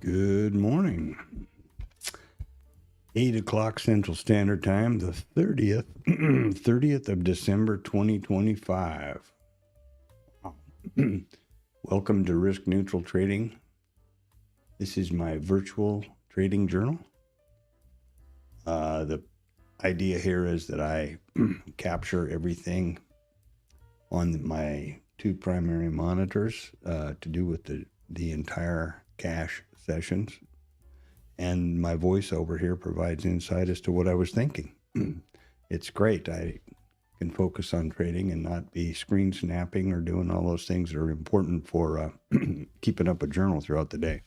Good morning. 8 o'clock Central Standard Time, the 30th, 30th of December, 2025. Welcome to Risk Neutral Trading. This is my virtual trading journal. The idea here is that I capture everything on my two primary monitors to do with the entire cash sessions, and my voiceover here provides insight as to what I was thinking. It's great. I can focus on trading and not be screen snapping or doing all those things that are important for keeping up a journal throughout the day.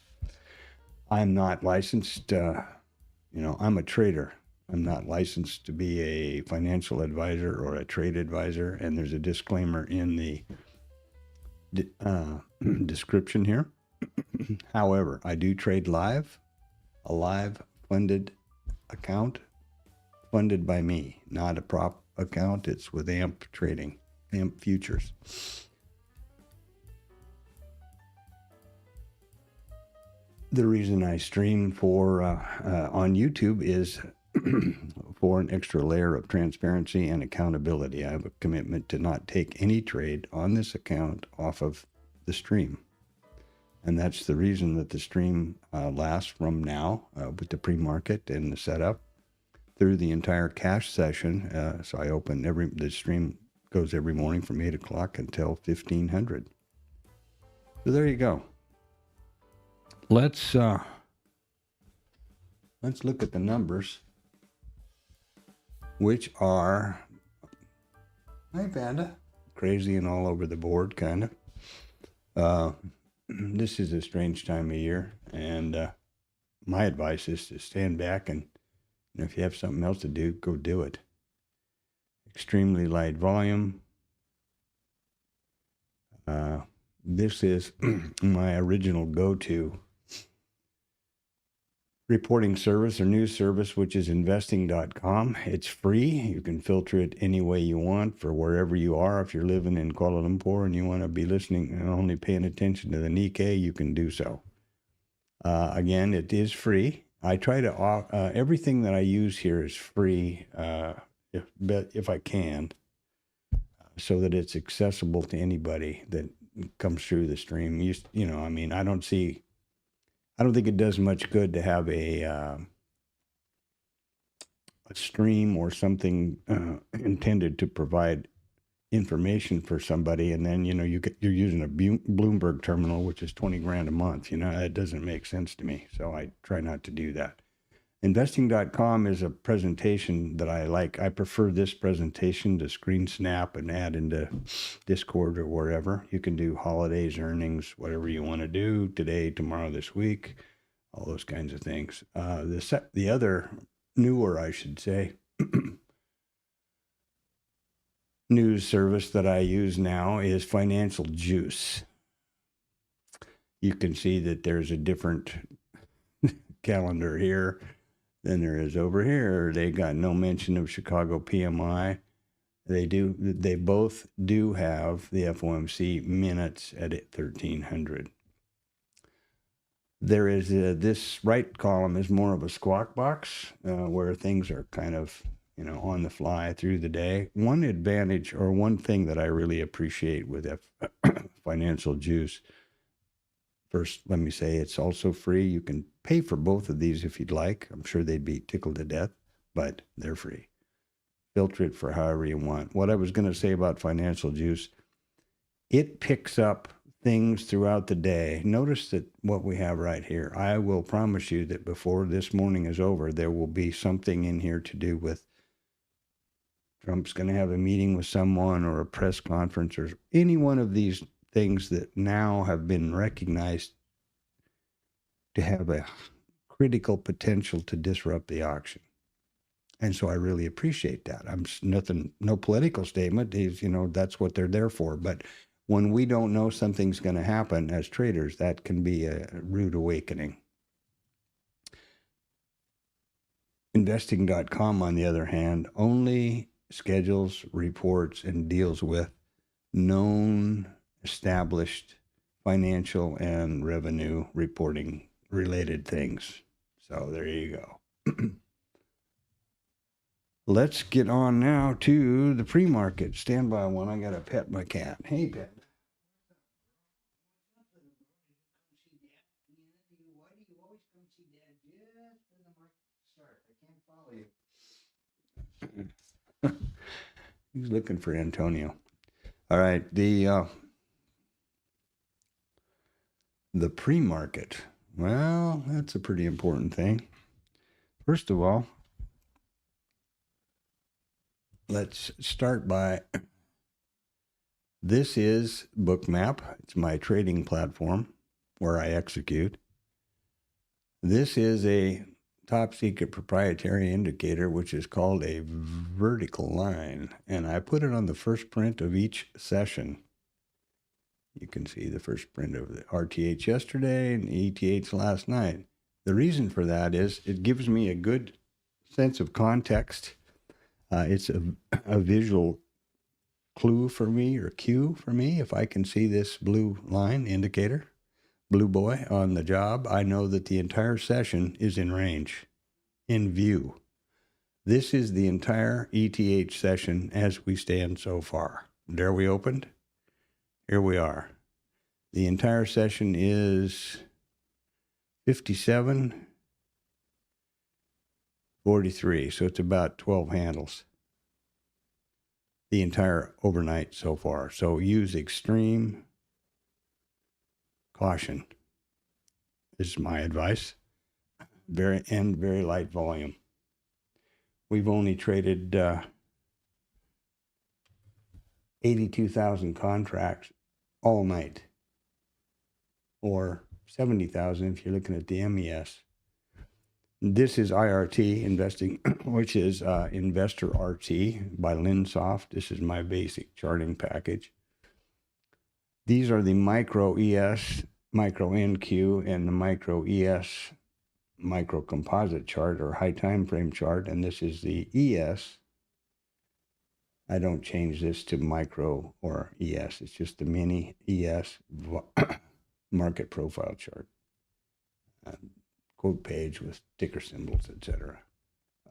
I'm not licensed, I'm a trader. I'm not licensed to be a financial advisor or a trade advisor, and there's a disclaimer in the description here. However, I do trade live, a live funded account, funded by me, not a prop account. It's with AMP Trading, AMP Futures. The reason I stream for on YouTube is for an extra layer of transparency and accountability. I have a commitment to not take any trade on this account off of the stream. And that's the reason that the stream lasts from now with the pre-market and the setup through the entire cash session. So I open the stream goes every morning from 8 o'clock until 1500. So there you go. Let's look at the numbers, which are, hi Panda, crazy and all over the board, kind of. This is a strange time of year, and my advice is to stand back and if you have something else to do, go do it. Extremely light volume. This is my original go-to reporting service or news service, which is investing.com. It's free. You can filter it any way you want for wherever you are. If you're living in Kuala Lumpur and you want to be listening and only paying attention to the Nikkei, you can do so. Again, it is free. I try to, everything that I use here is free, if I can, so that it's accessible to anybody that comes through the stream. I don't think it does much good to have a stream or something intended to provide information for somebody, and then you're using a Bloomberg terminal, which is $20,000 a month. That doesn't make sense to me. So I try not to do that. Investing.com is a presentation that I like. I prefer this presentation to screen snap and add into Discord or wherever. You can do holidays, earnings, whatever you want to do today, tomorrow, this week, all those kinds of things. The other newer, I should say, news service that I use now is Financial Juice. You can see that there's a different calendar here than there is over here. They got no mention of Chicago PMI. They both do have the FOMC minutes at 1300. There is this right column is more of a squawk box where things are kind of on the fly through the day. One advantage or one thing that I really appreciate with Financial Juice, first, let me say it's also free. You can pay for both of these if you'd like. I'm sure they'd be tickled to death, but they're free. Filter it for however you want. What I was going to say about Financial Juice, it picks up things throughout the day. Notice that what we have right here. I will promise you that before this morning is over, there will be something in here to do with Trump's going to have a meeting with someone or a press conference or any one of these things that now have been recognized to have a critical potential to disrupt the auction. And so I really appreciate that. No political statement is, that's what they're there for. But when we don't know something's going to happen as traders, that can be a rude awakening. Investing.com, on the other hand, only schedules, reports, and deals with known, established financial and revenue reporting related things. So there you go. Let's get on now to the pre-market. Stand by one. I got to pet my cat. Hey, pet. Why do you always come see Dad just when the market starts? I can't follow you. He's looking for Antonio. All right, the pre-market. Well, that's a pretty important thing. First of all, let's start by, this is Bookmap. It's my trading platform where I execute. This is a top secret proprietary indicator, which is called a vertical line. And I put it on the first print of each session. You can see the first print of the RTH yesterday and the ETH last night. The reason for that is it gives me a good sense of context. It's a visual clue for me, or cue for me. If I can see this blue line indicator, blue boy on the job, I know that the entire session is in range, in view. This is the entire ETH session as we stand so far. There we opened. Here we are. The entire session is 57.43, so it's about 12 handles. The entire overnight so far. So use extreme caution is my advice. Very light volume. We've only traded 82,000 contracts all night, or 70,000 if you're looking at the MES. This is IRT investing, which is Investor RT by Linsoft. This is my basic charting package. These are the micro ES, micro NQ, and the micro ES micro composite chart, or high time frame chart. And this is the ES. I don't change this to micro or ES. It's just the mini ES market profile chart. Quote page with ticker symbols, etc.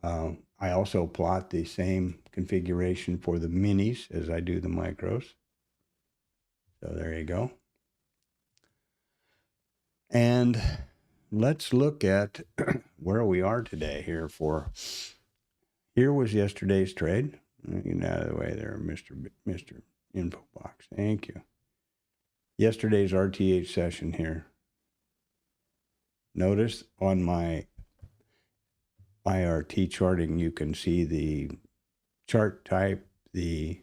I also plot the same configuration for the minis as I do the micros. So there you go. And let's look at where we are today here here was yesterday's trade. Get out of the way there, Mr. Info Box. Thank you. Yesterday's RTH session here. Notice on my IRT charting, you can see the chart type, the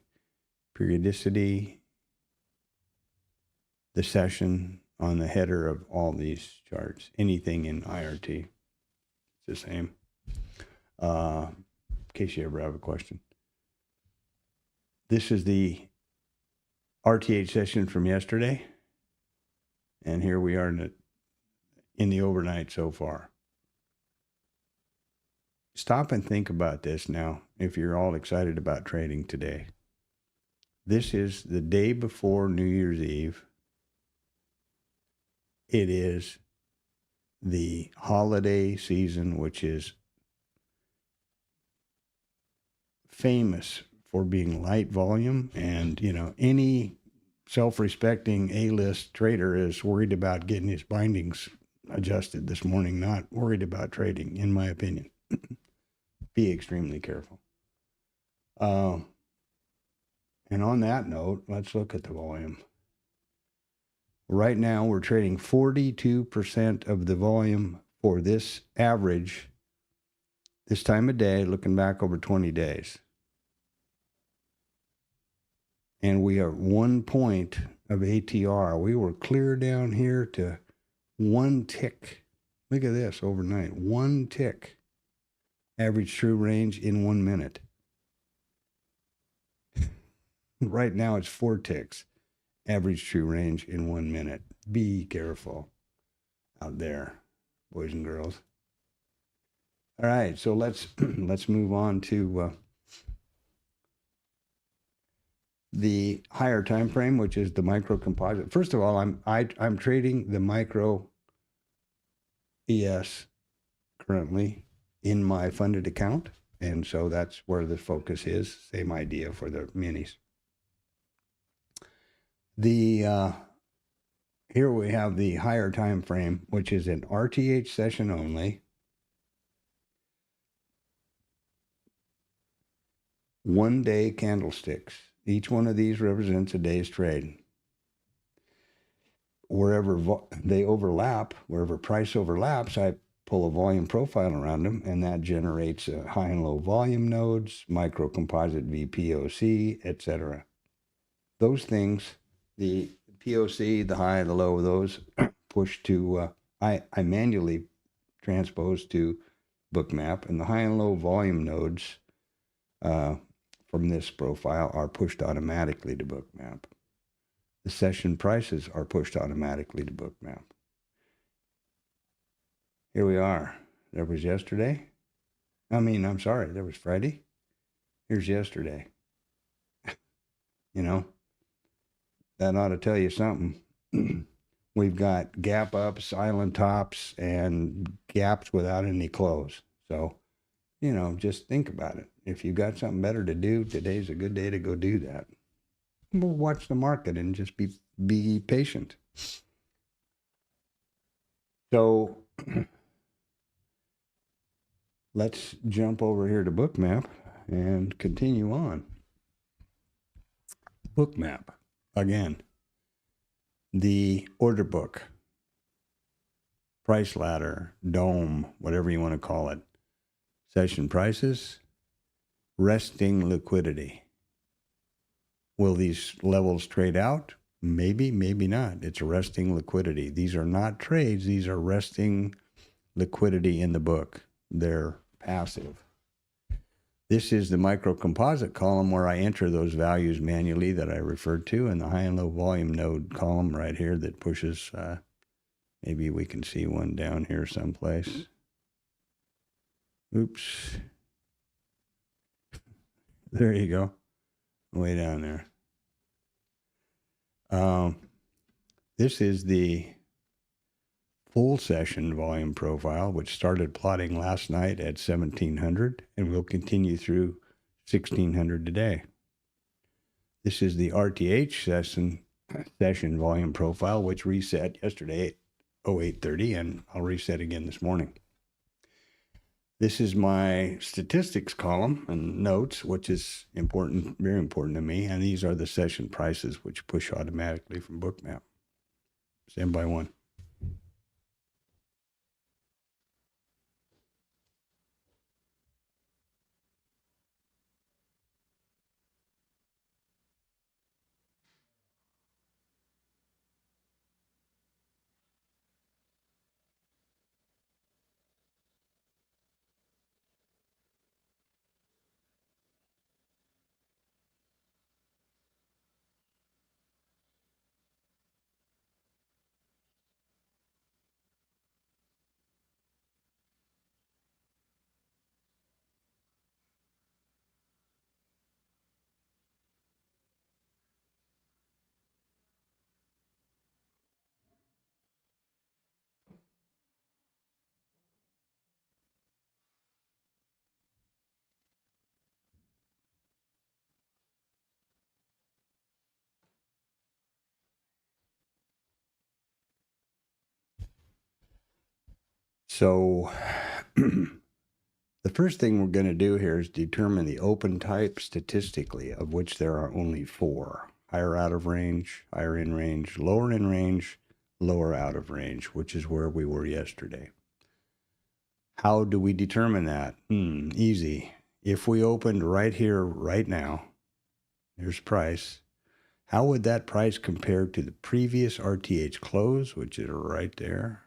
periodicity, the session on the header of all these charts. Anything in IRT, it's the same. In case you ever have a question. This is the RTH session from yesterday. And here we are in the overnight so far. Stop and think about this now, if you're all excited about trading today. This is the day before New Year's Eve. It is the holiday season, which is famous for being light volume. And, any self-respecting A-list trader is worried about getting his bindings adjusted this morning, not worried about trading, in my opinion. Be extremely careful. And on that note, let's look at the volume. Right now, we're trading 42% of the volume for this average this time of day, looking back over 20 days. And we are 1 point of ATR. We were clear down here to 1 tick. Look at this overnight. 1 tick. Average true range in 1 minute. Right now it's 4 ticks. Average true range in 1 minute. Be careful out there, boys and girls. All right, so let's move on to the higher time frame, which is the micro composite. First of all, I'm trading the micro ES currently in my funded account. And so that's where the focus is. Same idea for the minis. The here we have the higher time frame, which is an RTH session only. 1 day candlesticks. Each one of these represents a day's trade. Wherever they overlap, wherever price overlaps, I pull a volume profile around them, and that generates high and low volume nodes, micro composite VPOC, etc. Those things, the POC, the high, the low, those push to, I manually transpose to bookmap, and the high and low volume nodes from this profile are pushed automatically to bookmap. The session prices are pushed automatically to bookmap. Here we are. There was yesterday. I'm sorry, there was Friday. Here's yesterday. You know, that ought to tell you something. We've got gap ups, silent tops, and gaps without any close. So, just think about it. If you've got something better to do, today's a good day to go do that. We'll watch the market and just be patient. So let's jump over here to Bookmap and continue on. Bookmap, again, the order book, price ladder, dome, whatever you want to call it, session prices, resting liquidity. Will these levels trade out? Maybe, maybe not. It's resting liquidity. These are not trades. These are resting liquidity in the book. They're passive. This is the micro composite column where I enter those values manually that I referred to, and the high and low volume node column right here that pushes, maybe we can see one down here someplace. Oops. There you go. Way down there. This is the full session volume profile, which started plotting last night at 1700 and will continue through 1600 today. This is the RTH session volume profile, which reset yesterday at 0830, and I'll reset again this morning. This is my statistics column and notes, which is important, very important to me. And these are the session prices, which push automatically from Bookmap. Stand by one. So the first thing we're going to do here is determine the open type statistically, of which there are only 4. Higher out of range, higher in range, lower in range, lower out of range, which is where we were yesterday. How do we determine that? Easy. If we opened right here, right now, here's price. How would that price compare to the previous RTH close, which is right there?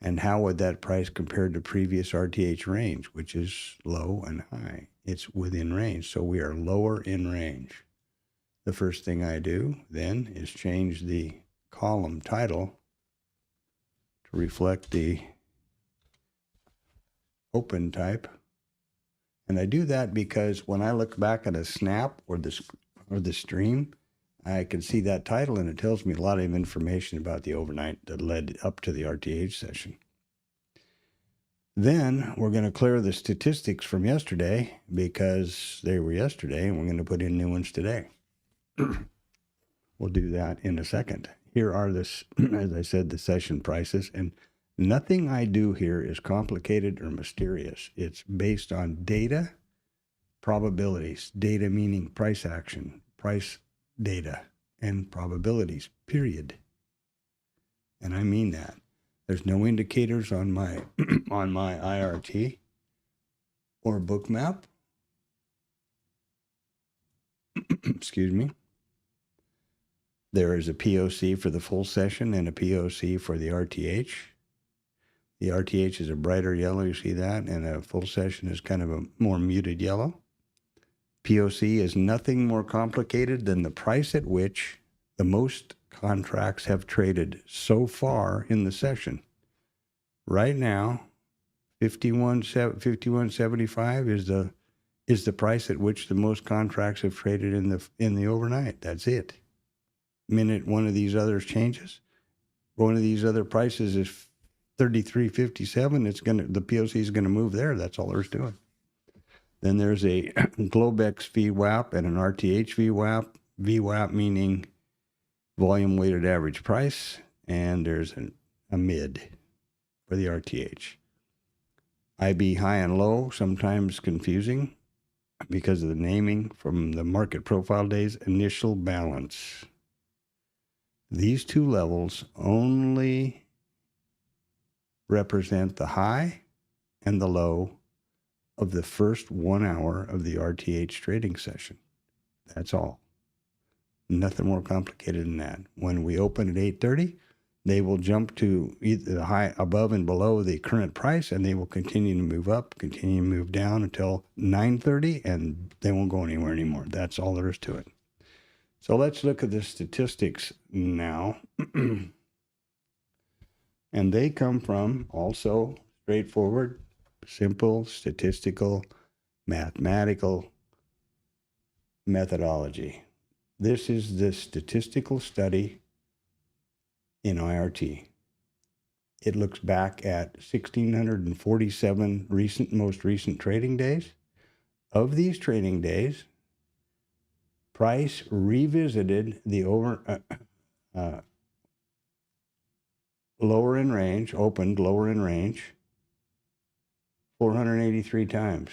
And how would that price compare to previous RTH range, which is low and high? It's within range, so we are lower in range. The first thing I do then is change the column title to reflect the open type. And I do that because when I look back at a snap or the stream, I can see that title, and it tells me a lot of information about the overnight that led up to the RTH session. Then we're going to clear the statistics from yesterday because they were yesterday, and we're going to put in new ones today. We'll do that in a second. Here are this, as I said, the session prices, and nothing I do here is complicated or mysterious. It's based on data, probabilities, data meaning price action, price data, and probabilities, period. And I mean that. There's no indicators on my on my IRT or bookmap. Excuse me. There is a POC for the full session and a POC for the RTH. The RTH is a brighter yellow, you see that, and a full session is kind of a more muted yellow. POC is nothing more complicated than the price at which the most contracts have traded so far in the session. Right now, 51.75 is the price at which the most contracts have traded in the overnight. That's it. Minute one of these others changes, one of these other prices is 33.57. The POC is going to move there. That's all there's to it. Then there's a Globex VWAP and an RTH VWAP. VWAP meaning volume weighted average price, and there's a mid for the RTH. IB high and low, sometimes confusing because of the naming from the market profile days. Initial balance. These two levels only represent the high and the low of the first 1 hour of the RTH trading session. That's all. Nothing more complicated than that. When we open at 8:30, they will jump to either the high above and below the current price, and they will continue to move up, continue to move down until 9:30, and they won't go anywhere anymore. That's all there is to it. So let's look at the statistics now. And they come from also straightforward, simple, statistical, mathematical methodology. This is the statistical study in IRT. It looks back at 1,647 most recent trading days. Of these trading days, price revisited the lower in range, opened lower in range 483 times.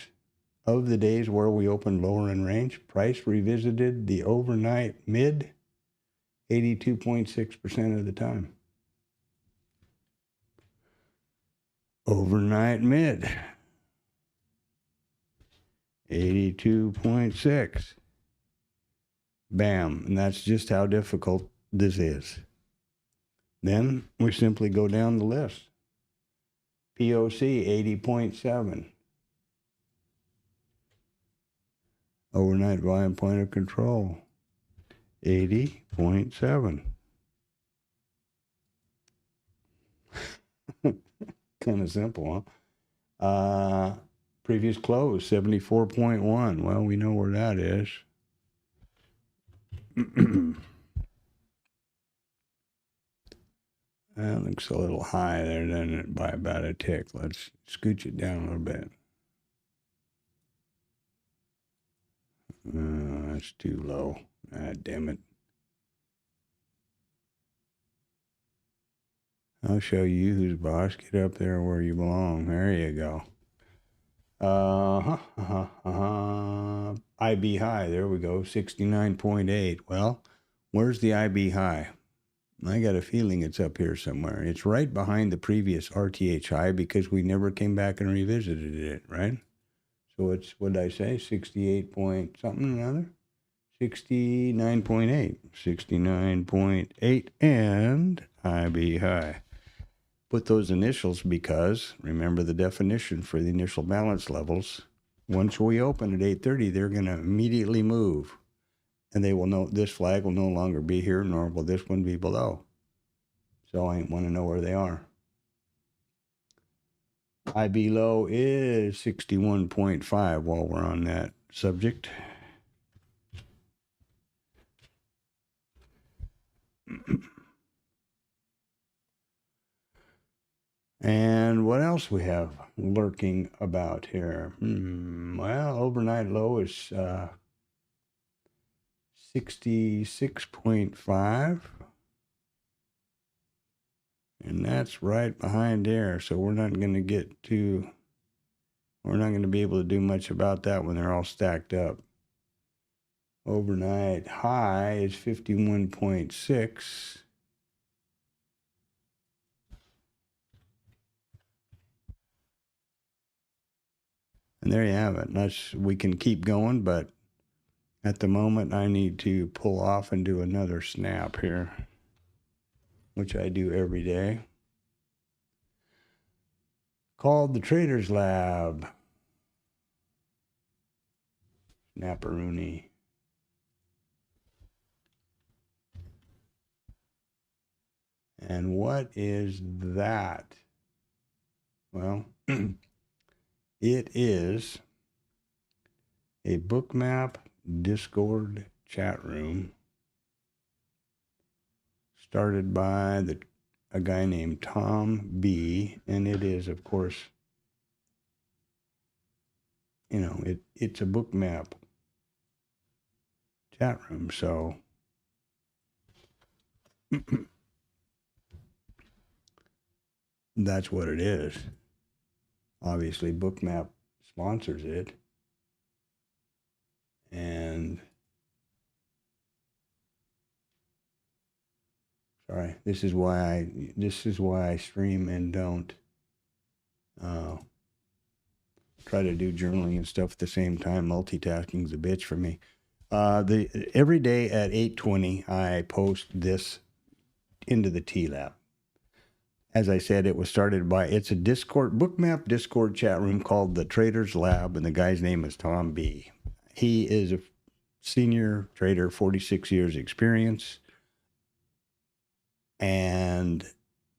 Of the days where we opened lower in range, price revisited the overnight mid 82.6% of the time. Overnight mid 82.6. Bam. And that's just how difficult this is. Then we simply go down the list. POC 80.7. Overnight volume point of control 80.7. Kind of simple, huh? Previous close 74.1. Well, we know where that is. That looks a little high there, doesn't it, by about a tick. Let's scooch it down a little bit. That's too low. Ah, damn it. I'll show you who's boss. Get up there where you belong. There you go. IB high. There we go. 69.8. Well, where's the IB high? I got a feeling it's up here somewhere. It's right behind the previous RTH high because we never came back and revisited it, right? So it's, what did I say, 68 point something or other? 69.8. 69.8 and IB high. Put those initials because, remember the definition for the initial balance levels. Once we open at 8:30, they're going to immediately move. And they will know this flag will no longer be here, nor will this one be below. So I want to know where they are. IB low is 61.5 while we're on that subject. And what else we have lurking about here? Well, overnight low is 66.5. And that's right behind there. So we're not going to be able to do much about that when they're all stacked up. Overnight high is 51.6. And there you have it. We can keep going, but at the moment I need to pull off and do another snap here, which I do every day, called the Traders Lab. Snapperoonie. And what is that? Well, it is a Bookmap Discord chat room started by a guy named Tom B. And it is, of course, it's a Bookmap chat room. So that's what it is. Obviously, Bookmap sponsors it. And sorry, this is why I stream and don't try to do journaling and stuff at the same time. Multitasking's a bitch for me. Every day at 8:20, I post this into the TLab. As I said, it's a Bookmap Discord chat room called the Traders Lab, and the guy's name is Tom B. He is a senior trader, 46 years experience, and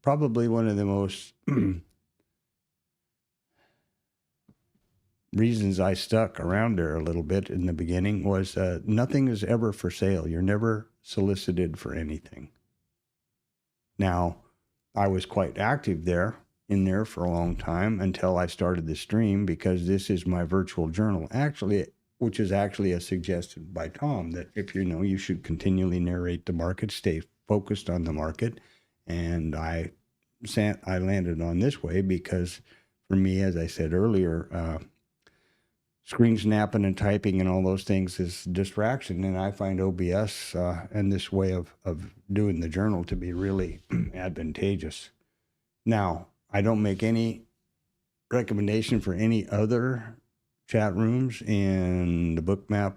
probably one of the most reasons I stuck around there a little bit in the beginning was nothing is ever for sale. You're never solicited for anything. Now, I was quite active in there for a long time until I started the stream, because this is my virtual journal, which is actually a suggestion by Tom that if you should continually narrate the market, stay focused on the market. And I landed on this way because for me, as I said earlier, screen snapping and typing and all those things is distraction. And I find OBS and this way of doing the journal to be really advantageous. Now, I don't make any recommendation for any other chat rooms in the Bookmap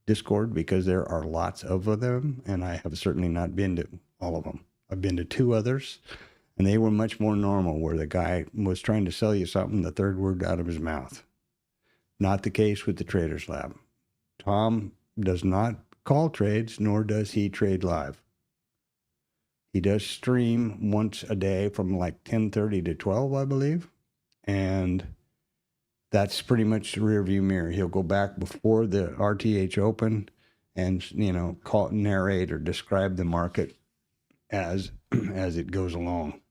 Discord, because there are lots of them, and I have certainly not been to all of them. I've been to 2 others, and they were much more normal, where the guy was trying to sell you something, the third word out of his mouth. Not the case with the Traders Lab. Tom does not call trades, nor does he trade live. He does stream once a day from like 10:30 to 12, I believe. And that's pretty much the rear view mirror. He'll go back before the RTH open and, narrate or describe the market as it goes along.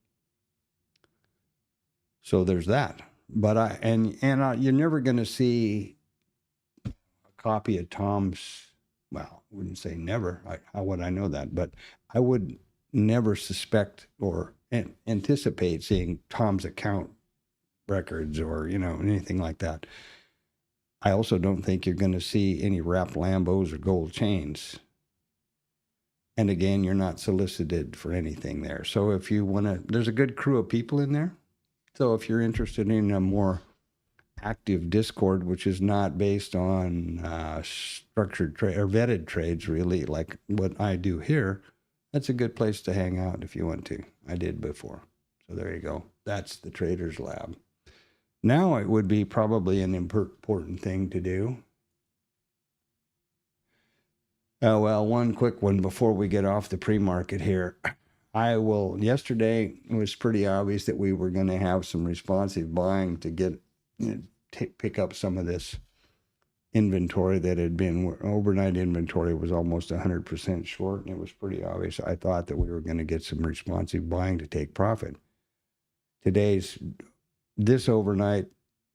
So there's that. But you're never going to see a copy of Tom's. Well, I wouldn't say never. How would I know that? But I would never suspect or anticipate seeing Tom's account records or anything like that. I also don't think you're going to see any wrapped Lambos or gold chains. And again, you're not solicited for anything there. So if you want to, there's a good crew of people in there. So if you're interested in a more active Discord, which is not based on structured trade or vetted trades, really, like what I do here, that's a good place to hang out if you want to. I did before. So there you go. That's the Traders Lab. Now it would be probably an important thing to do. Well, one quick one before we get off the pre-market here. Yesterday it was pretty obvious that we were going to have some responsive buying to get, pick up some of this inventory that had been overnight inventory was almost 100% short, and it was pretty obvious. I thought that we were going to get some responsive buying to take profit. This overnight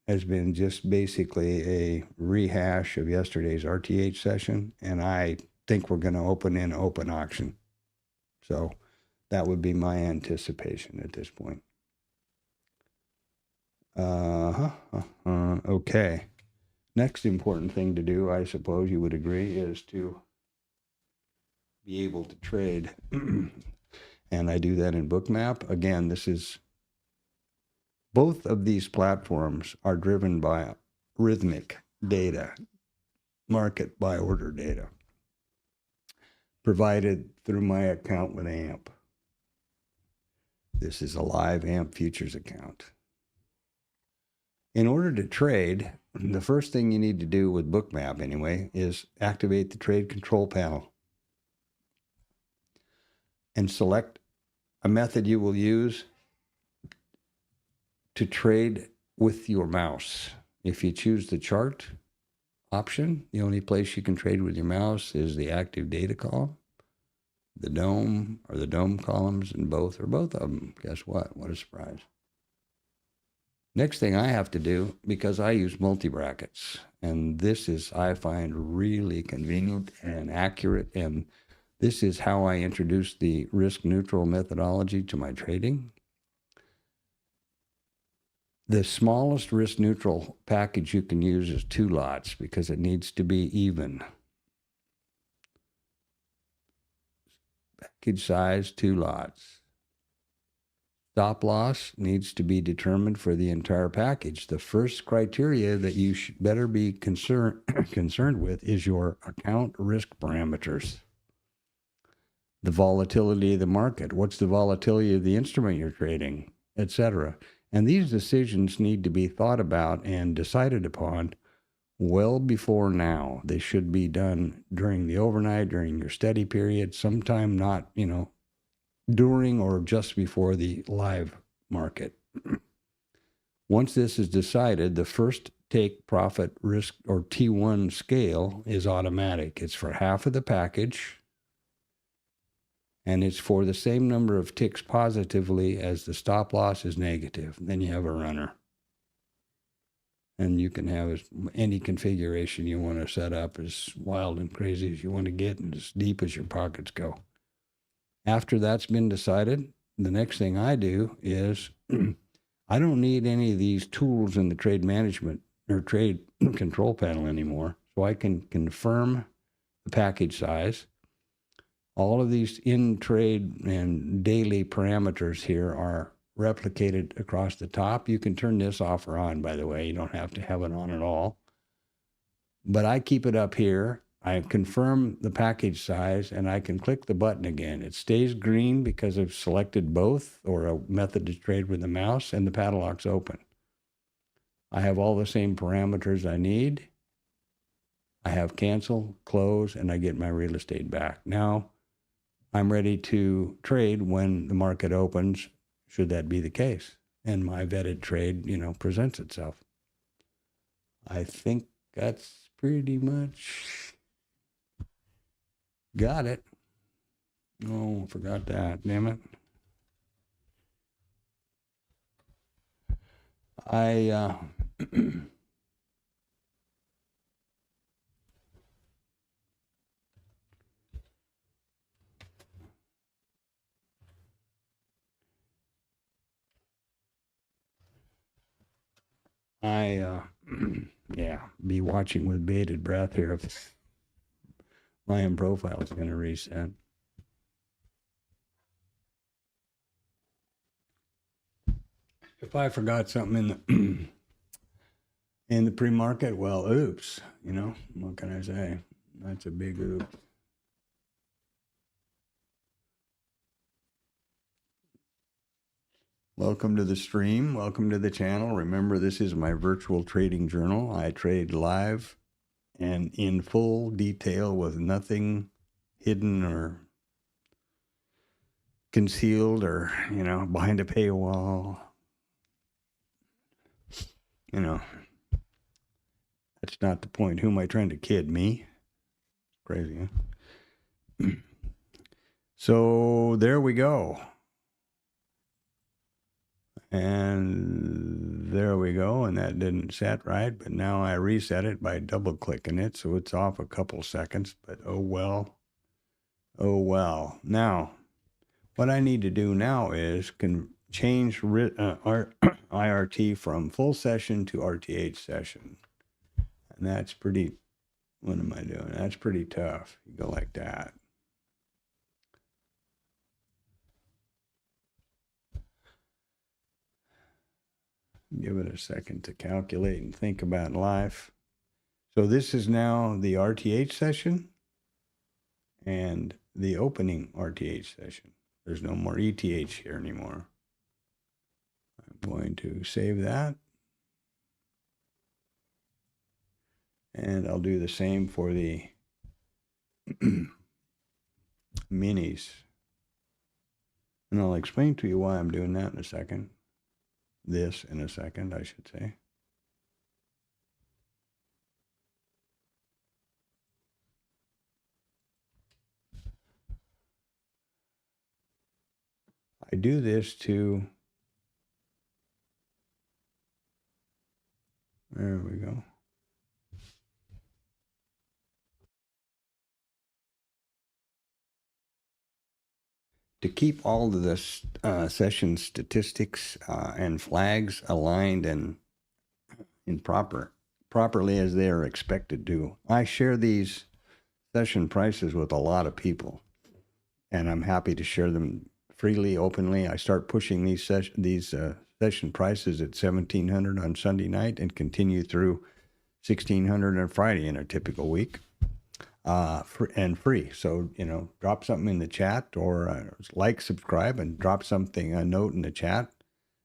has been just basically a rehash of yesterday's RTH session, and I think we're going to open in open auction. So that would be my anticipation at this point. Okay. Next important thing to do, I suppose you would agree, is to be able to trade. And I do that in Bookmap. Again, both of these platforms are driven by rhythmic data, market by order data, provided through my account with AMP. This is a live AMP futures account. In order to trade, the first thing you need to do with Bookmap anyway is activate the trade control panel and select a method you will use to trade with your mouse. If you choose the chart option, the only place you can trade with your mouse is the active data column, the dome or the dome columns, and both of them. Guess what? What a surprise. Next thing I have to do, because I use multi-brackets, and this is, I find, really convenient and accurate, and this is how I introduce the risk-neutral methodology to my trading. The smallest risk-neutral package you can use is 2 lots because it needs to be even. Package size, 2 lots. Stop loss needs to be determined for the entire package. The first criteria that you should better be concerned with is your account risk parameters. The volatility of the market. What's the volatility of the instrument you're trading, etc. And these decisions need to be thought about and decided upon well before now. They should be done during the overnight, during your study period, sometime not, during or just before the live market. Once this is decided, the first take profit risk or T1 scale is automatic. It's for half of the package, and it's for the same number of ticks positively as the stop loss is negative. Then you have a runner. And you can have any configuration you want to set up, as wild and crazy as you want to get and as deep as your pockets go. After that's been decided, the next thing I do is I don't need any of these tools in the trade management or trade control panel anymore. So I can confirm the package size. All of these in-trade and daily parameters here are replicated across the top. You can turn this off or on, by the way. You don't have to have it on at all. But I keep it up here. I confirm the package size, and I can click the button again. It stays green because I've selected both, or a method to trade with the mouse, and the padlock's open. I have all the same parameters I need. I have cancel, close, and I get my real estate back. Now, I'm ready to trade when the market opens, should that be the case, and my vetted trade, presents itself. I think that's pretty much got it. Oh, forgot that. Damn it. Be watching with bated breath here if my own profile is going to reset. If I forgot something in the pre-market, well, oops, what can I say? That's a big oops. Welcome to the stream. Welcome to the channel. Remember, this is my virtual trading journal. I trade live and in full detail with nothing hidden or concealed or, behind a paywall. That's not the point. Who am I trying to kid? Me? Crazy, huh? So there we go. And there we go. And that didn't set right, but now I reset it by double clicking it. So it's off a couple seconds, but oh well. Oh well. Now, what I need to do now is change IRT from full session to RTH session. And that's pretty, what am I doing? That's pretty tough. You go like that. Give it a second to calculate and think about life. So this is now the RTH session and the opening RTH session. There's no more ETH here anymore. I'm going to save that. And I'll do the same for the minis. And I'll explain to you why I'm doing that in a second. This in a second, I should say. I do this to, there we go. To keep all of the session statistics and flags aligned and properly as they are expected to. I share these session prices with a lot of people, and I'm happy to share them freely, openly. I start pushing these session prices at $1,700 on Sunday night and continue through $1,600 on Friday in a typical week. And free. So, drop something in the chat or like, subscribe, and drop something, a note in the chat.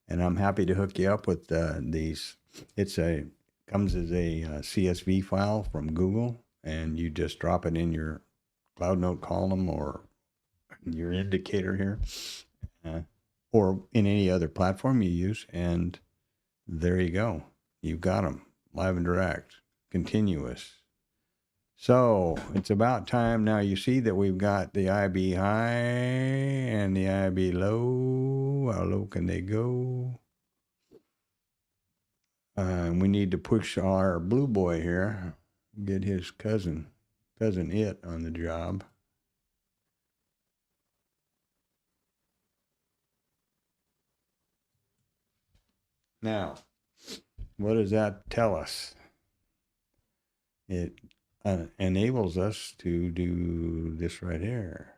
And I'm happy to hook you up with these. Comes as a CSV file from Google, and you just drop it in your Cloud Note column or your indicator here, or in any other platform you use. And there you go. You've got them live and direct, continuous. So it's about time now. You see that we've got the IB high and the IB low. How low can they go? We need to push our blue boy here, get his cousin it on the job. Now, what does that tell us? It enables us to do this right here.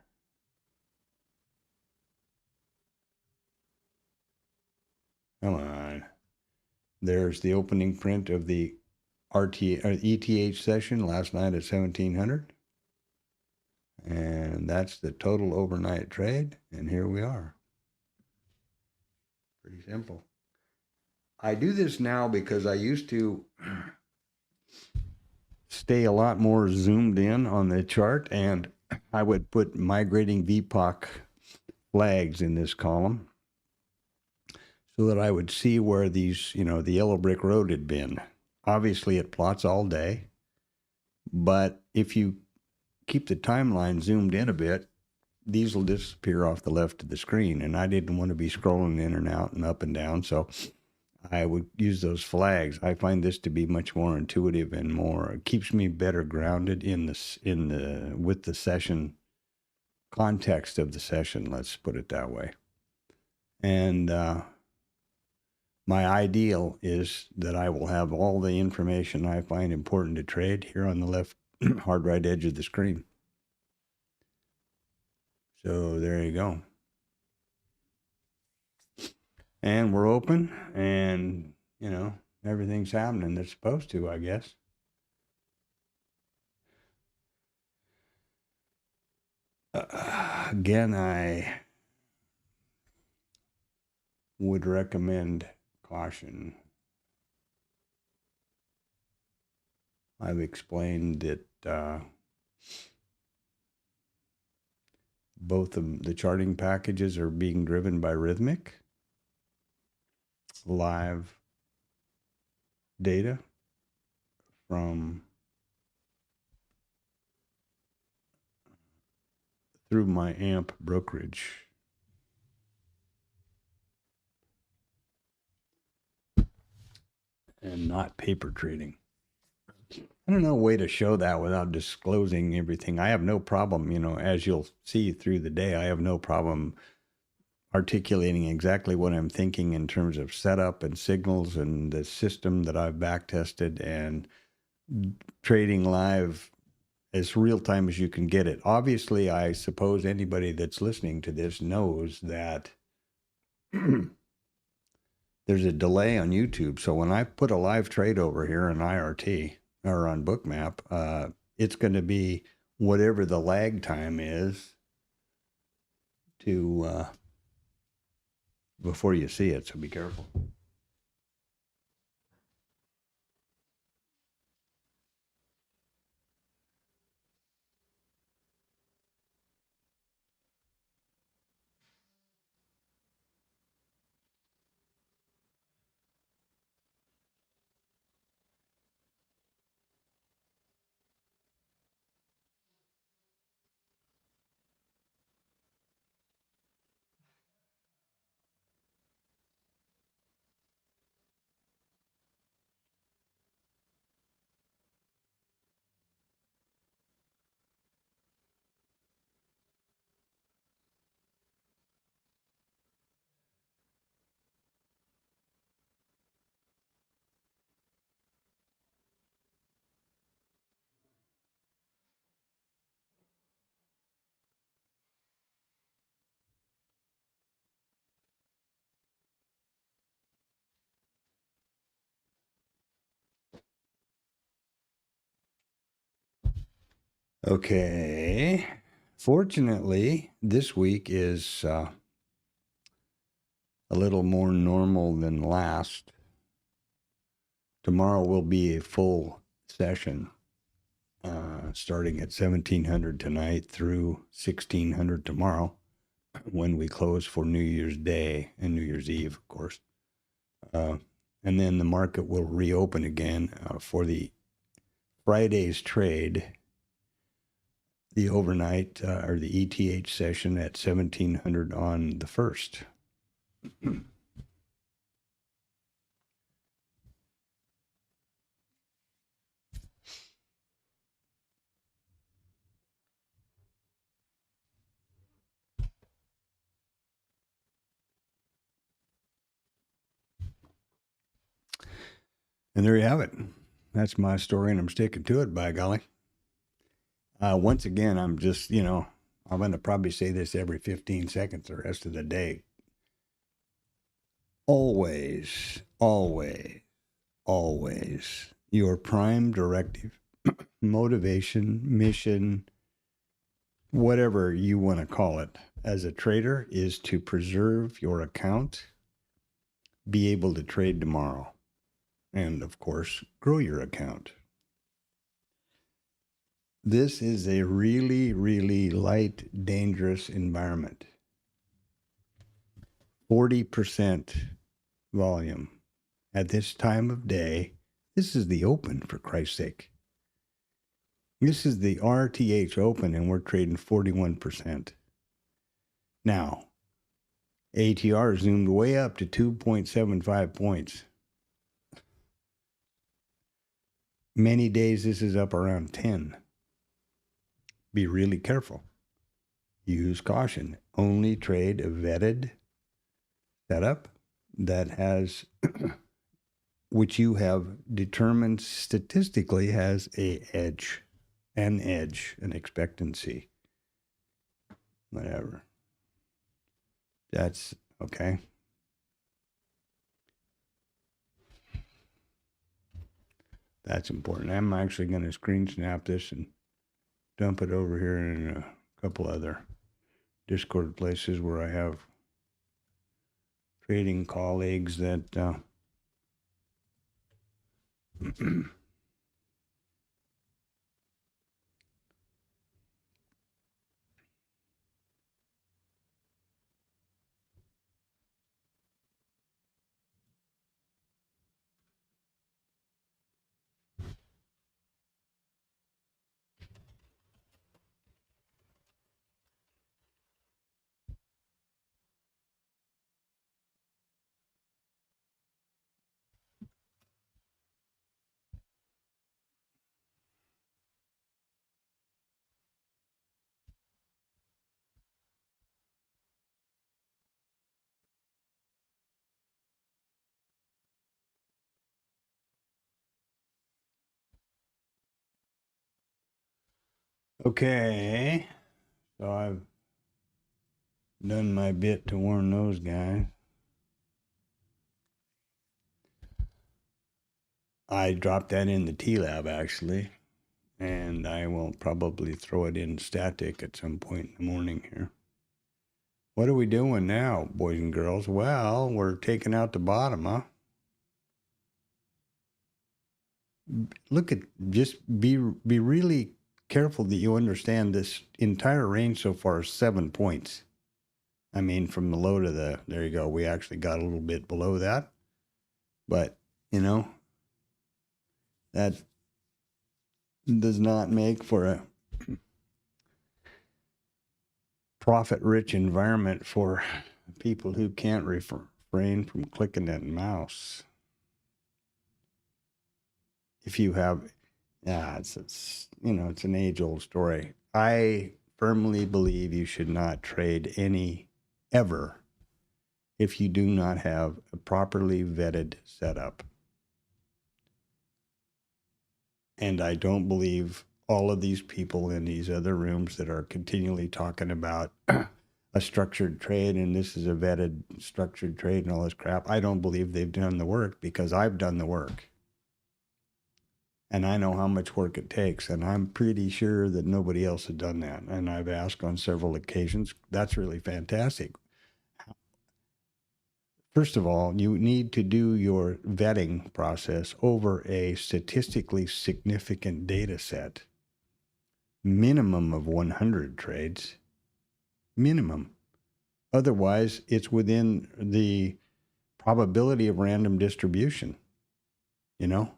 Come on. There's the opening print of the ETH session last night at 1,700. And that's the total overnight trade. And here we are. Pretty simple. I do this now because I used to stay a lot more zoomed in on the chart, and I would put migrating VPOC flags in this column so that I would see where these, the yellow brick road had been. Obviously, it plots all day, but if you keep the timeline zoomed in a bit, these will disappear off the left of the screen, and I didn't want to be scrolling in and out and up and down, so I would use those flags. I find this to be much more intuitive and it keeps me better grounded with the session context of the session. Let's put it that way. And my ideal is that I will have all the information I find important to trade here on the left hard right edge of the screen. So there you go. And we're open, and everything's happening that's supposed to, I guess. Again, I would recommend caution. I've explained that both of the charting packages are being driven by Rhythmic live data from through my AMP brokerage. And not paper trading. I don't know a way to show that without disclosing everything. I have no problem, as you'll see through the day, I have no problem articulating exactly what I'm thinking in terms of setup and signals and the system that I've back tested and trading live as real time as you can get it. Obviously, I suppose anybody that's listening to this knows that there's a delay on YouTube. So when I put a live trade over here in IRT or on Bookmap, it's going to be whatever the lag time is to before you see it. So be careful. Okay. Fortunately, this week is a little more normal than last. Tomorrow will be a full session, starting at 1700 tonight through 1600 tomorrow, when we close for New Year's Day and New Year's Eve, of course. And then the market will reopen again for the Friday's trade, the overnight or the ETH session at 1700 on the 1st. And there you have it. That's my story, and I'm sticking to it, by golly. Once again, I'm just, I'm going to probably say this every 15 seconds the rest of the day. Always, always, always, your prime directive, motivation, mission, whatever you want to call it, as a trader is to preserve your account, be able to trade tomorrow, and of course, grow your account. This is a really, really light, dangerous environment. 40% volume at this time of day. This is the open, for Christ's sake. This is the RTH open, and we're trading 41%. Now, ATR zoomed way up to 2.75 points. Many days this is up around 10. Be really careful. Use caution. Only trade a vetted setup that has, which you have determined statistically has an edge, an expectancy, whatever. That's okay. That's important. I'm actually going to screen snap this and dump it over here in a couple other Discord places where I have trading colleagues that Okay. So I've done my bit to warn those guys. I dropped that in the TLab actually, and I will probably throw it in static at some point in the morning here. What are we doing now, boys and girls? Well, we're taking out the bottom, huh? Look at, just be really careful that you understand this entire range so far is 7 points. I mean, from the low to the, there you go. We actually got a little bit below that, but you know, that does not make for a profit-rich environment for people who can't refrain from clicking that mouse. If you have, yeah, it's you know, it's an age-old story. I firmly believe you should not trade any ever if you do not have a properly vetted setup. And I don't believe all of these people in these other rooms that are continually talking about a structured trade and this is a vetted structured trade and all this crap. I don't believe they've done the work because I've done the work. And I know how much work it takes. And I'm pretty sure that nobody else has done that. And I've asked on several occasions. That's really fantastic. First of all, you need to do your vetting process over a statistically significant data set. Minimum of 100 trades. Minimum. Otherwise, it's within the probability of random distribution. You know?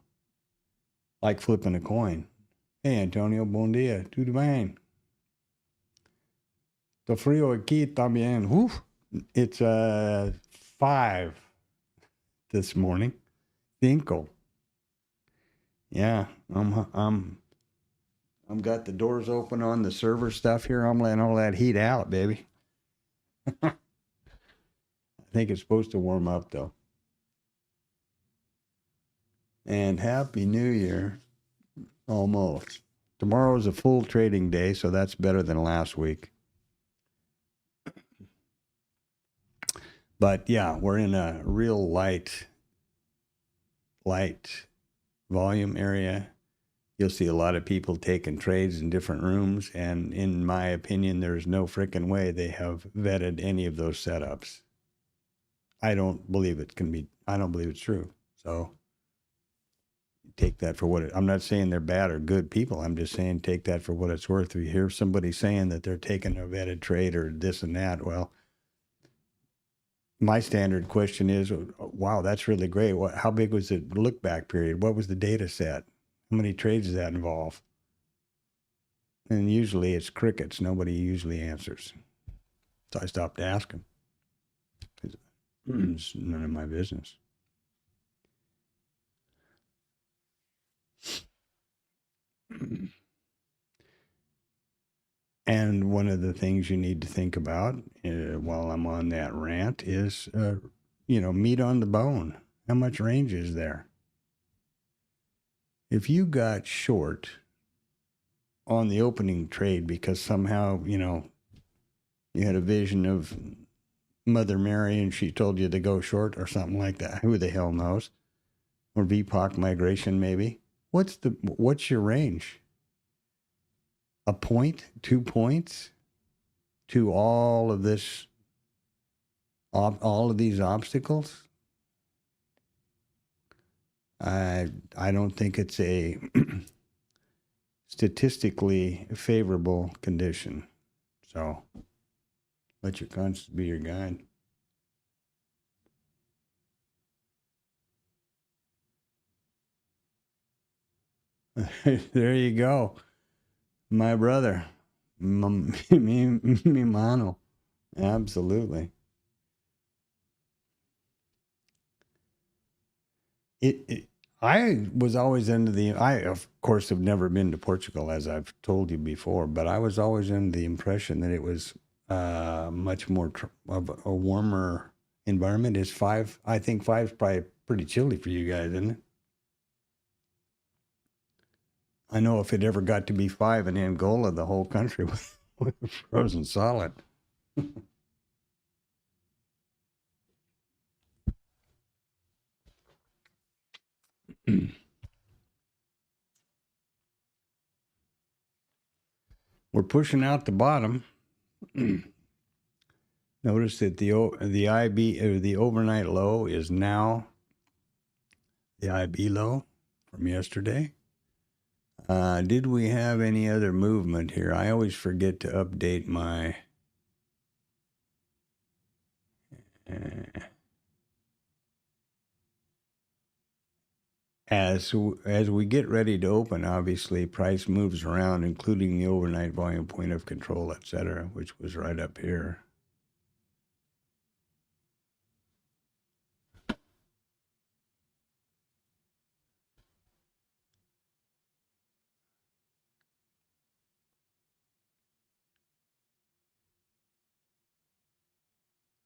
Like flipping a coin. Hey, Antonio, buen dia. Tudo bem? Tô frío aquí también. Woof. It's 5 this morning. 5. Yeah, I'm got the doors open on the server stuff here. I'm letting all that heat out, baby. I think it's supposed to warm up though. And Happy New Year. Almost. Tomorrow's a full trading day, so that's better than last week. But yeah, we're in a real light volume area. You'll see a lot of people taking trades in different rooms, and in my opinion, there's no frickin' way they have vetted any of those setups. I don't believe it can be, I don't believe it's true. So take that for what it, I'm not saying they're bad or good people. I'm just saying take that for what it's worth. If you hear somebody saying that they're taking a vetted trade or this and that, well, my standard question is, wow, that's really great. How big was the look back period? What was the data set? How many trades does that involve? And usually it's crickets. Nobody usually answers. So I stopped asking. It's none of my business. And one of the things you need to think about while I'm on that rant is, meat on the bone. How much range is there? If you got short on the opening trade because somehow, you had a vision of Mother Mary and she told you to go short or something like that, who the hell knows? Or VPOC migration maybe. What's your range? A point, 2 points to all of this, all of these obstacles? I don't think it's a statistically favorable condition. So let your conscience be your guide. There you go. My brother. Mi mano. Absolutely. I was always I of course have never been to Portugal, as I've told you before, but I was always under the impression that it was much more of a warmer environment. Is 5, I think 5 is probably pretty chilly for you guys, isn't it? I know if it ever got to be 5 in Angola, the whole country was frozen solid. We're pushing out the bottom. Notice that the IB or the overnight low is now the IB low from yesterday. Did we have any other movement here? I always forget to update my. As we get ready to open, obviously price moves around, including the overnight volume point of control, etc., which was right up here.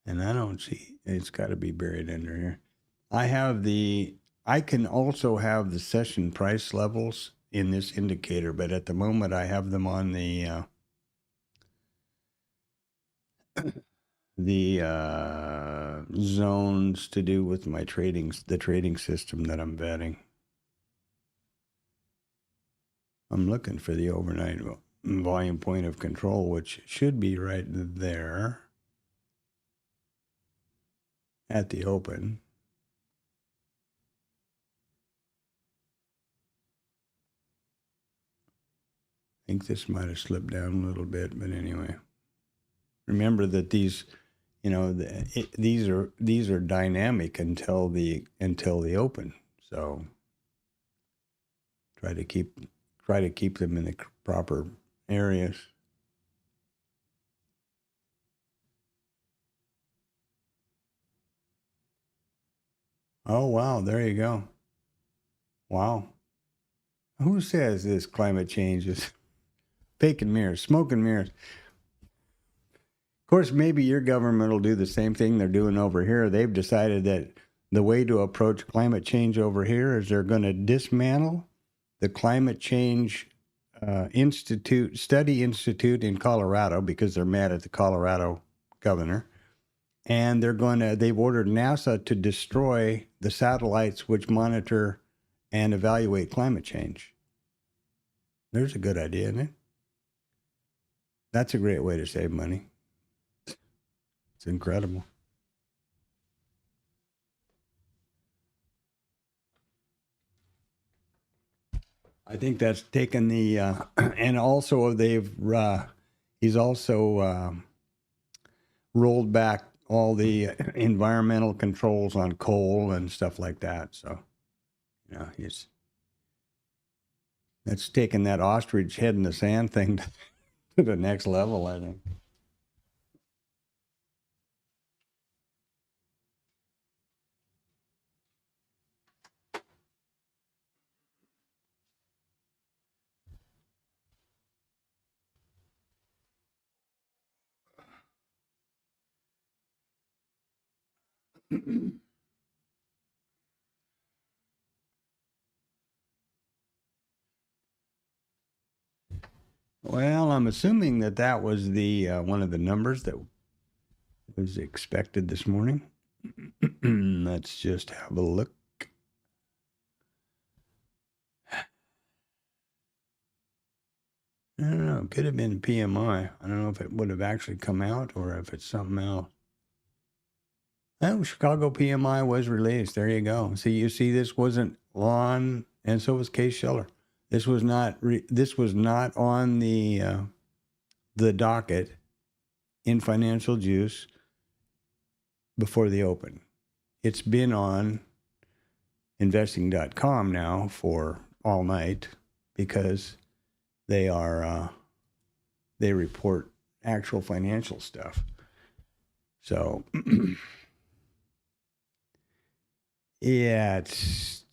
And I don't see, it's got to be buried under here. I can also have the session price levels in this indicator, but at the moment I have them on the zones to do with my the trading system that I'm vetting. I'm looking for the overnight volume point of control, which should be right there at the open. I think this might have slipped down a little bit, but anyway. Remember that these, you know, these are dynamic until the open. So try to keep them in the proper areas. Oh wow, there you go. Wow. Who says this climate change is fake and mirrors, smoke and mirrors? Of course, maybe your government will do the same thing they're doing over here. They've decided that the way to approach climate change over here is they're going to dismantle the Climate Change Study Institute in Colorado because they're mad at the Colorado governor. And they've ordered NASA to destroy the satellites which monitor and evaluate climate change. There's a good idea, isn't it? That's a great way to save money. It's incredible. I think that's taken the, and also he's also rolled back all the environmental controls on coal and stuff like that. So, you know, that's taken that ostrich head in the sand thing to the next level, I think. Well, I'm assuming that was the one of the numbers that was expected this morning. Let's just have a look. I don't know. It could have been PMI. I don't know if it would have actually come out or if it's something else. Oh, Chicago PMI was released. There you go. See, this wasn't on, and so was Case Shiller. This was not on the docket in Financial Juice before the open. It's been on investing.com now for all night because they report actual financial stuff. So yeah, it's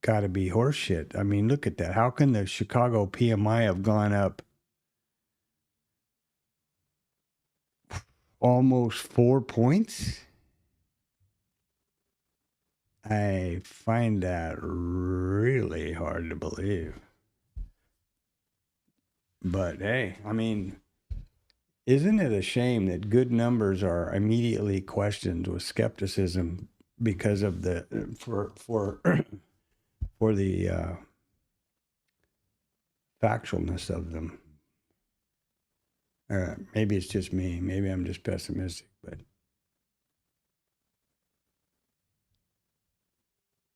got to be horseshit. I mean, look at that. How can the Chicago PMI have gone up almost 4 points? I find that really hard to believe. But hey, I mean, isn't it a shame that good numbers are immediately questioned with skepticism because of the for for the factualness of them? Maybe it's just me. Maybe I'm just pessimistic, but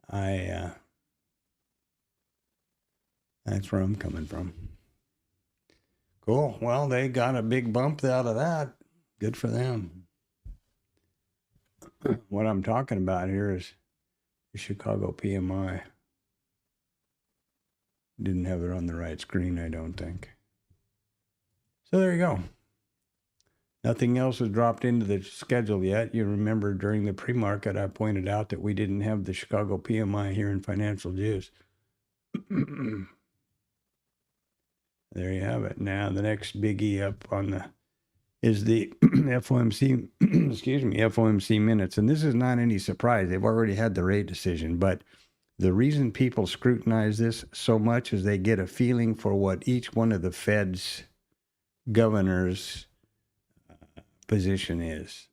I that's where I'm coming from. Cool. Well, they got a big bump out of that. Good for them. What I'm talking about here is the Chicago PMI. Didn't have it on the right screen, I don't think. So there you go. Nothing else has dropped into the schedule yet. You remember during the pre-market, I pointed out that we didn't have the Chicago PMI here in financial juice. There you have it. Now the next biggie up on the is the FOMC, excuse me, FOMC minutes. And this is not any surprise. They've already had the rate decision. But the reason people scrutinize this so much is they get a feeling for what each one of the Fed's governors' position is.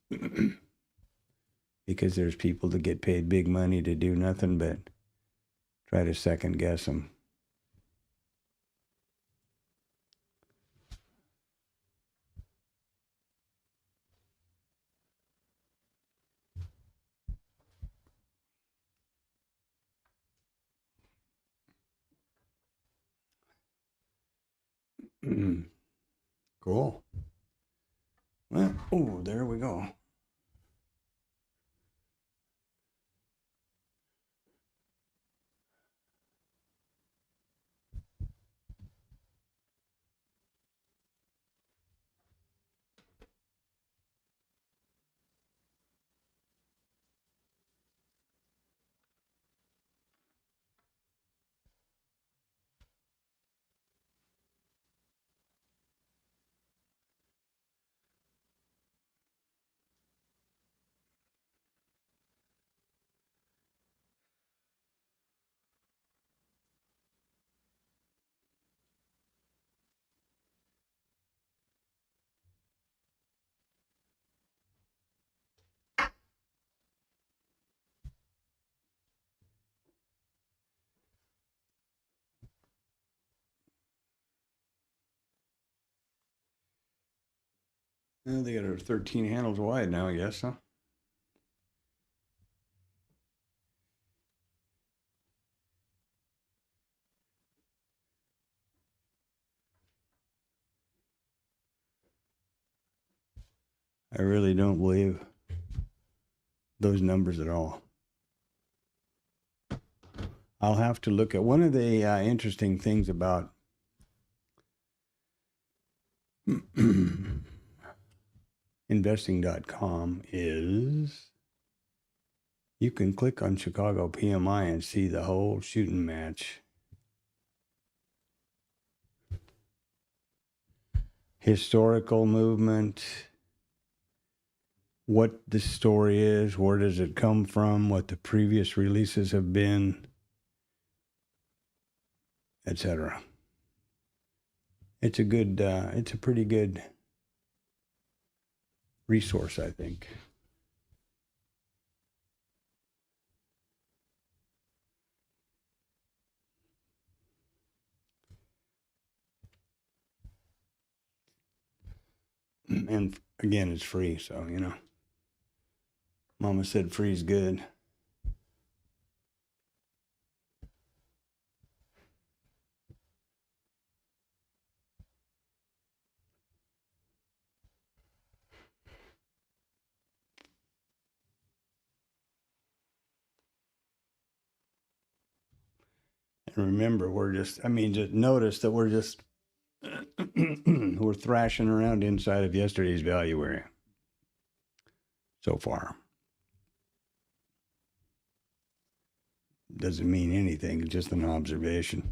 Because there's people that get paid big money to do nothing but try to second guess them. Cool. Well, oh, there we go. Well, they got her 13 handles wide now, I guess, huh? I really don't believe those numbers at all. I'll have to look at one of the interesting things about investing.com is you can click on Chicago PMI and see the whole shooting match. Historical movement, what the story is, where does it come from, what the previous releases have been, etc. It's a good, it's a pretty good resource, I think. And again, it's free, so, you know. Mama said free's good. And remember, just notice that we're just, we're thrashing around inside of yesterday's value area so far. Doesn't mean anything, it's just an observation.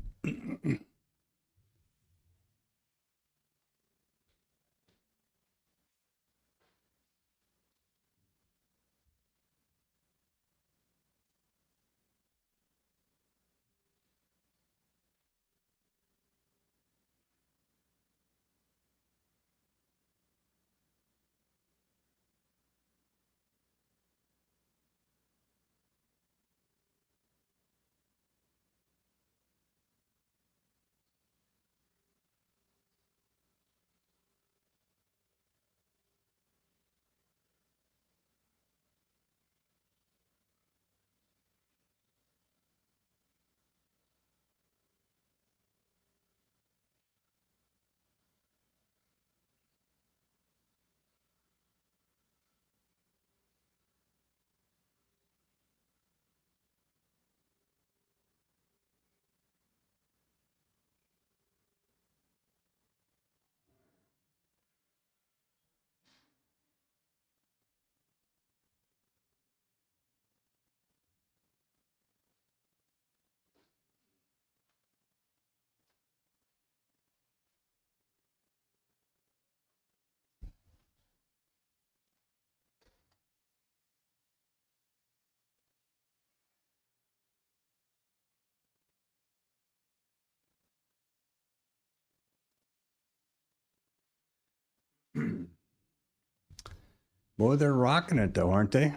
Boy, they're rocking it though, aren't they?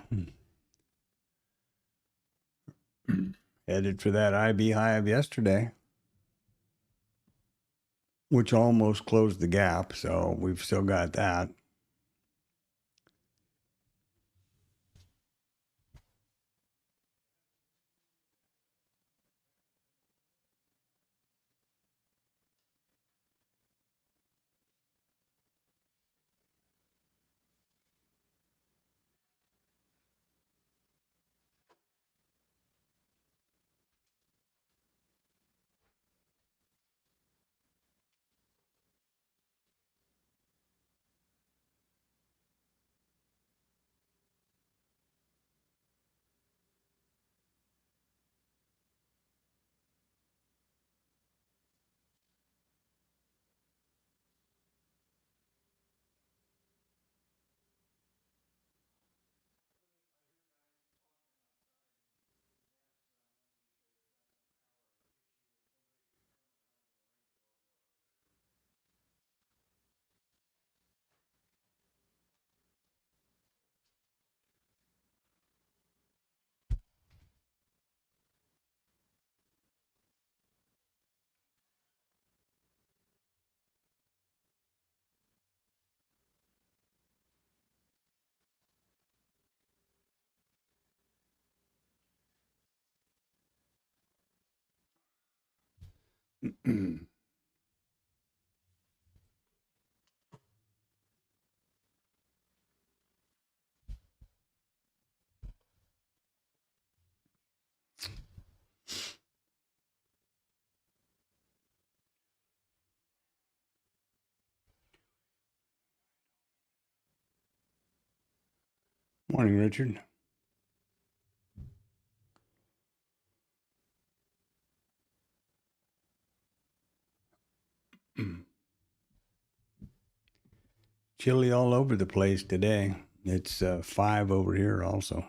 Headed for that IB high of yesterday, which almost closed the gap. So we've still got that. Morning, Richard. Chilly all over the place today. It's 5 over here also.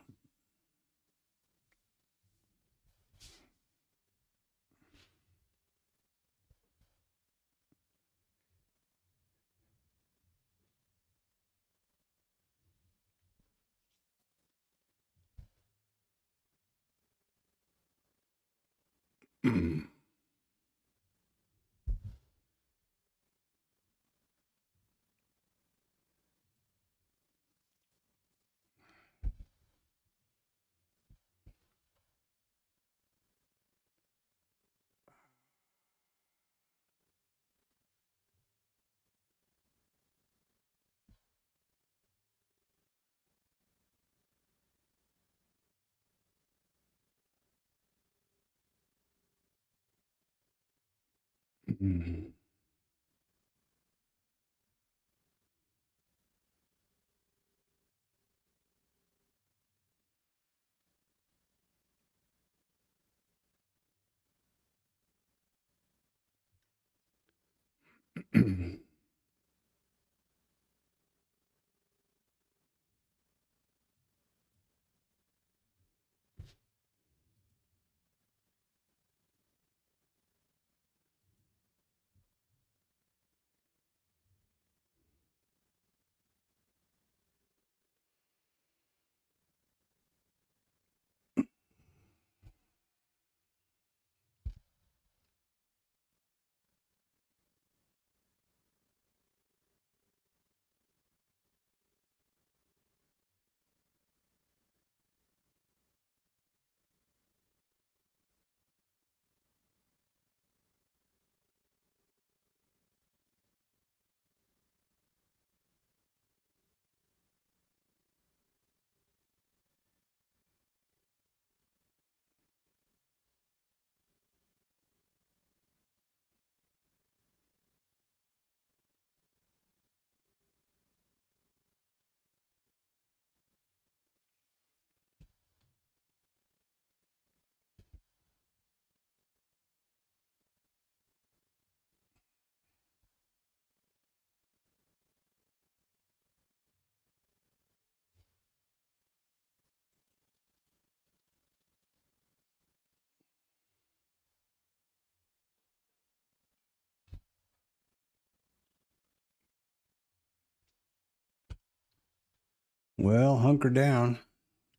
Well, hunker down,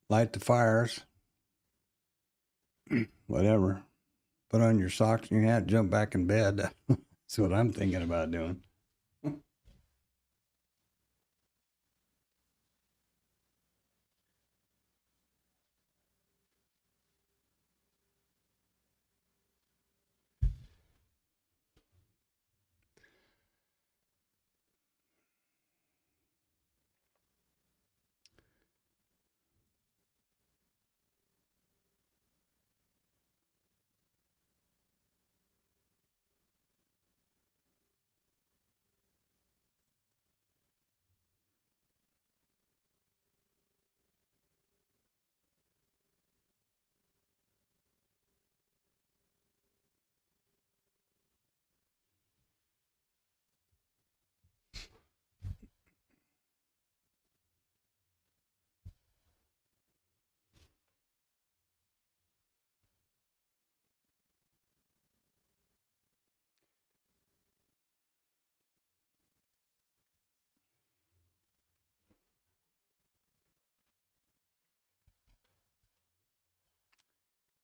light the fires, whatever. Put on your socks and your hat, jump back in bed. That's what I'm thinking about doing.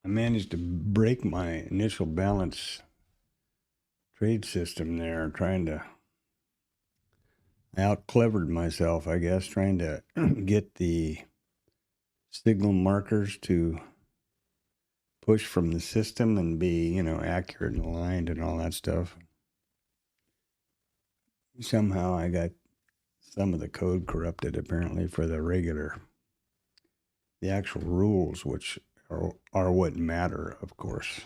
I managed to break my initial balance trade system there, trying to I out clevered myself, I guess, trying to get the signal markers to push from the system and be, accurate and aligned and all that stuff. Somehow I got some of the code corrupted apparently for the actual rules, which are what matter, of course.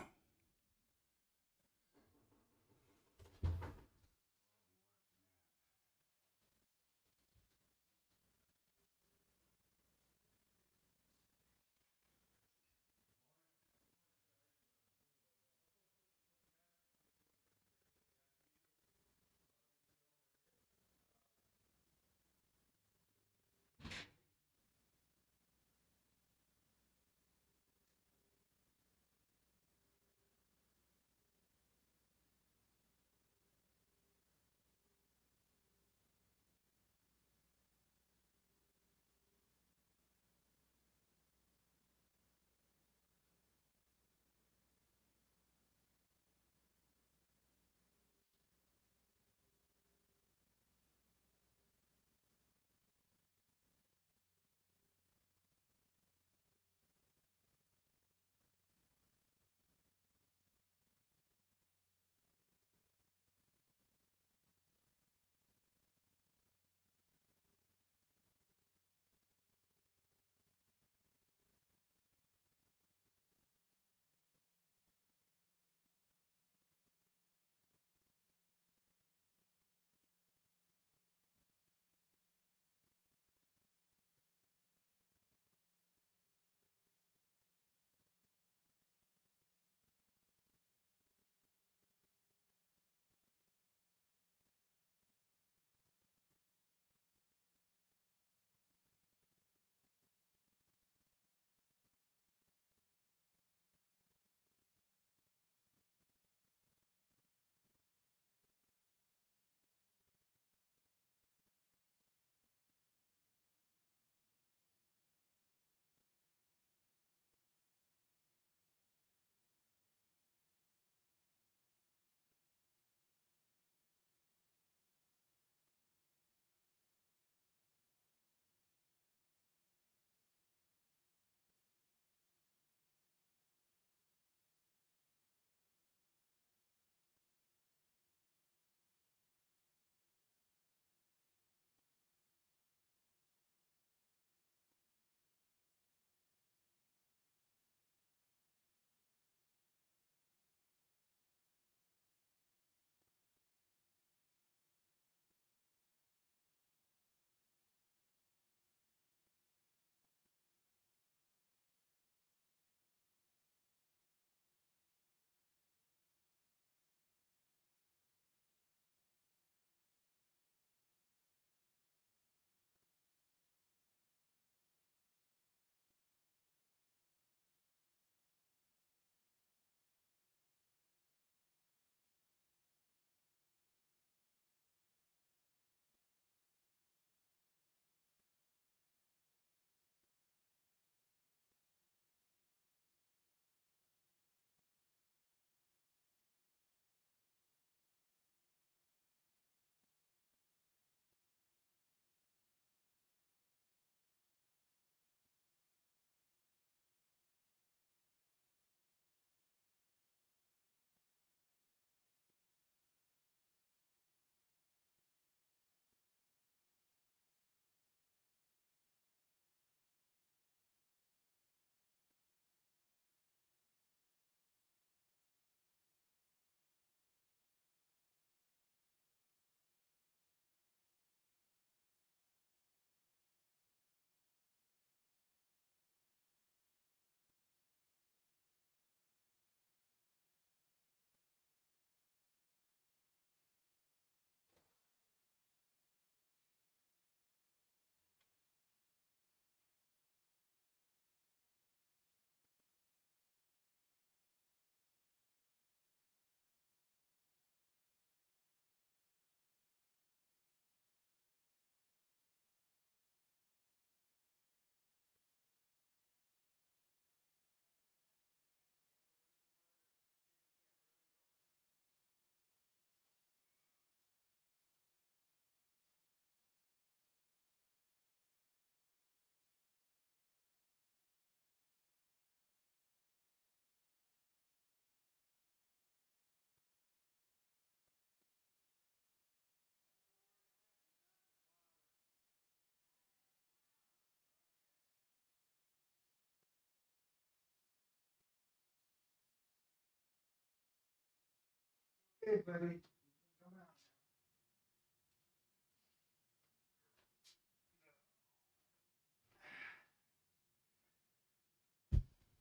Okay, buddy.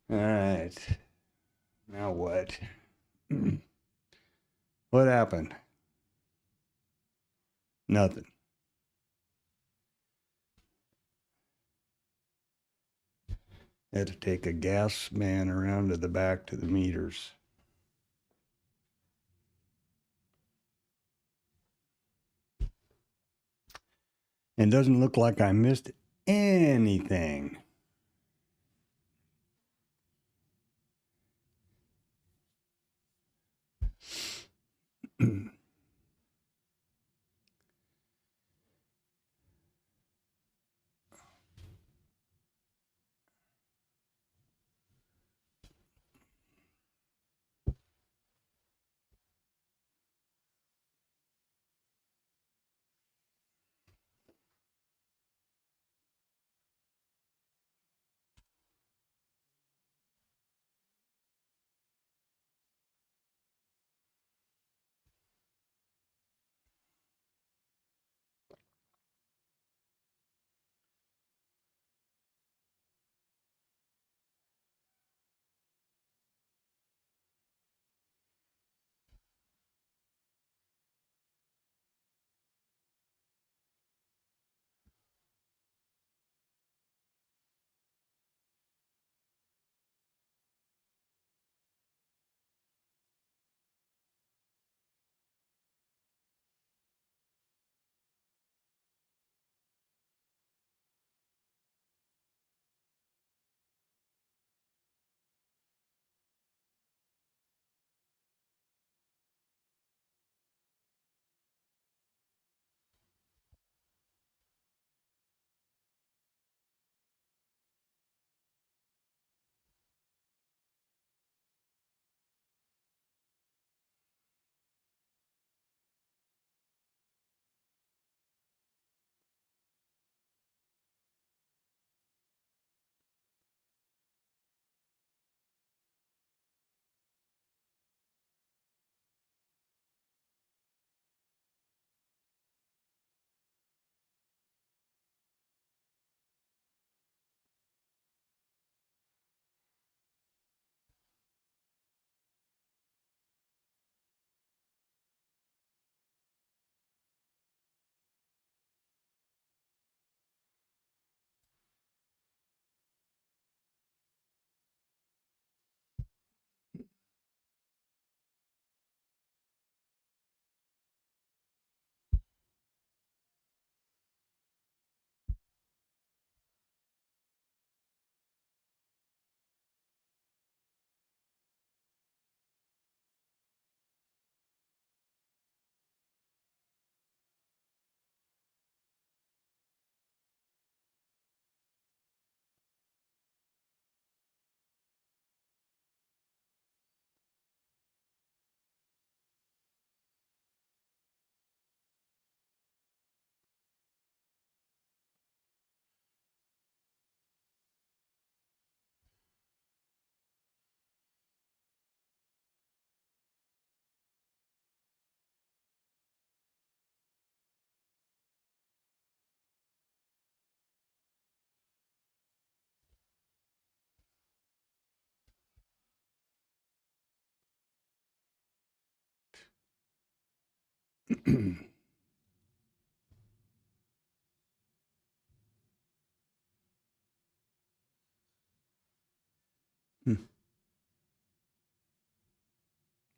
Come out. All right. Now what? What happened? Nothing. Had to take a gas man around to the back to the meters. And it doesn't look like I missed anything.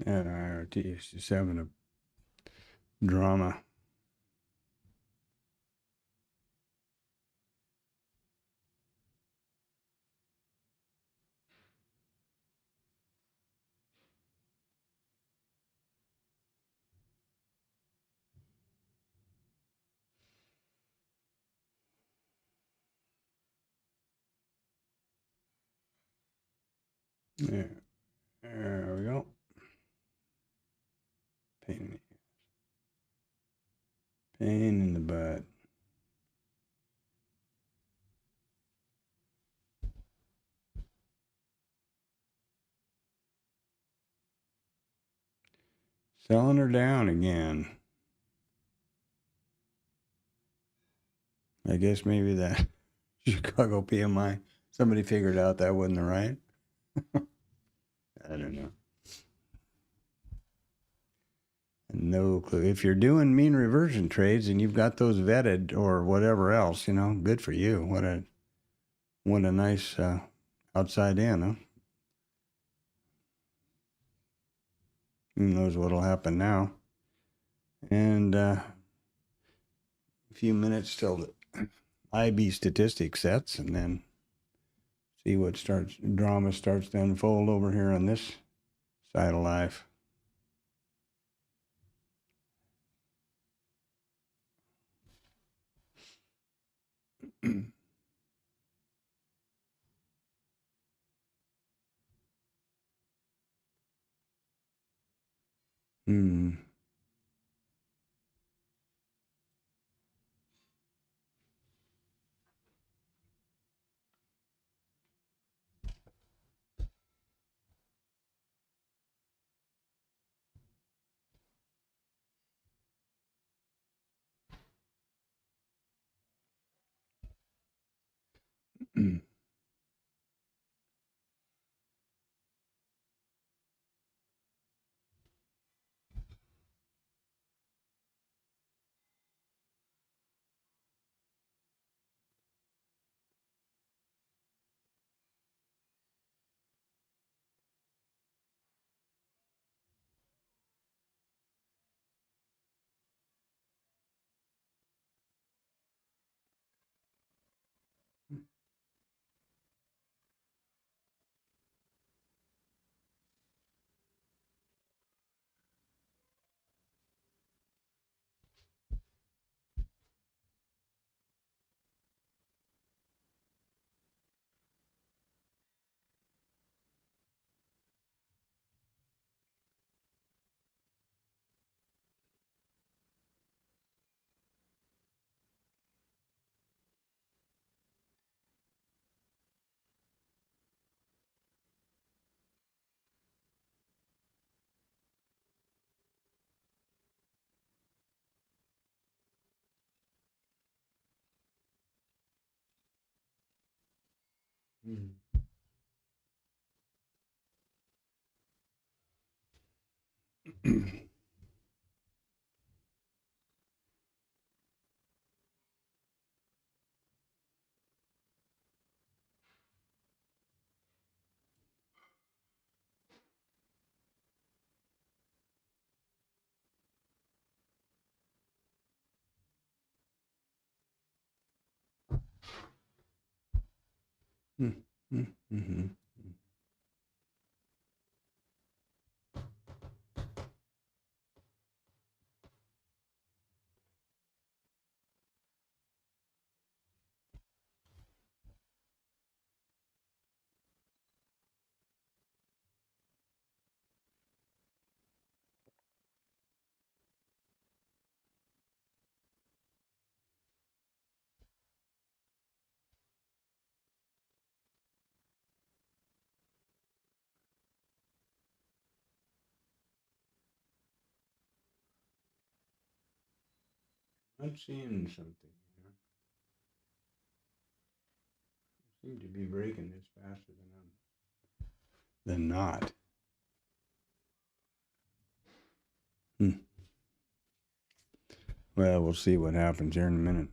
Yeah, IRT is just having a drama. Yeah, there we go. Pain in the butt. Selling her down again. I guess maybe that Chicago PMI, somebody figured out that wasn't the right. I don't know. No clue. If you're doing mean reversion trades and you've got those vetted or whatever else, good for you. What a nice outside in, huh? Who knows what'll happen now? And a few minutes till the IB statistic sets, and then see what drama starts to unfold over here on this side of life. Hmm. I'm seeing something here. Seem to be breaking this faster than not. Well, we'll see what happens here in a minute.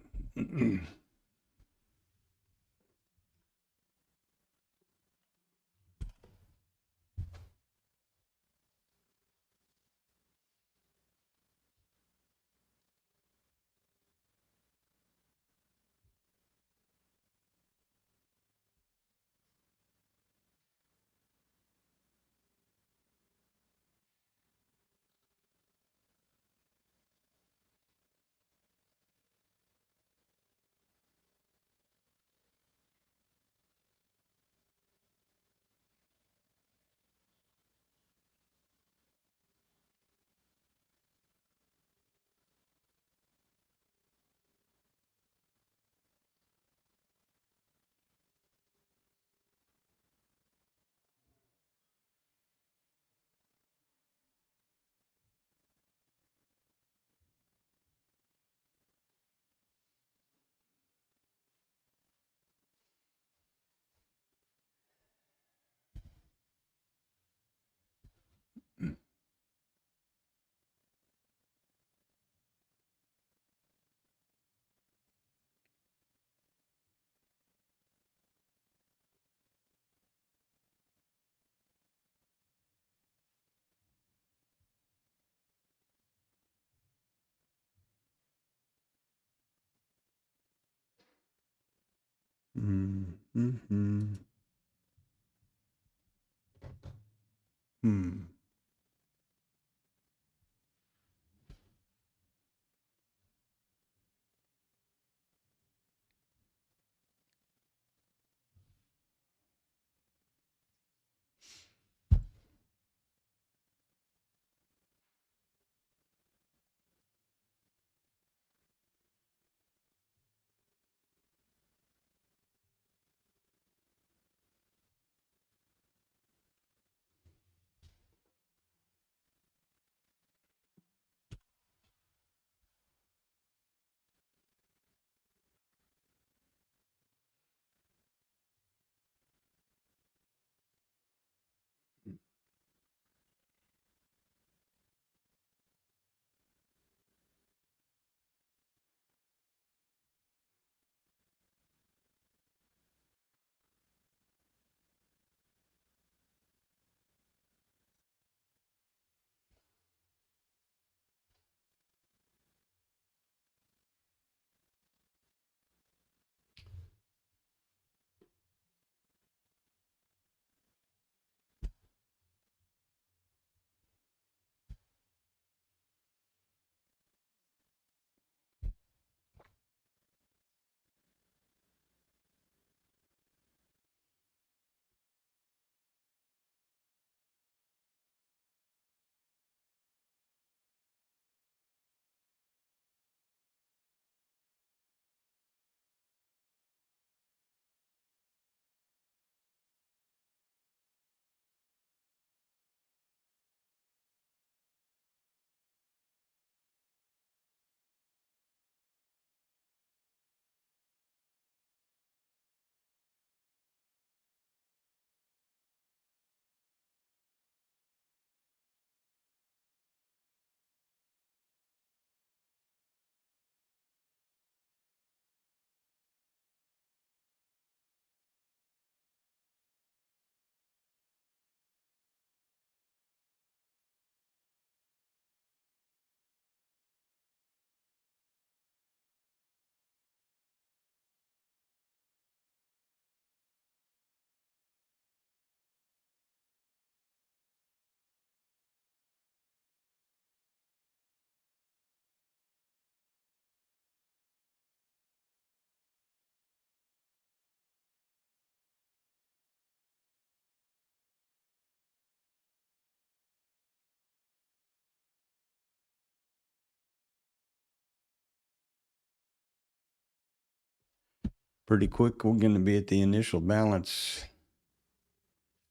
Pretty quick, we're going to be at the initial balance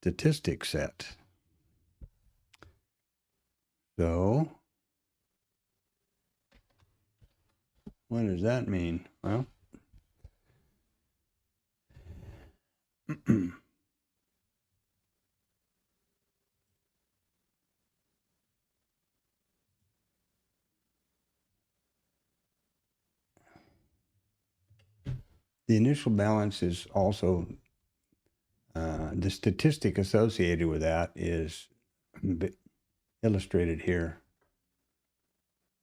statistic set. So, what does that mean? Well, the initial balance is also the statistic associated with that is illustrated here.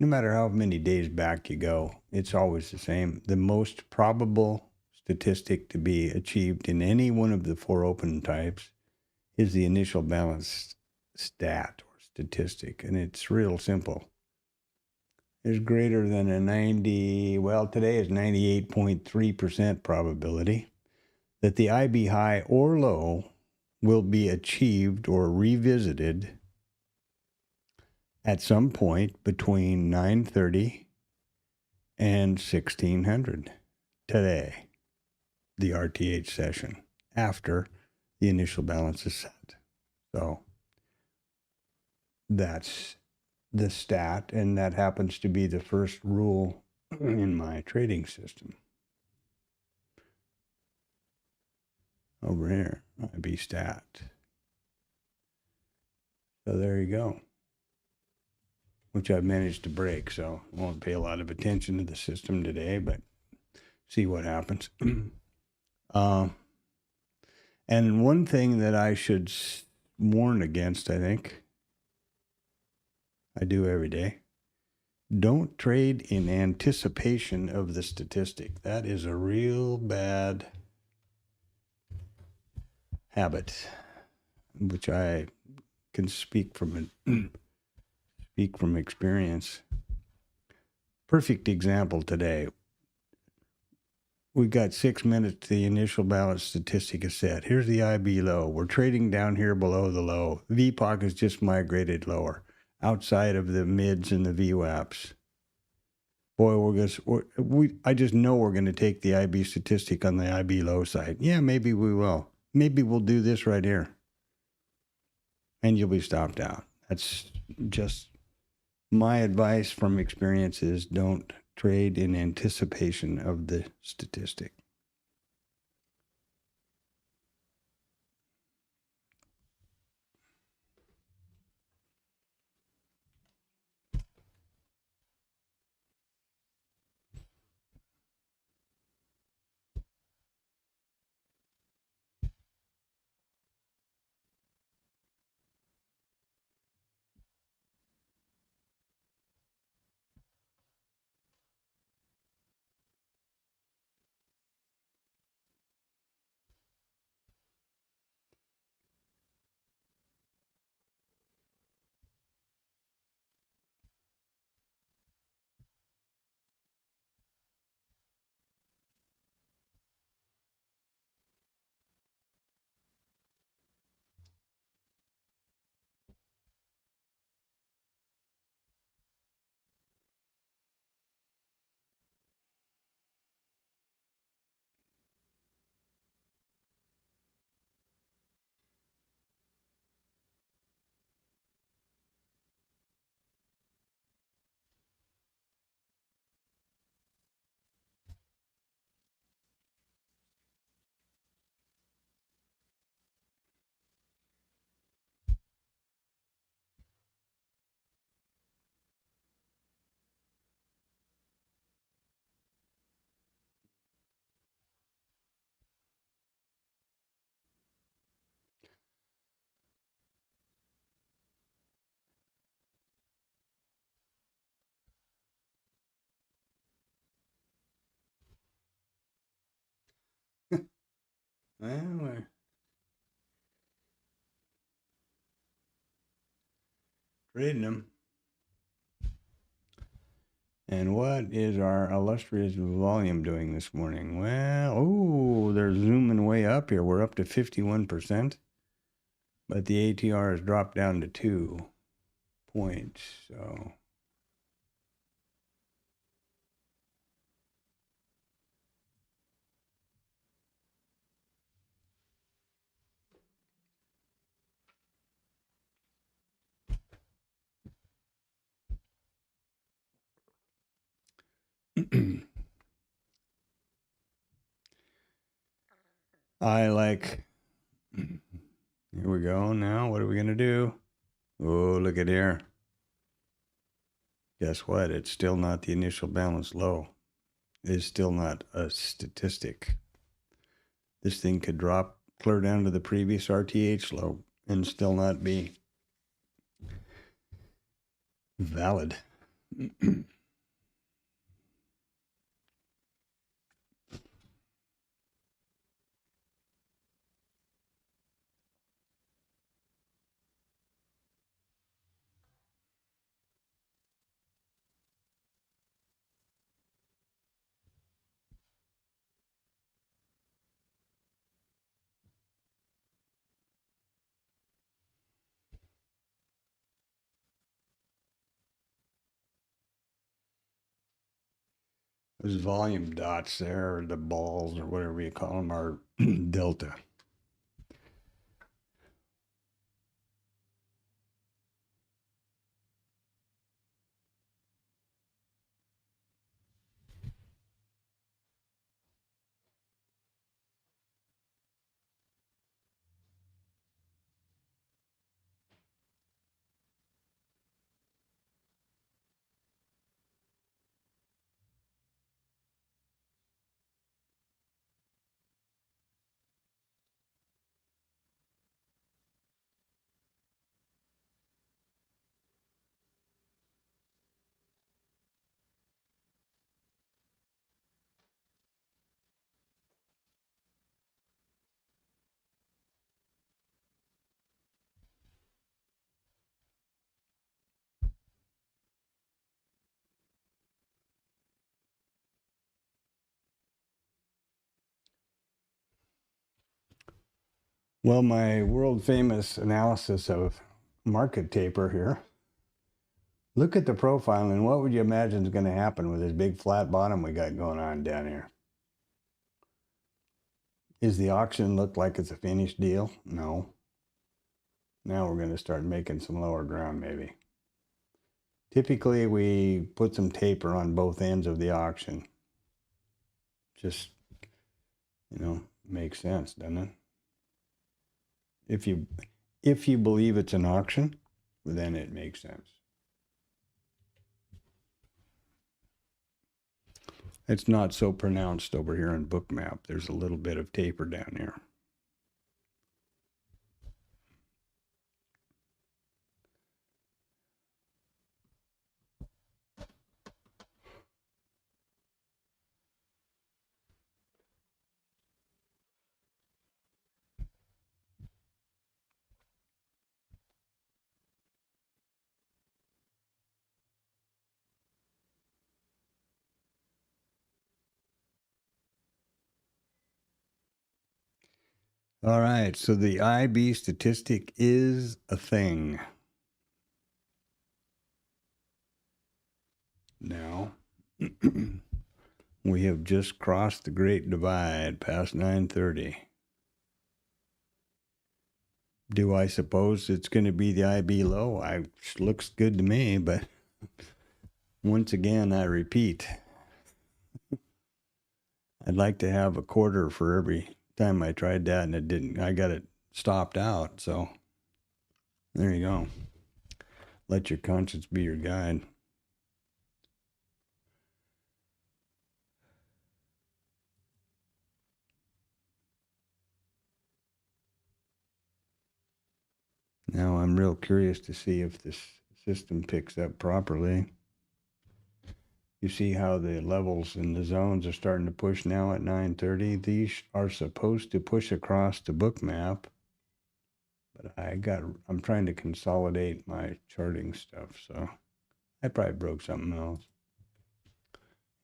No matter how many days back you go, it's always the same. The most probable statistic to be achieved in any one of the four open types is the initial balance stat or statistic, and it's real simple. There's greater than a 90, well, today is 98.3% probability that the IB high or low will be achieved or revisited at some point between 9:30 and 1600 today, the RTH session, after the initial balance is set. So that's the stat, and that happens to be the first rule in my trading system. Over here, IB stat. So there you go. Which I've managed to break, so I won't pay a lot of attention to the system today, but see what happens. And one thing that I should warn against, I think, I do every day, don't trade in anticipation of the statistic. That is a real bad habit, which I can speak from experience. Perfect example today. We've got 6 minutes. The initial balance statistic is set. Here's the IB low. We're trading down here below the low. VPOC has just migrated lower, outside of the mids and the VWAPs. Boy, I just know we're going to take the IB statistic on the IB low side. Yeah, maybe we will. Maybe we'll do this right here. And you'll be stopped out. That's just my advice from experience is don't trade in anticipation of the statistic. Well, we're trading them. And what is our illustrious volume doing this morning? Well, oh, they're zooming way up here. We're up to 51%, but the ATR has dropped down to 2 points. So I like, here we go now. What are we going to do? Oh, look at here. Guess what? It's still not the initial balance low. It's still not a statistic. This thing could drop clear down to the previous RTH low and still not be valid. Those volume dots there, or the balls, or whatever you call them, are delta. Well, my world famous analysis of market taper here. Look at the profile, and what would you imagine is going to happen with this big flat bottom we got going on down here? Is the auction look like it's a finished deal? No. Now we're going to start making some lower ground maybe. Typically, we put some taper on both ends of the auction. Just, makes sense, doesn't it? If you believe it's an auction, then it makes sense. It's not so pronounced over here in Bookmap. There's a little bit of taper down here. All right, so the IB statistic is a thing. Now, we have just crossed the Great Divide past 9:30. Do I suppose it's going to be the IB low? Looks good to me, but once again, I repeat, I'd like to have a quarter for every time I tried that and it didn't. I got it stopped out, so there you go. Let your conscience be your guide. Now I'm real curious to see if this system picks up properly. You see how the levels in the zones are starting to push now at 9:30. These are supposed to push across to Bookmap, but I'm trying to consolidate my charting stuff, so I probably broke something else.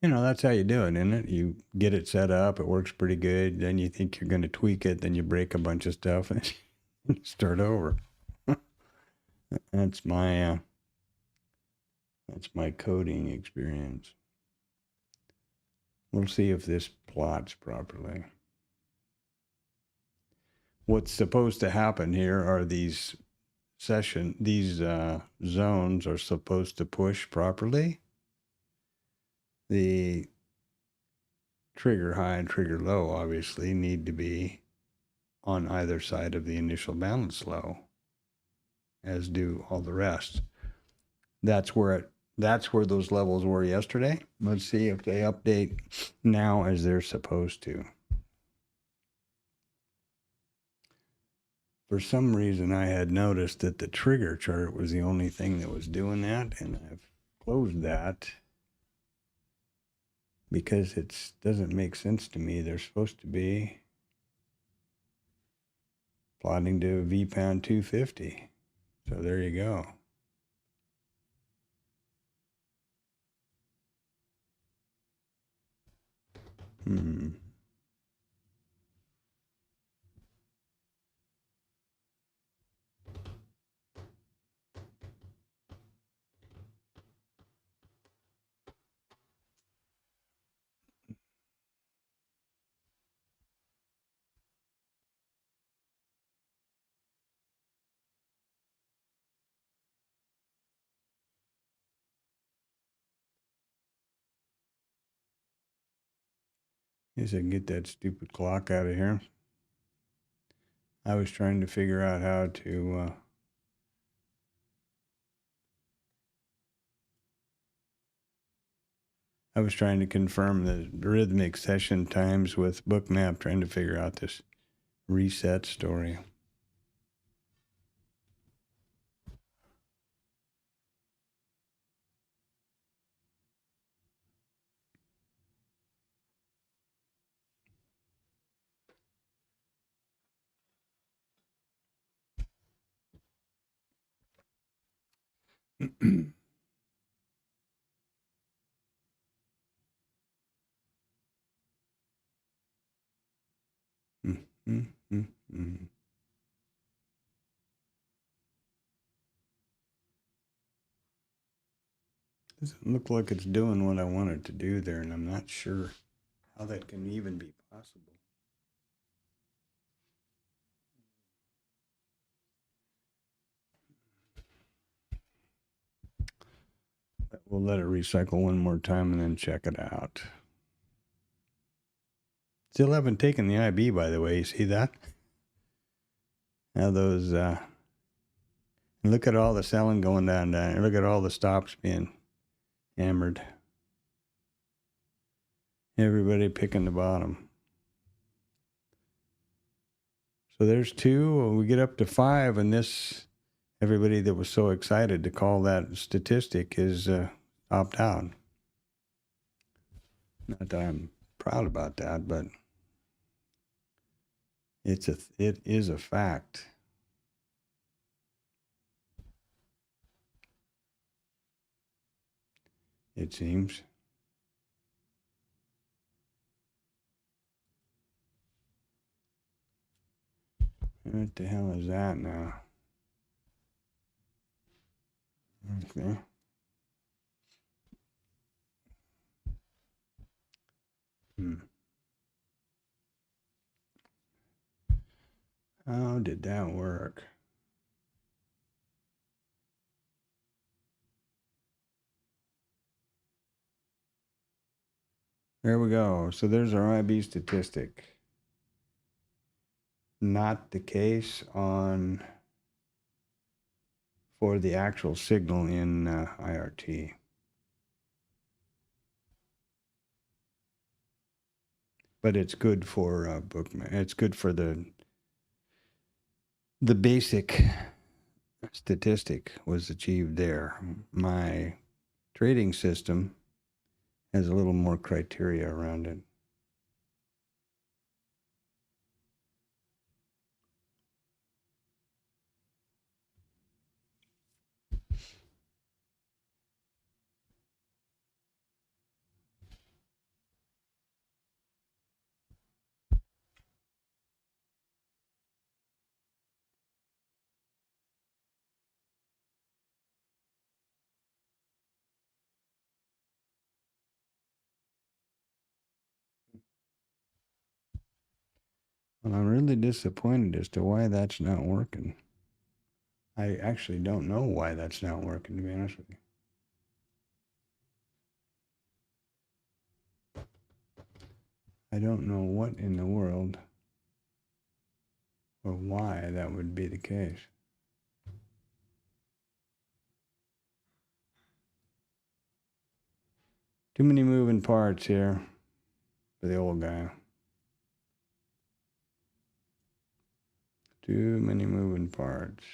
That's how you do it, isn't it? You get it set up, it works pretty good, then you think you're going to tweak it, then you break a bunch of stuff and start over. That's my coding experience. We'll see if this plots properly. What's supposed to happen here are these zones are supposed to push properly. The trigger high and trigger low obviously need to be on either side of the initial balance low, as do all the rest. That's where those levels were yesterday. Let's see if they update now as they're supposed to. For some reason, I had noticed that the trigger chart was the only thing that was doing that, and I've closed that because it doesn't make sense to me. They're supposed to be plotting to VPound 250. So there you go. Guess I can get that stupid clock out of here. I was trying to figure out how to I was trying to confirm the rhythmic session times with Bookmap, trying to figure out this reset story. Doesn't look like it's doing what I want it to do there, and I'm not sure how that can even be possible. But we'll let it recycle one more time and then check it out. Still haven't taken the IB, by the way. You see that? Now those, look at all the selling going down. Look at all the stops being hammered. Everybody picking the bottom. So there's 2. We get up to 5, and this, everybody that was so excited to call that statistic is opt out. Not that I'm proud about that, but it is a fact. It seems. What the hell is that now? Okay. How did that work? There we go. So there's our IB statistic. Not the case for the actual signal in IRT. But it's good for bookman. It's good for the basic statistic was achieved there. My trading system has a little more criteria around it. Well, I'm really disappointed as to why that's not working. I actually don't know why that's not working, to be honest with you. I don't know what in the world or why that would be the case. Too many moving parts here for the old guy. Too many moving parts.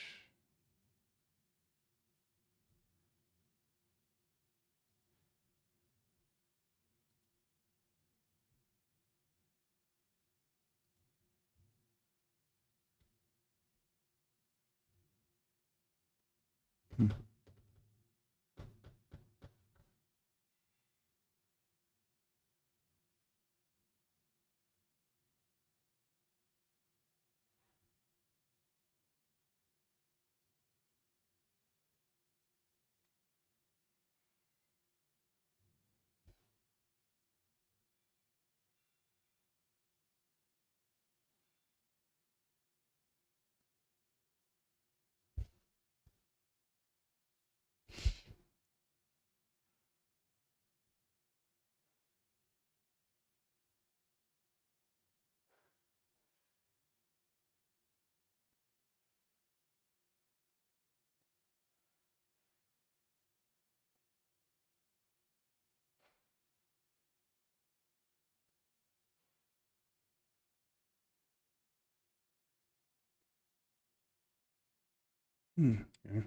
Okay.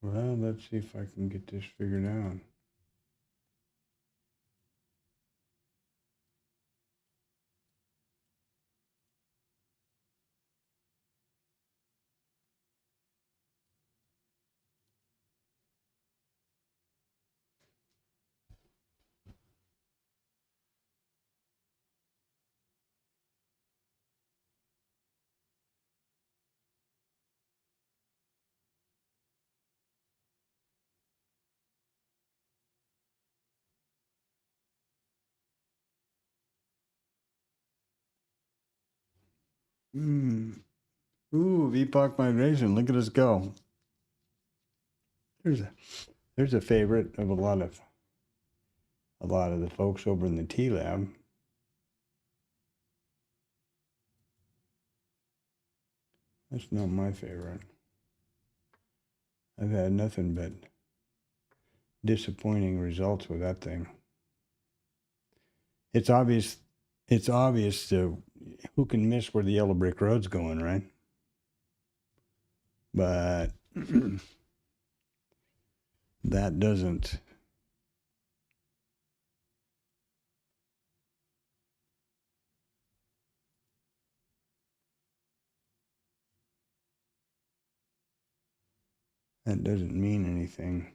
Well, let's see if I can get this figured out. Ooh, VPOC migration. Look at us go. There's a favorite of a lot of the folks over in the TLab. That's not my favorite. I've had nothing but disappointing results with that thing. It's obvious who can miss where the yellow brick road's going, right? But that doesn't mean anything.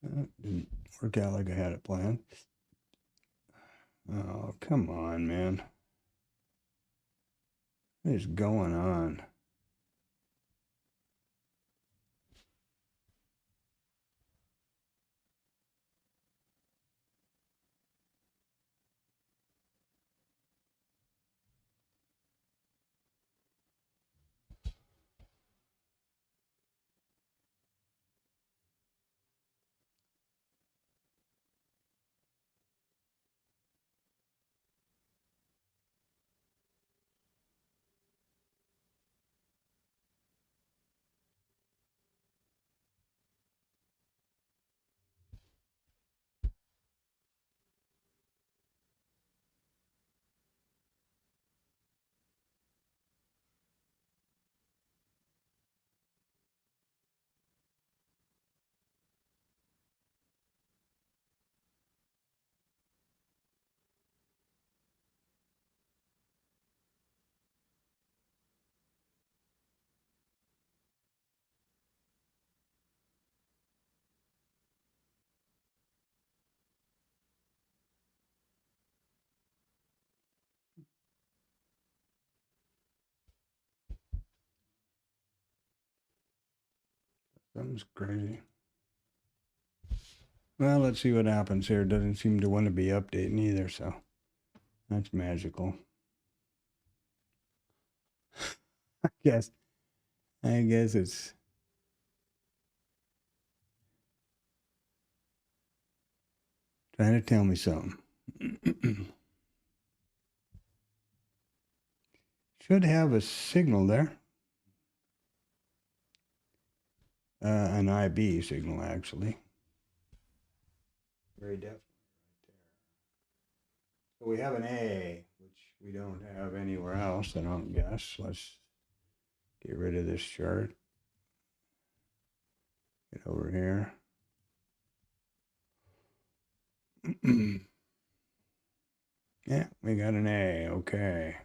That didn't work out like I had it planned. Oh, come on, man. What is going on? Something's crazy. Well, let's see what happens here. It doesn't seem to want to be updating either, so that's magical. I guess it's trying to tell me something. Should have a signal there. An IB signal, actually. Very definitely right there. So we have an A, which we don't have anywhere else, I don't guess. Let's get rid of this chart. Get over here. Yeah, we got an A, okay.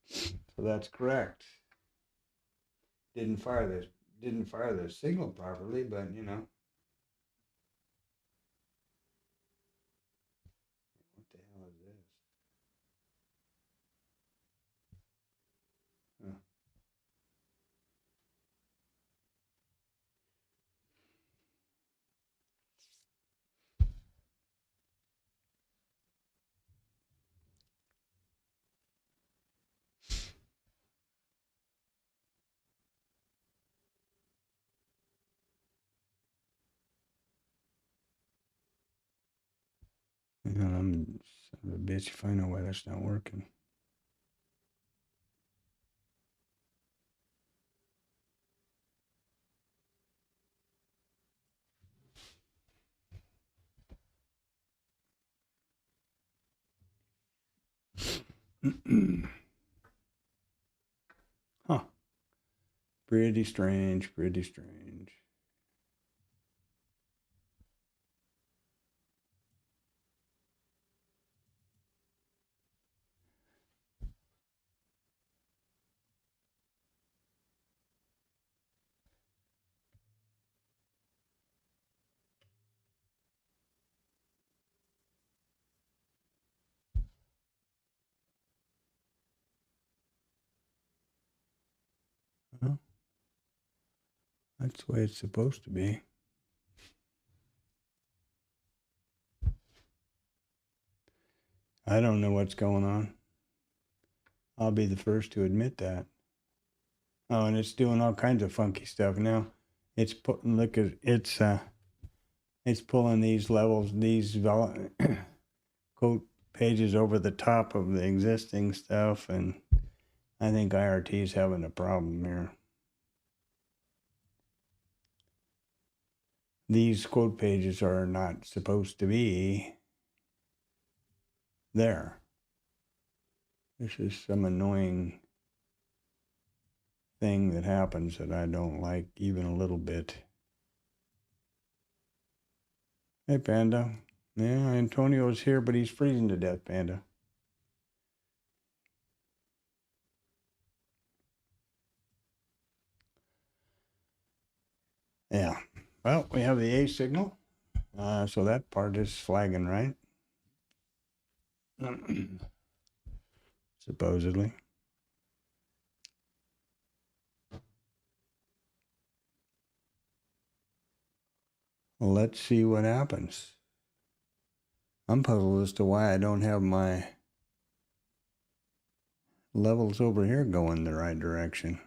So that's correct. Didn't fire the signal properly, but you know. What the hell is this? Huh. I'm son of a bitch if I know why that's not working. Huh. Pretty strange, pretty strange. Well, that's the way it's supposed to be. I don't know what's going on. I'll be the first to admit that. Oh, and it's doing all kinds of funky stuff now. It's putting, look at it's pulling these levels, these quote pages over the top of the existing stuff, and I think IRT is having a problem here. These quote pages are not supposed to be there. This is some annoying thing that happens that I don't like even a little bit. Hey, Panda. Yeah, Antonio's here, but he's freezing to death, Panda. Yeah. Well, we have the A signal. So that part is flagging, right? Supposedly. Well, let's see what happens. I'm puzzled as to why I don't have my levels over here going the right direction.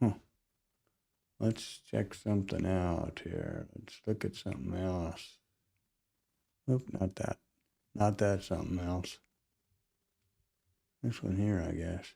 Huh. Let's check something out here. Let's look at something else. Oop, not that. Not that, something else. This one here, I guess.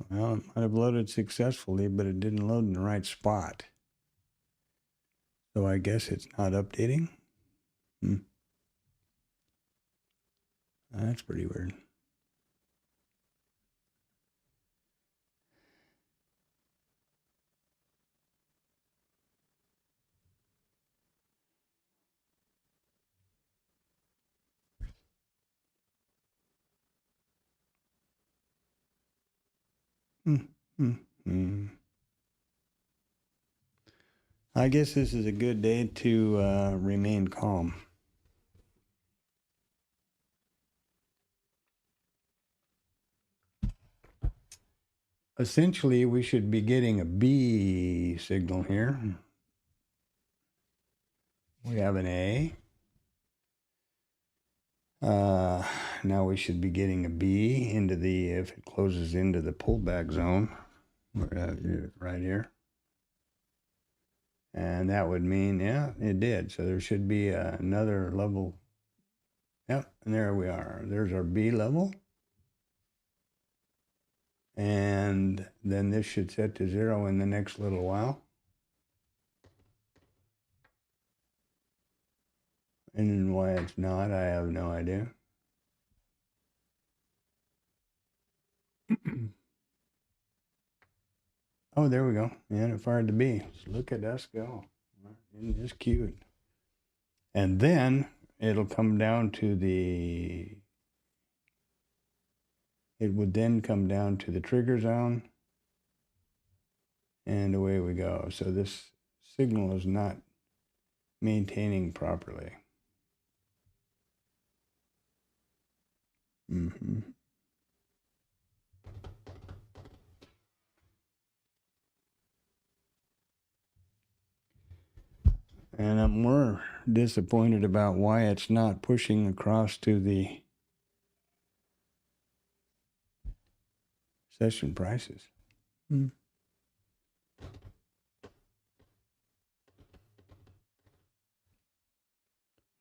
Well, it might have loaded successfully, but it didn't load in the right spot. So I guess it's not updating. That's pretty weird. I guess this is a good day to remain calm. Essentially, we should be getting a B signal here. We have an A. Now we should be getting a B into the, if it closes into the pullback zone, right here. And that would mean, yeah, it did. So there should be another level. Yep, and there we are. There's our B level. And then this should set to 0 in the next little while. And why it's not, I have no idea. Oh, there we go. And it fired the B. So look at us go. Isn't this cute? And then it'll come down to the, it would then come down to the trigger zone. And away we go. So this signal is not maintaining properly. Mm-hmm. And I'm more disappointed about why it's not pushing across to the session prices. I'm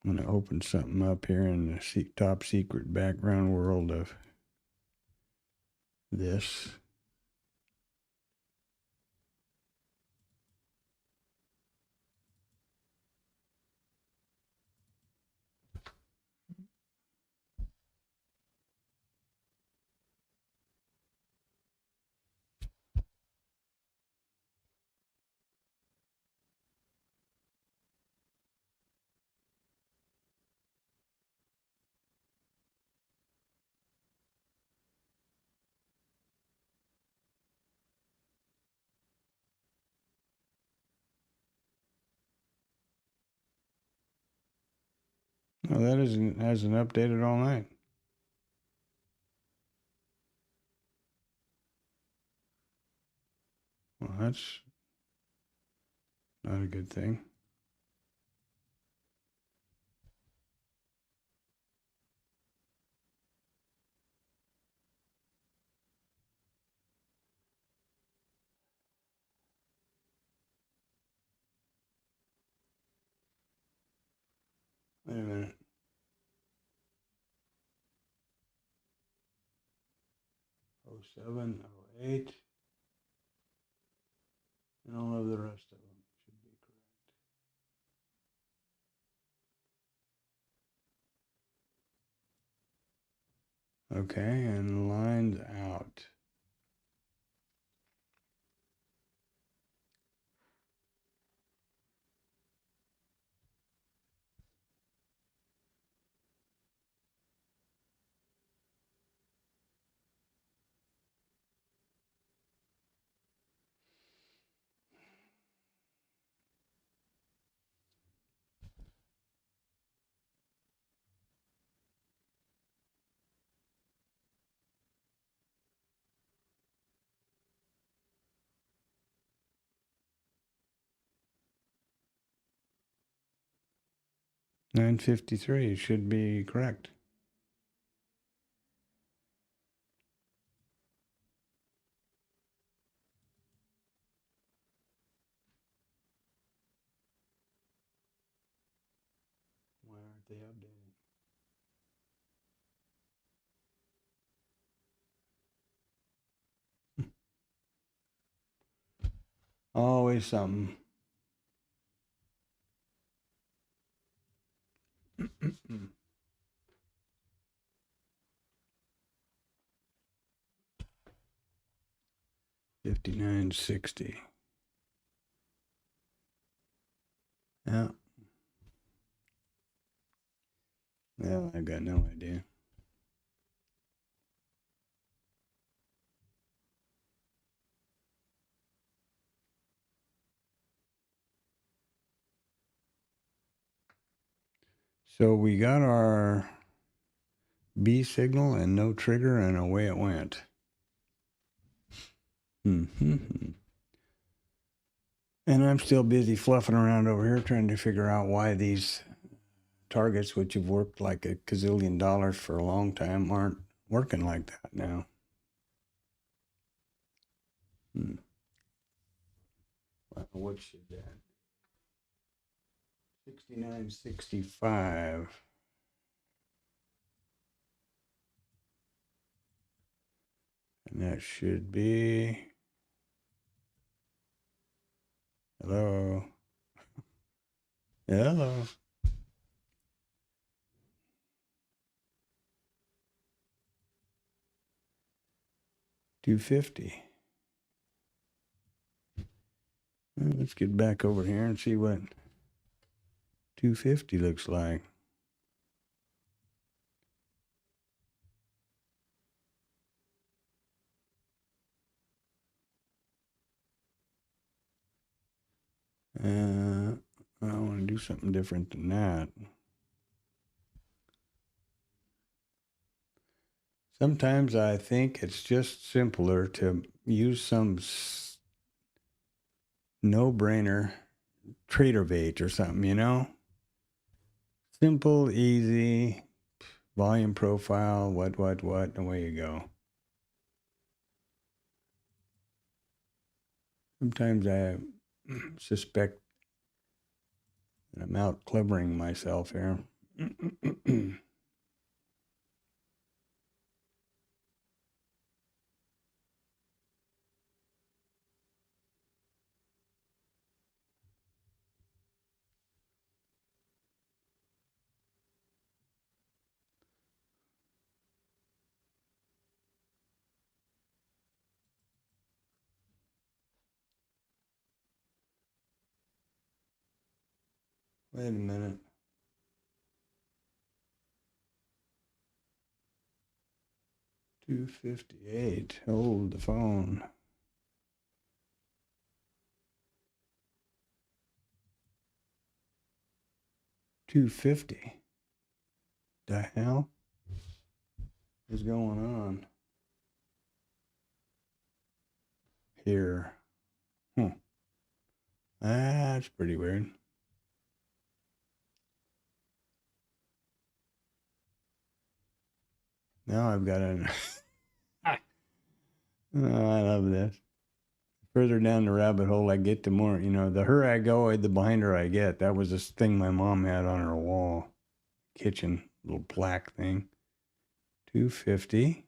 going to open something up here in the top secret background world of this. Oh, that hasn't updated all night. Well, that's not a good thing. Wait a minute. Oh 07, 08, and all of the rest of them should be correct. Okay, and lines out. $9.53 should be correct. Why aren't they updating? Always something. 59.60. Yeah. Well, I got no idea. So we got our B signal and no trigger, and away it went. And I'm still busy fluffing around over here trying to figure out why these targets which have worked like a gazillion dollars for a long time aren't working like that now. Well, what should that be? 69.65. And that should be, hello. Hello. 250. Well, let's get back over here and see what 250 looks like. I want to do something different than that. Sometimes I think it's just simpler to use some no-brainer trader bait or something, you know? Simple, easy, volume profile, what, and away you go. Sometimes I suspect that I'm out clevering myself here. Wait a minute. $258. Hold the phone. $250. The hell is going on here? That's pretty weird. Now I've got an. Oh, I love this. Further down the rabbit hole I get, the more, you know, the her I go, the behinder I get. That was this thing my mom had on her wall, kitchen, little plaque thing. 250.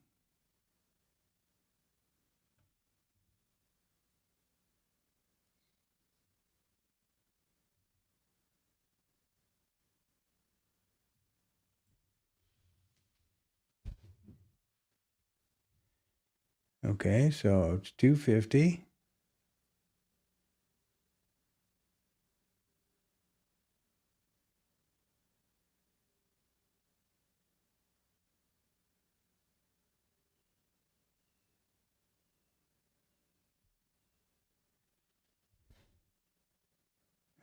Okay, so it's 250.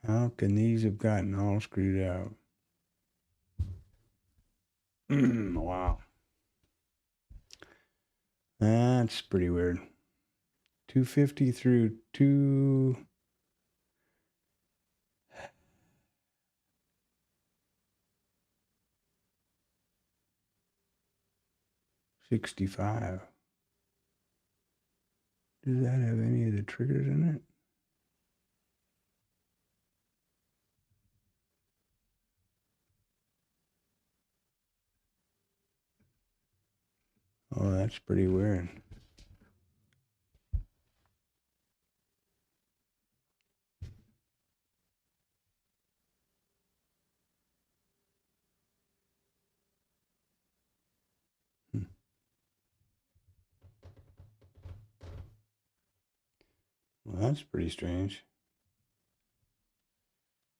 How can these have gotten all screwed out? Wow. That's pretty weird. 250 through 265. Does that have any of the triggers in it? Oh, that's pretty weird. Well, that's pretty strange.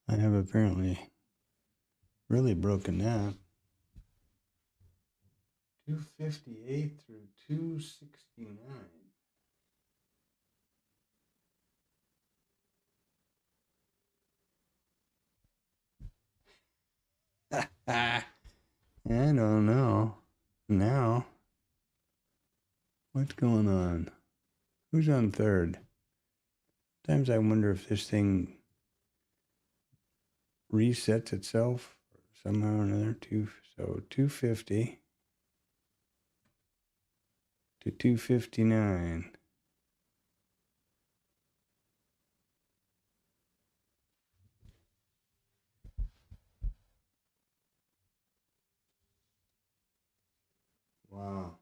I have apparently really broken that. 258 through 269. I don't know. Now, what's going on? Who's on third? Sometimes I wonder if this thing resets itself or somehow or another. So 250 to 259. Wow.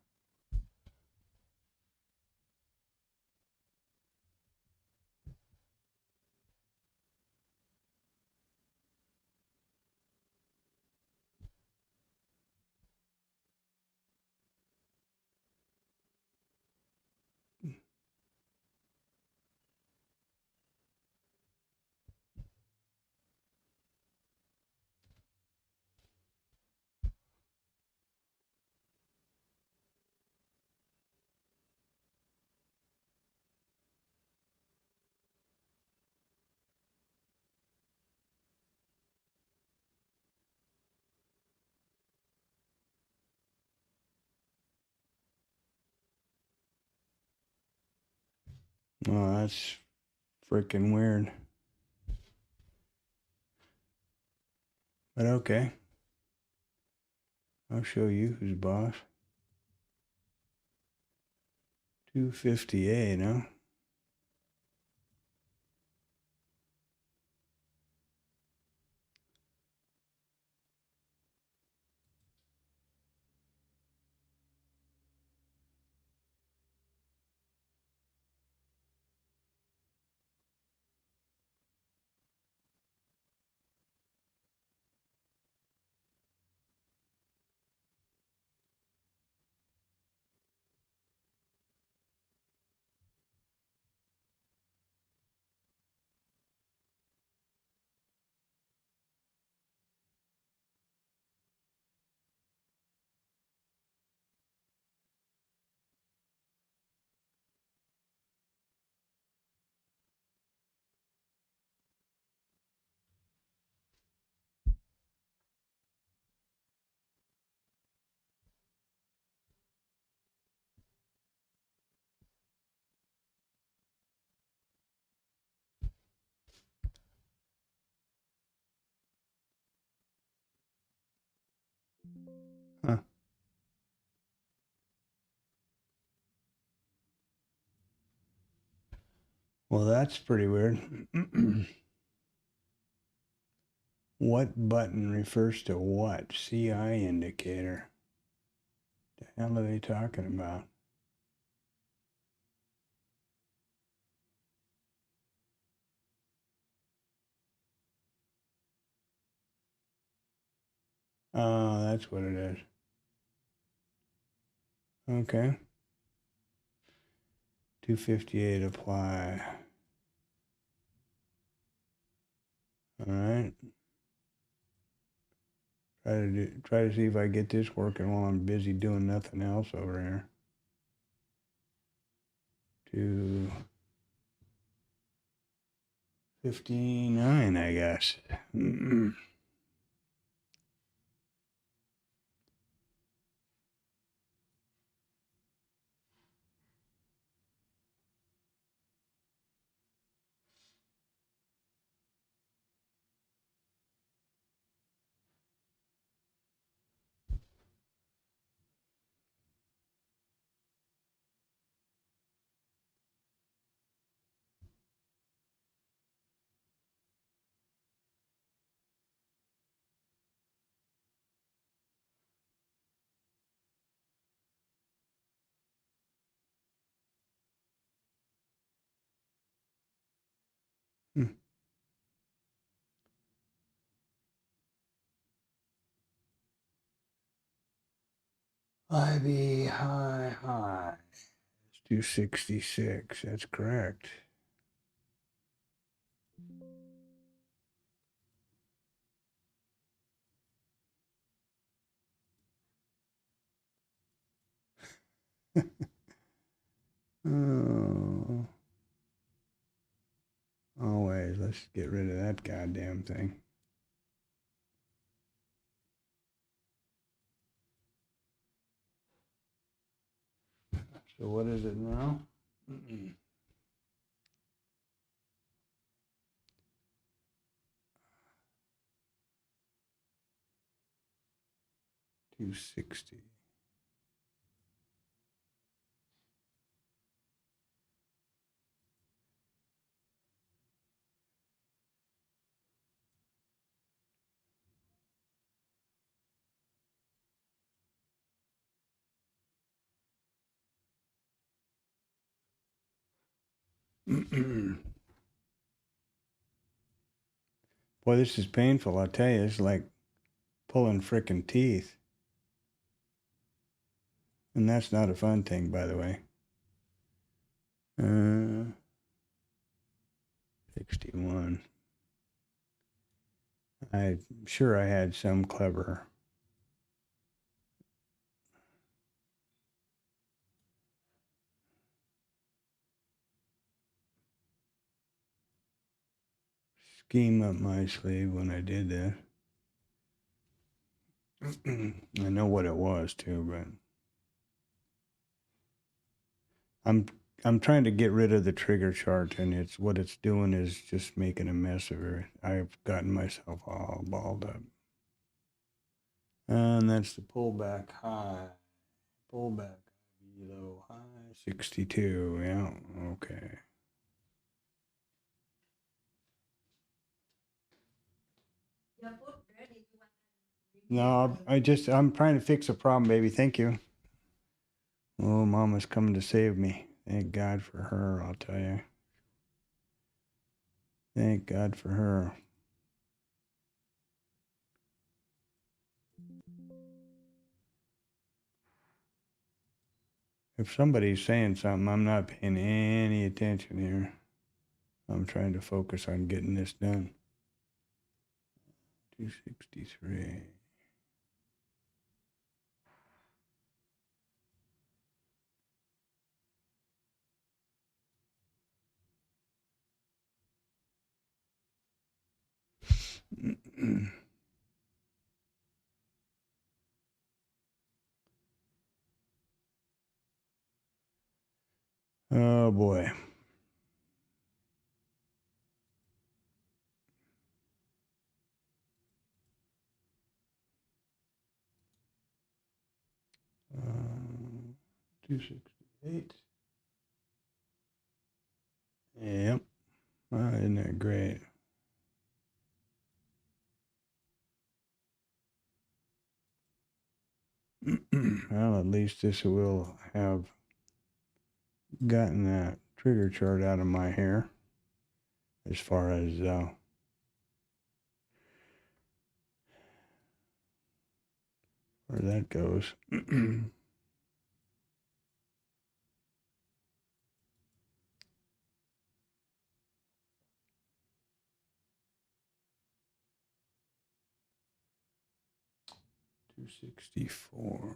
Oh, that's freaking weird. But okay. I'll show you who's boss. 258, huh? Huh. Well, that's pretty weird. What button refers to what? CI indicator. The hell are they talking about? Oh, that's what it is. Okay. 258 apply. All right. Try to see if I get this working while I'm busy doing nothing else over here. 259, I guess. IB high. It's 266. That's correct. Oh, always. Let's get rid of that goddamn thing. So what is it now? 260. Boy, this is painful. I'll tell you, it's like pulling frickin' teeth. And that's not a fun thing, by the way. 61. I'm sure I had some clever. Scheme up my sleeve when I did that. I know what it was too, but I'm trying to get rid of the trigger chart, and it's what it's doing is just making a mess of it. I've gotten myself all balled up. And that's the pullback high. Pullback below high 62. Yeah, okay. No, I'm trying to fix a problem, baby. Thank you. Oh, Mama's coming to save me. Thank God for her, I'll tell you. Thank God for her. If somebody's saying something, I'm not paying any attention here. I'm trying to focus on getting this done. 263. Oh boy. Uh, 268. Yep. Isn't that great? Well, at least this will have gotten that trigger chart out of my hair as far as where that goes. $264.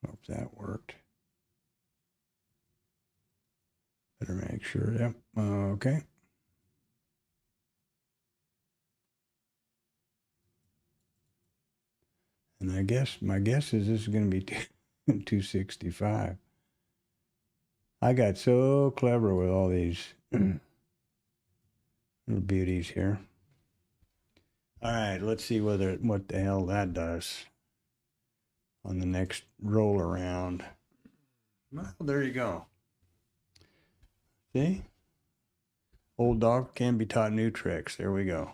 Hope that worked. Better make sure. Yep. Okay. And my guess is this is going to be 265. I got so clever with all these little beauties here. All right, let's see what the hell that does on the next roll around. Well, there you go. See? Old dog can be taught new tricks. There we go.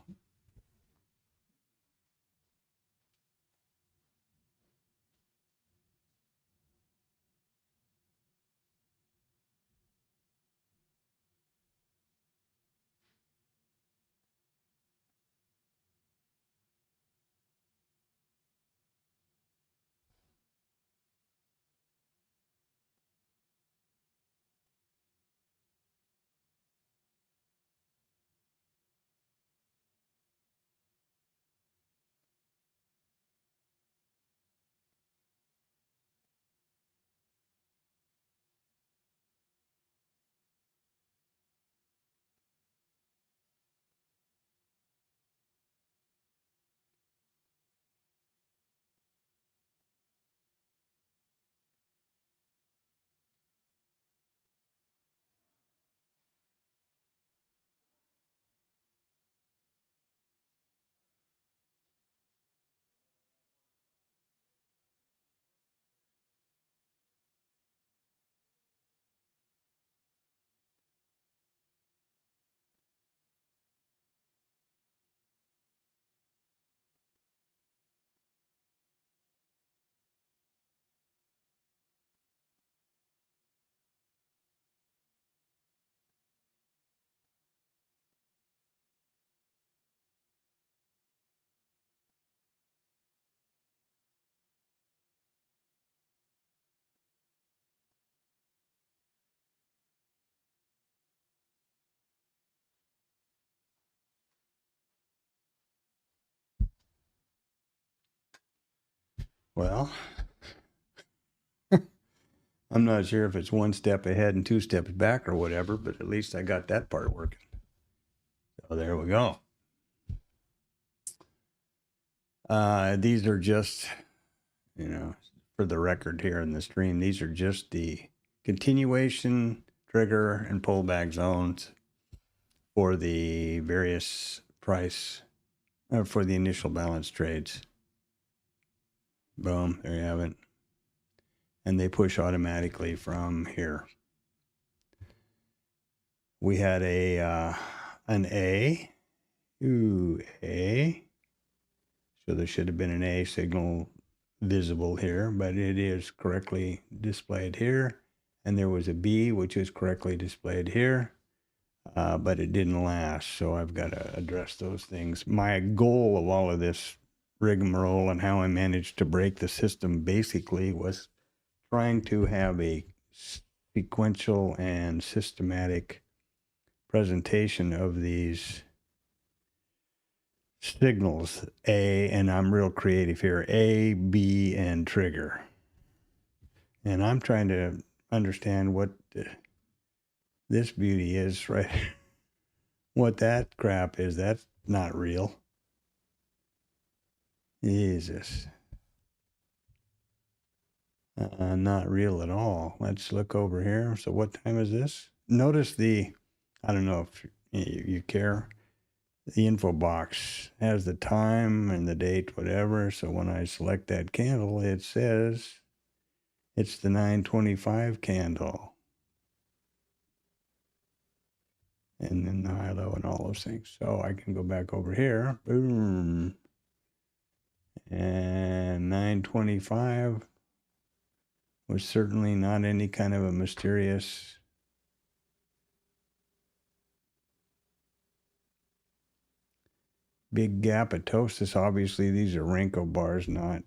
Well, I'm not sure if it's one step ahead and two steps back or whatever, but at least I got that part working. So there we go. These are just, for the record here in the stream, these are just the continuation, trigger, and pullback zones for the various price, for the initial balance trades. Boom, there you have it. And they push automatically from here. We had an A. Ooh, A. So there should have been an A signal visible here, but it is correctly displayed here. And there was a B, which is correctly displayed here, but it didn't last. So I've got to address those things. My goal of all of this rigmarole and how I managed to break the system basically was trying to have a sequential and systematic presentation of these signals, A, and I'm real creative here, A, B, and trigger. And I'm trying to understand what this beauty is, right? What that crap is. That's not real. Jesus. Not real at all. Let's look over here. So what time is this? Notice I don't know if you care. The info box has the time and the date, whatever. So when I select that candle, it says it's the 9:25 candle. And then the high, low, and all those things. So I can go back over here. Boom. And 9:25 was certainly not any kind of a mysterious big gap of toastus. Obviously, these are Renko bars, oh,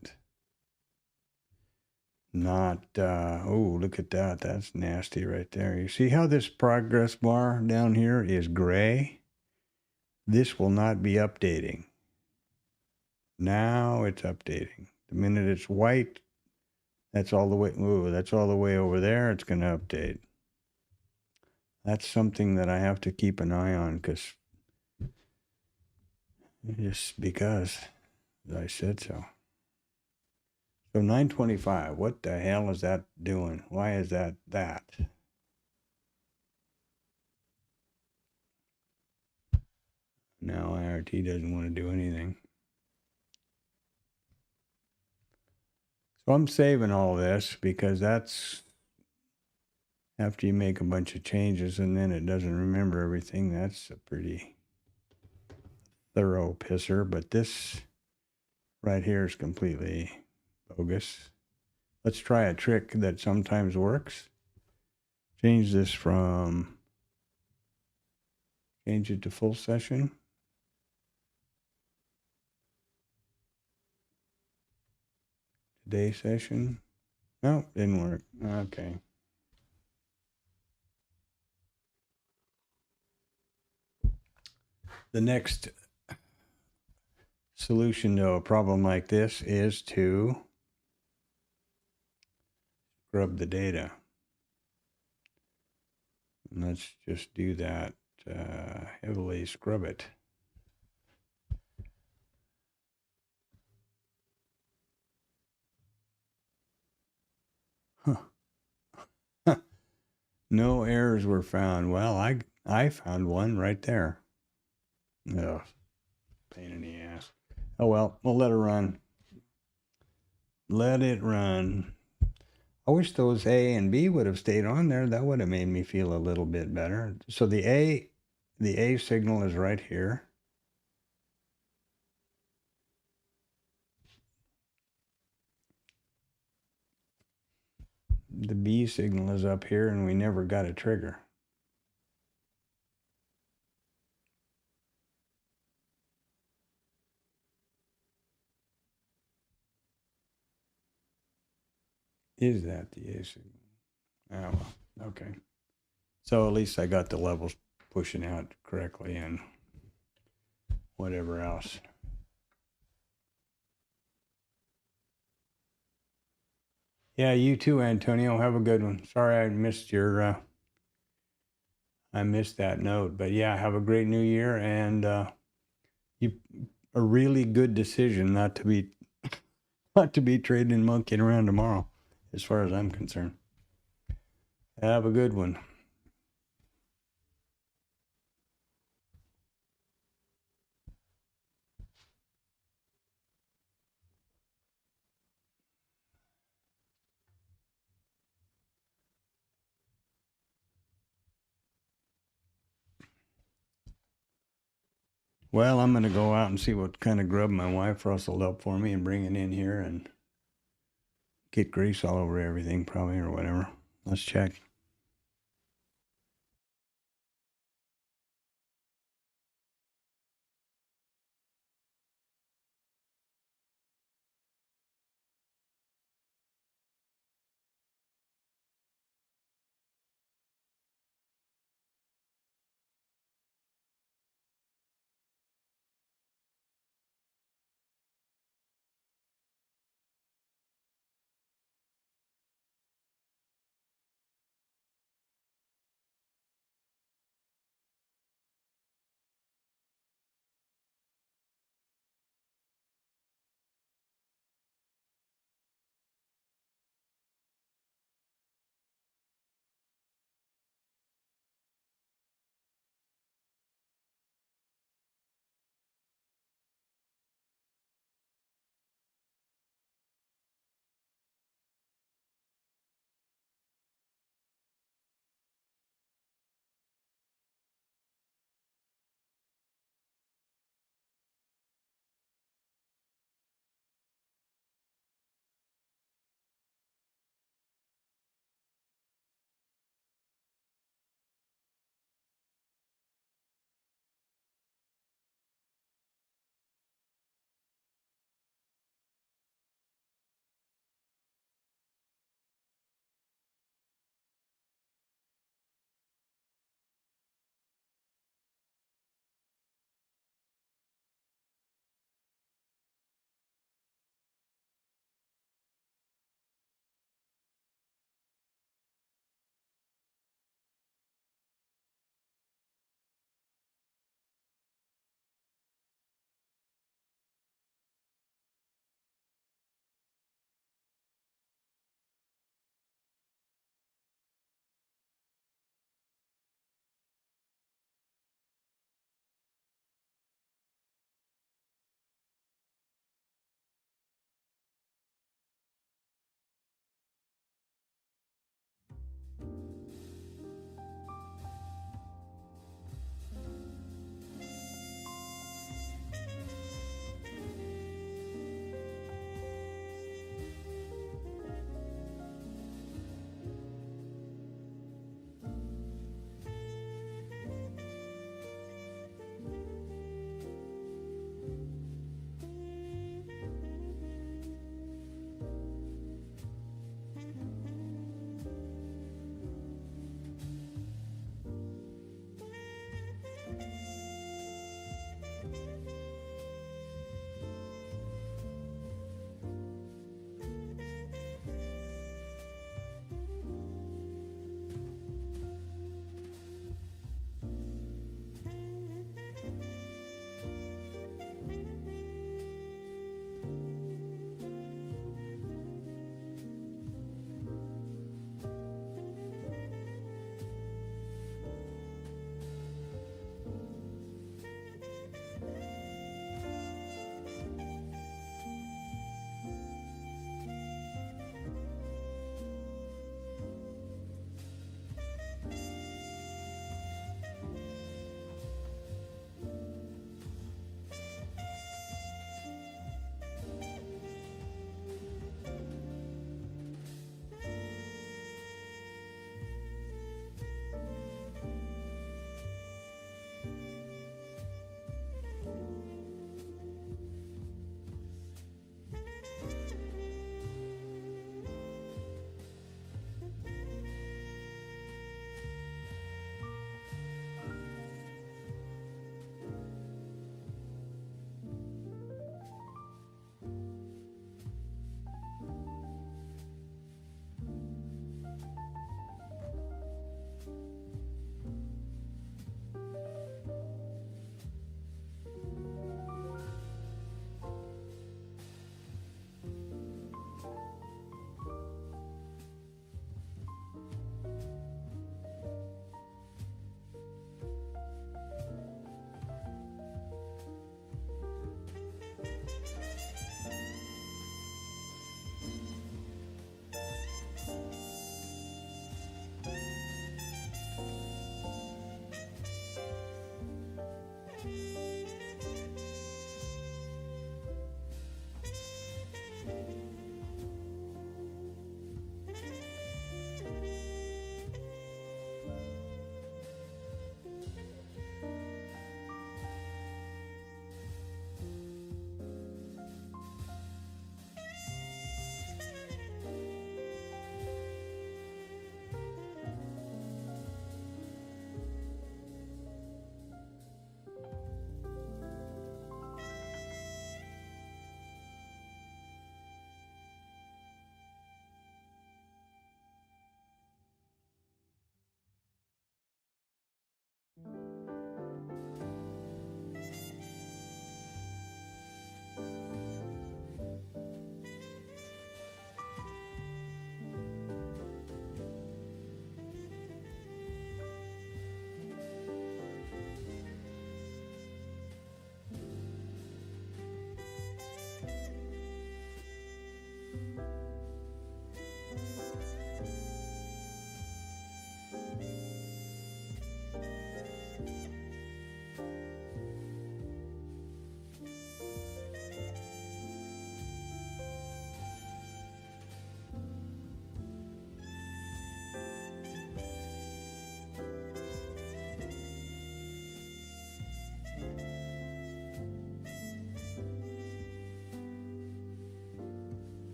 look at that. That's nasty right there. You see how this progress bar down here is gray? This will not be updating. Now it's updating. The minute it's white, that's all the way, that's all the way over there. It's going to update. That's something that I have to keep an eye on just because I said so. So 9:25, what the hell is that doing? Why is that? Now IRT doesn't want to do anything. So I'm saving all this because that's after you make a bunch of changes and then it doesn't remember everything. That's a pretty thorough pisser, but this right here is completely bogus. Let's try a trick that sometimes works. Change it to full session. Today session. No, didn't work. Okay. The next solution to a problem like this is to scrub the data. And let's just do that. Heavily scrub it. Huh. No errors were found. Well, I found one right there. Ugh, pain in the ass. Oh well, we'll let it run. Let it run. I wish those A and B would have stayed on there. That would have made me feel a little bit better. So the A signal is right here. The B signal is up here, and we never got a trigger. Is that the A signal? Oh, well, okay. So at least I got the levels pushing out correctly and whatever else. Yeah, you too, Antonio. Have a good one. Sorry I missed I missed that note, but yeah, have a great new year, and you a really good decision not to be not to be trading and monkeying around tomorrow, as far as I'm concerned. Have a good one. Well, I'm going to go out and see what kind of grub my wife rustled up for me and bring it in here and get grease all over everything, probably, or whatever. Let's check.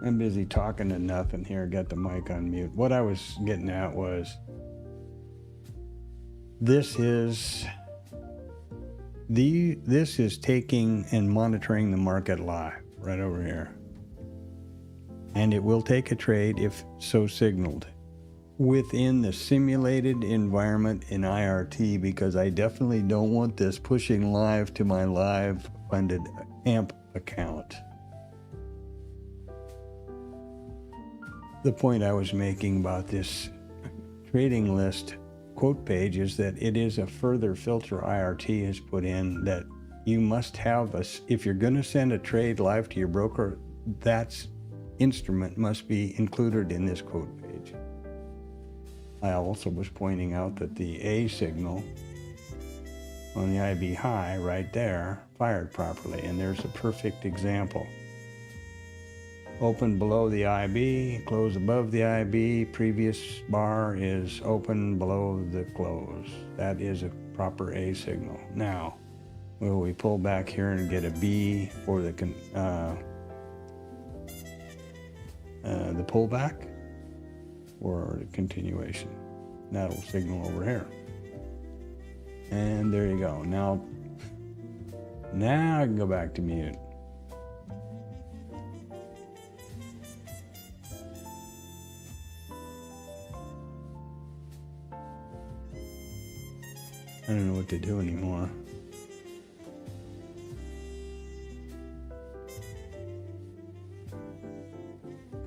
I'm busy talking to nothing here. Got the mic on mute. What I was getting at was this is taking and monitoring the market live right over here. And it will take a trade if so signaled within the simulated environment in IRT, because I definitely don't want this pushing live to my live funded AMP account. The point I was making about this trading list quote page is that it is a further filter IRT has put in that you must have if you're going to send a trade live to your broker, that instrument must be included in this quote page. I also was pointing out that the A signal on the IB high right there fired properly, and there's a perfect example. Open below the IB, close above the IB, previous bar is open below the close. That is a proper A signal. Now, will we pull back here and get a B for the pullback or the continuation? That'll signal over here. And there you go. Now I can go back to mute. I don't know what to do anymore.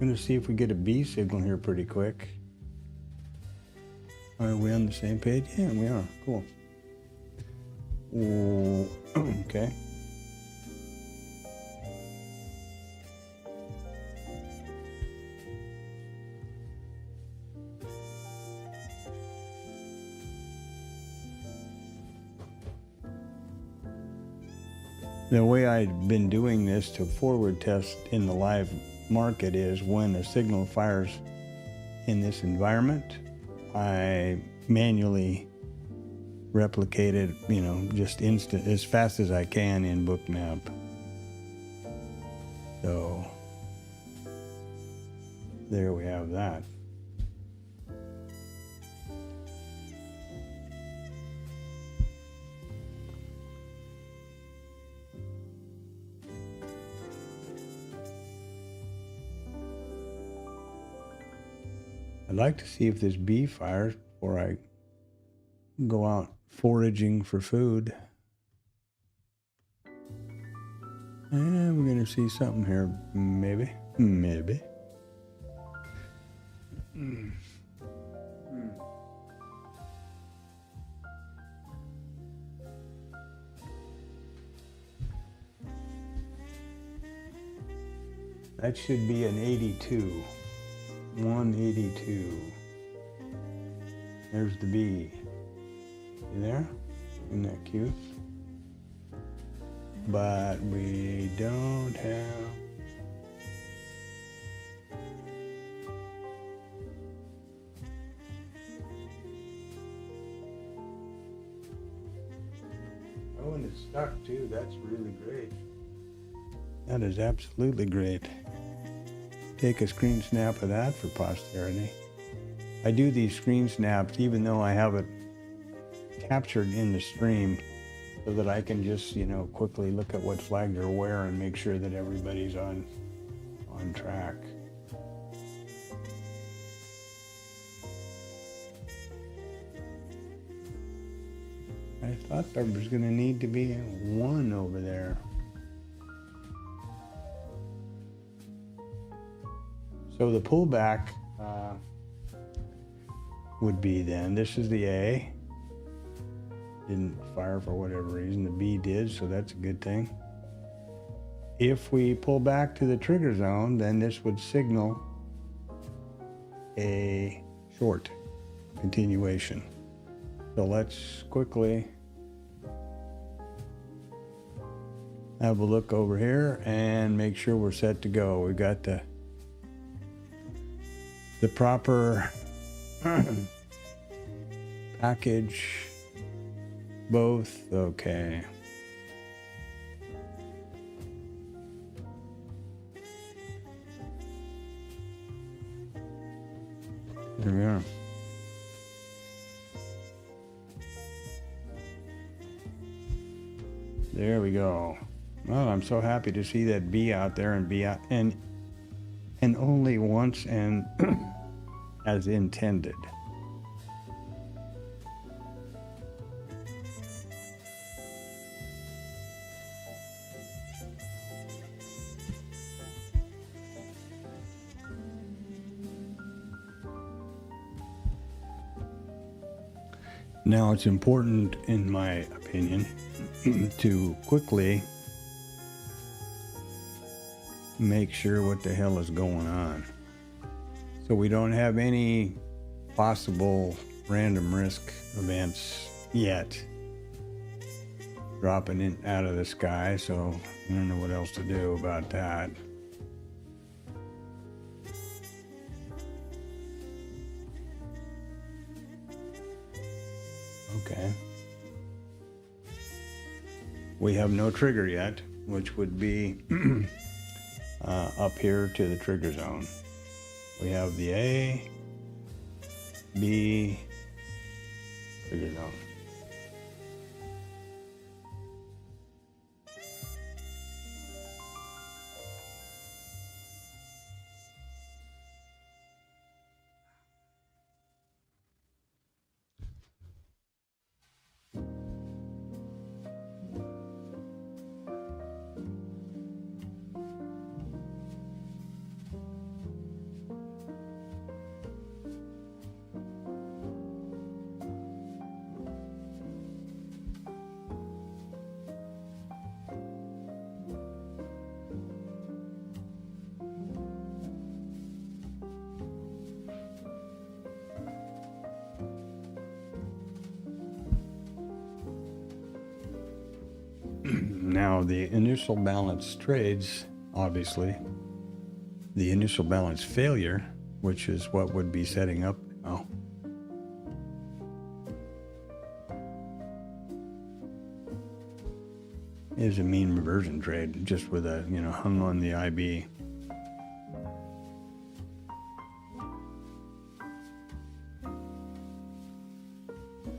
Gonna see if we get a B signal here pretty quick. Are we on the same page? Yeah, we are. Cool. Okay. The way I've been doing this to forward test in the live market is when a signal fires in this environment, I manually replicate it, just instant, as fast as I can in Bookmap. So there we have that. I'd like to see if this bee fires before I go out foraging for food. And we're going to see something here, maybe. That should be an 82. 182. There's the B. You there? Isn't that cute? But we don't have... Oh, and it's stuck too. That's really great. That is absolutely great. Take a screen snap of that for posterity. I do these screen snaps even though I have it captured in the stream so that I can just, quickly look at what flags are where and make sure that everybody's on track. I thought there was going to need to be one over there. So the pullback would be then, this is the A. Didn't fire for whatever reason. The B did, so that's a good thing. If we pull back to the trigger zone, then this would signal a short continuation. So let's quickly have a look over here and make sure we're set to go. We've got the proper package, both, okay. There we are. There we go. Well, I'm so happy to see that bee out there and be out and only once and as intended. Now, it's important, in my opinion, to quickly make sure what the hell is going on, so we don't have any possible random risk events yet dropping in out of the sky. So I don't know what else to do about that. Okay. We have no trigger yet, which would be up here to the trigger zone. We have the A, B, trigger zone. Now, the initial balance trades, obviously, the initial balance failure, which is what would be setting up now, is a mean reversion trade, just with a, hung on the IB.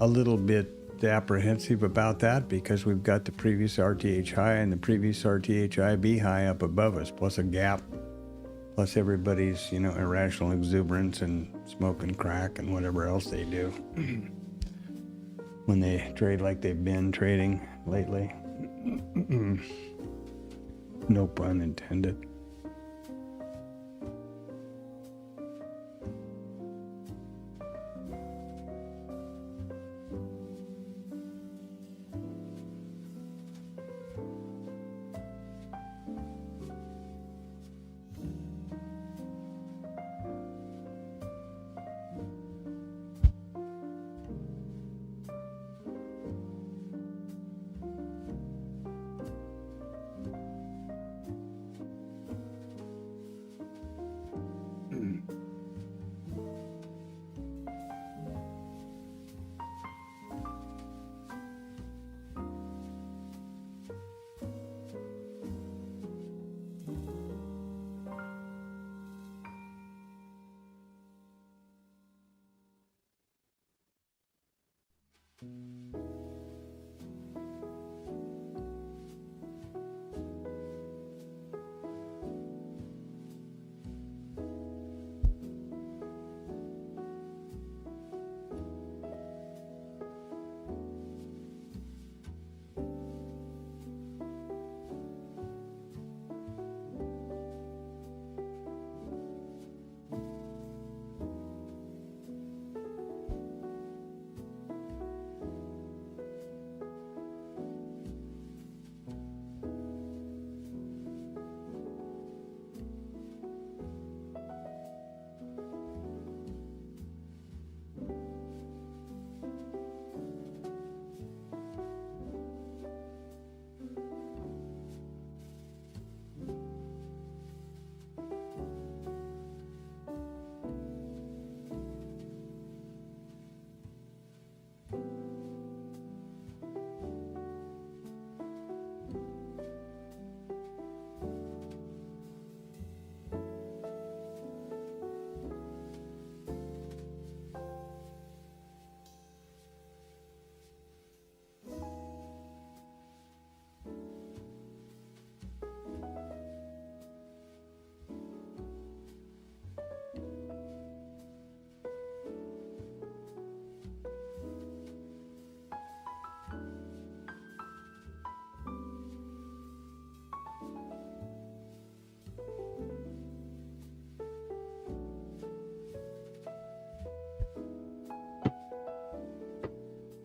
A little bit apprehensive about that because we've got the previous RTH high and the previous RTH IB high up above us, plus a gap, plus everybody's, irrational exuberance and smoking crack and whatever else they do when they trade like they've been trading lately. No pun intended.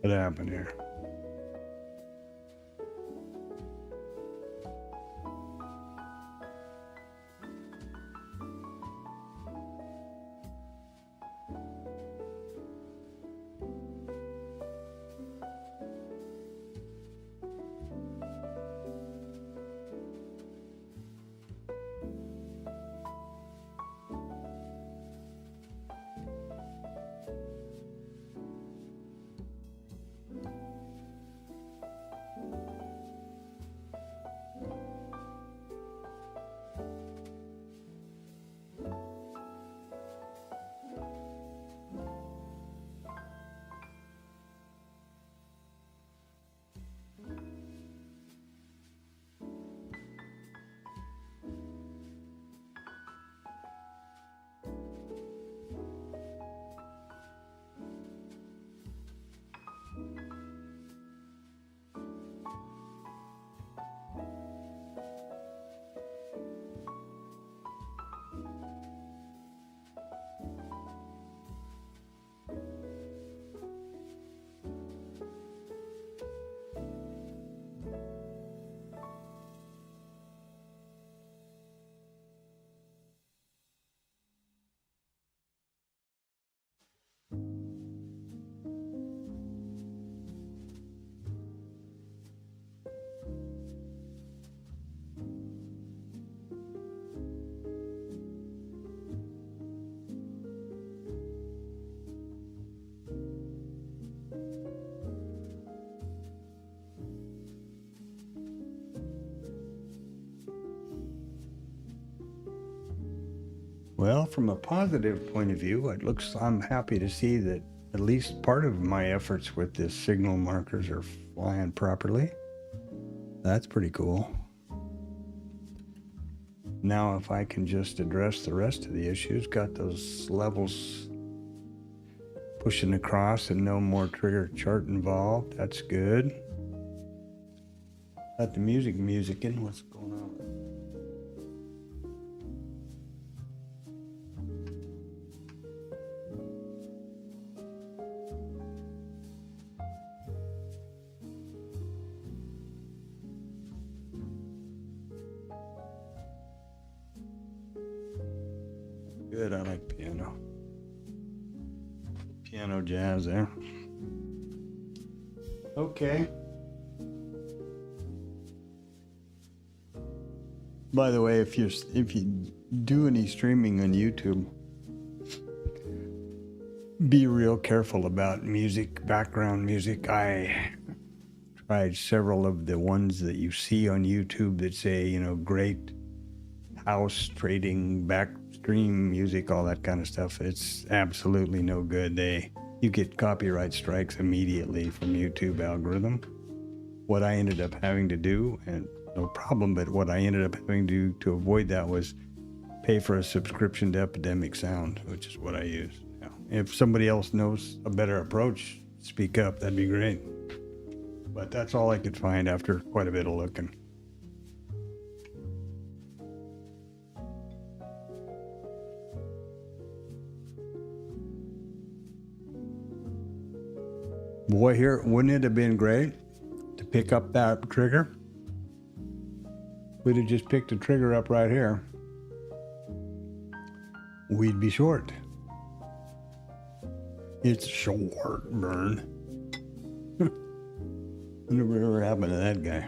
What happened here? Well, from a positive point of view, I'm happy to see that at least part of my efforts with this signal markers are flying properly. That's pretty cool. Now, if I can just address the rest of the issues, got those levels pushing across and no more trigger chart involved. That's good. Got the music in. What's going on? Good, I like piano. Piano jazz there. Okay. By the way, if you do any streaming on YouTube, be real careful about music, background music. I tried several of the ones that you see on YouTube that say, great house trading, backstream music, all that kind of stuff. It's absolutely no good. You get copyright strikes immediately from YouTube algorithm. What I ended up having to do, and no problem, but what I ended up having to do to avoid that was pay for a subscription to Epidemic Sound, which is what I use. Now, if somebody else knows a better approach, speak up. That'd be great. But that's all I could find after quite a bit of looking. Boy, here, wouldn't it have been great to pick up that trigger? We'd have just picked a trigger up right here. We'd be short. It's short, burn. Whatever happened to that guy?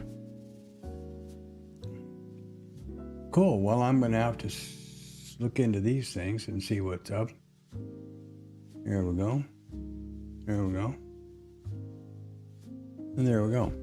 Cool. Well, I'm going to have to look into these things and see what's up. Here we go. There we go. And there we go.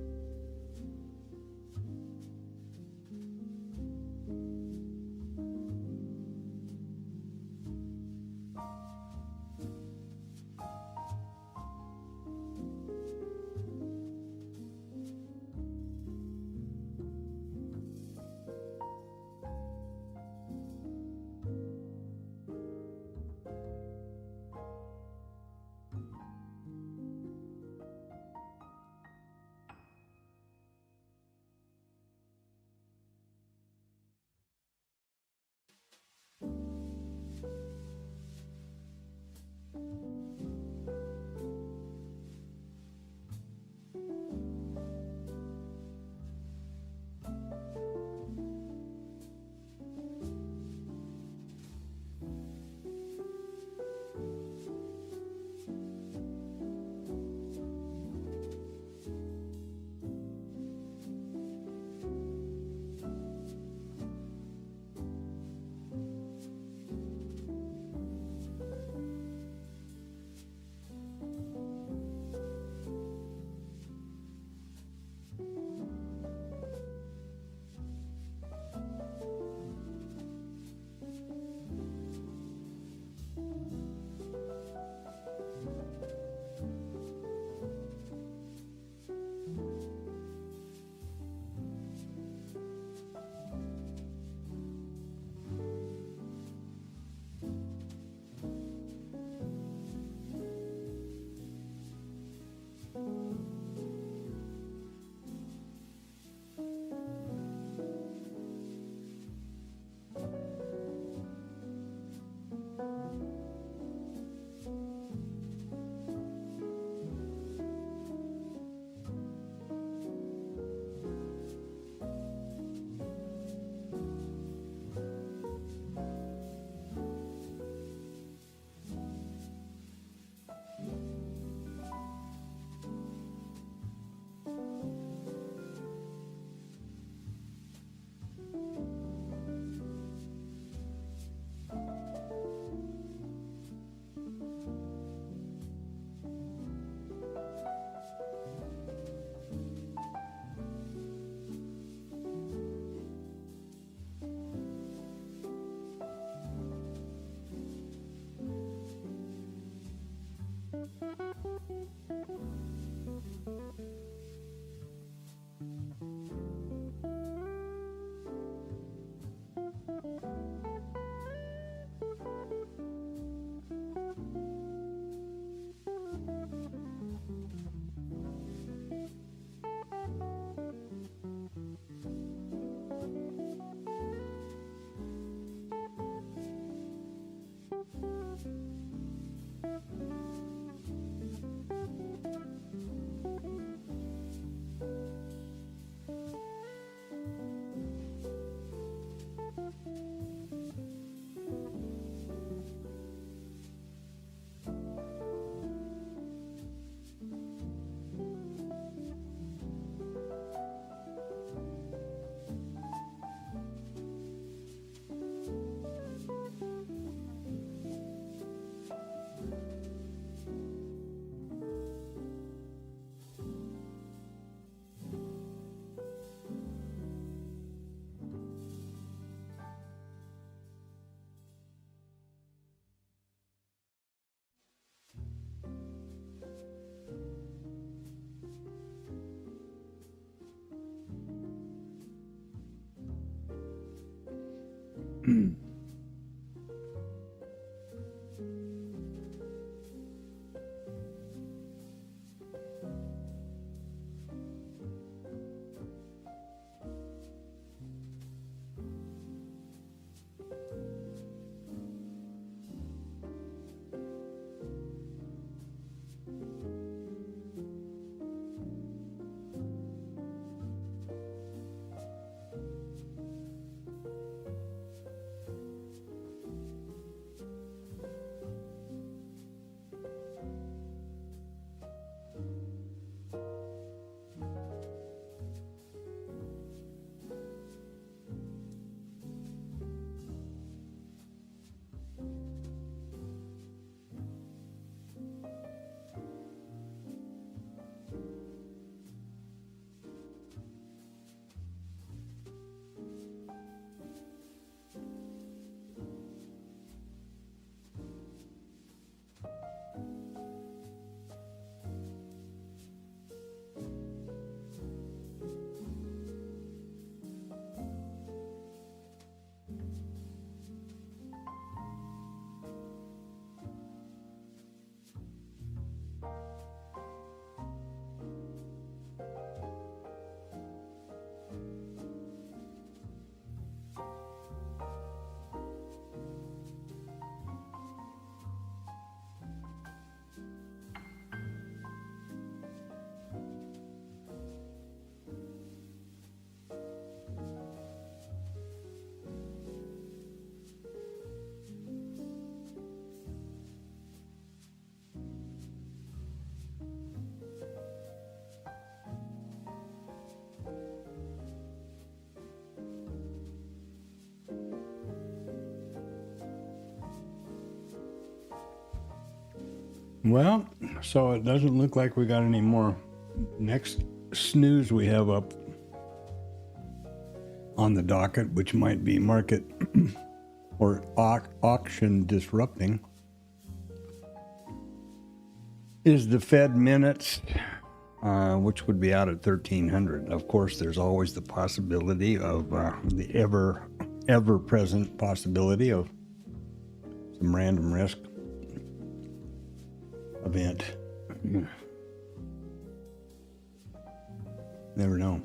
Well, so it doesn't look like we got any more. Next snooze we have up on the docket, which might be market or auction disrupting, is the Fed minutes, which would be out at 1300. Of course, there's always the possibility of the ever-present possibility of some random risk event. Never know.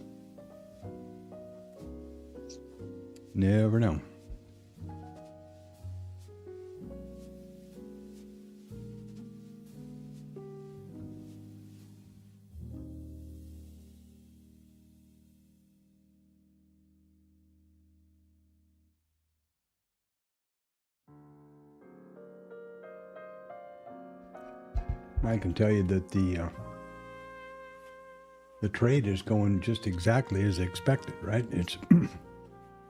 Never know. I can tell you that the trade is going just exactly as expected, right? It's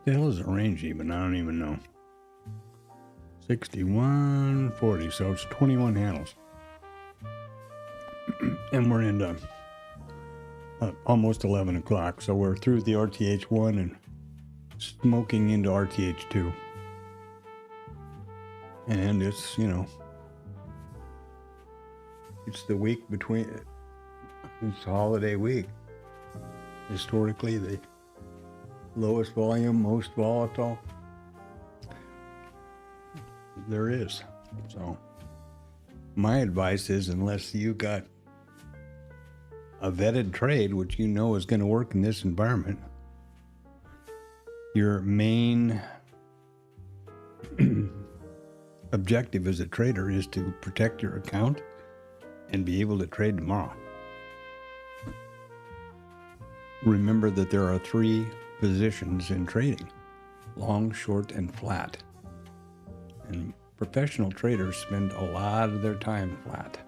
the hell is the range even? I don't even know. 61.40, so it's 21 handles, and we're into almost 11 o'clock. So we're through the RTH1 and smoking into RTH2, and it's it's the week between. It's holiday week. Historically, the lowest volume, most volatile there is. So my advice is, unless you got a vetted trade, which you know is going to work in this environment, your main objective as a trader is to protect your account and be able to trade tomorrow. Remember that there are 3 positions in trading: long, short, and flat. And professional traders spend a lot of their time flat.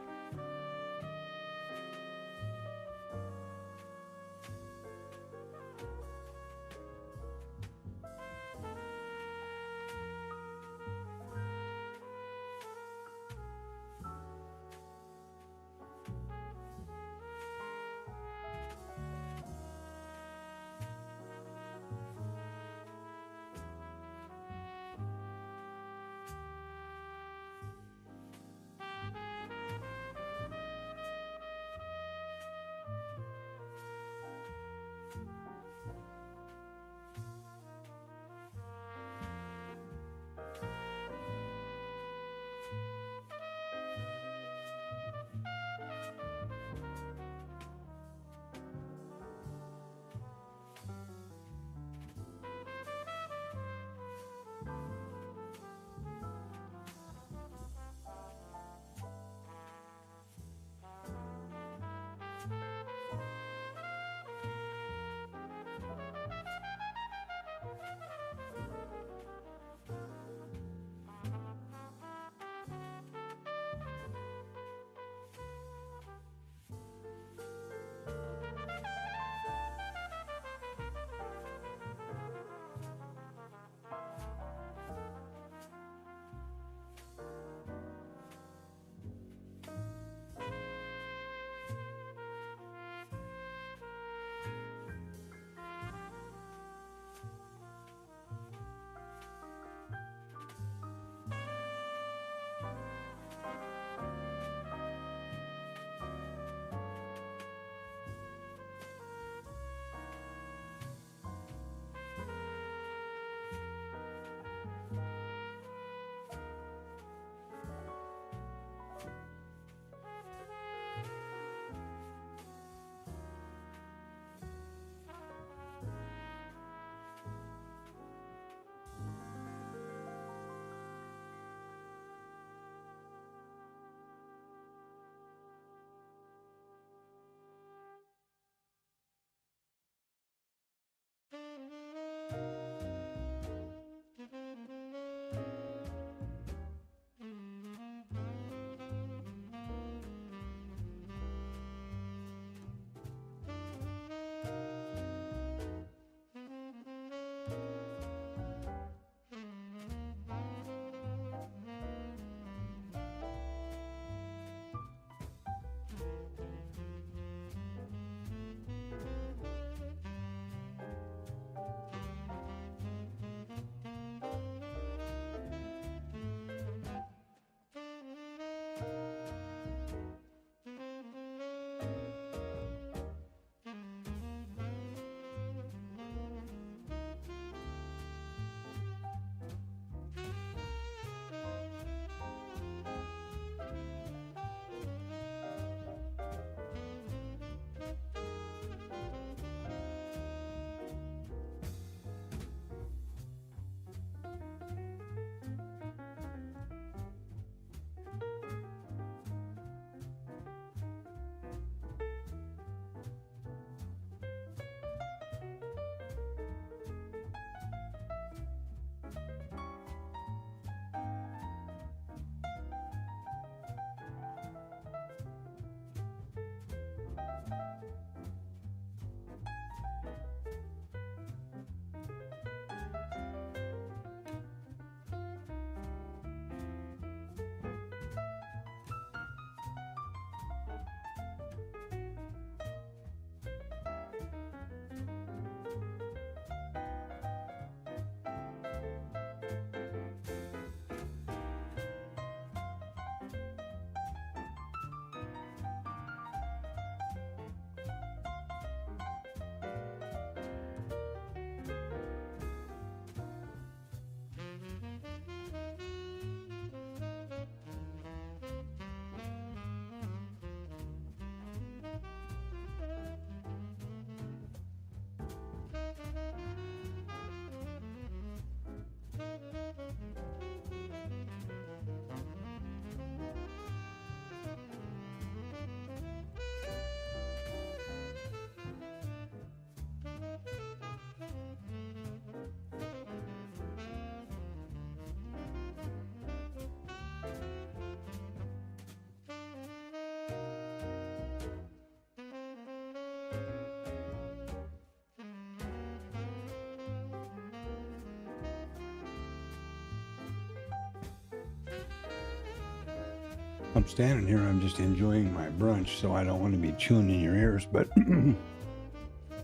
I'm standing here, I'm just enjoying my brunch, so I don't want to be chewing in your ears, but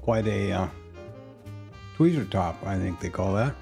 quite a tweezer top, I think they call that.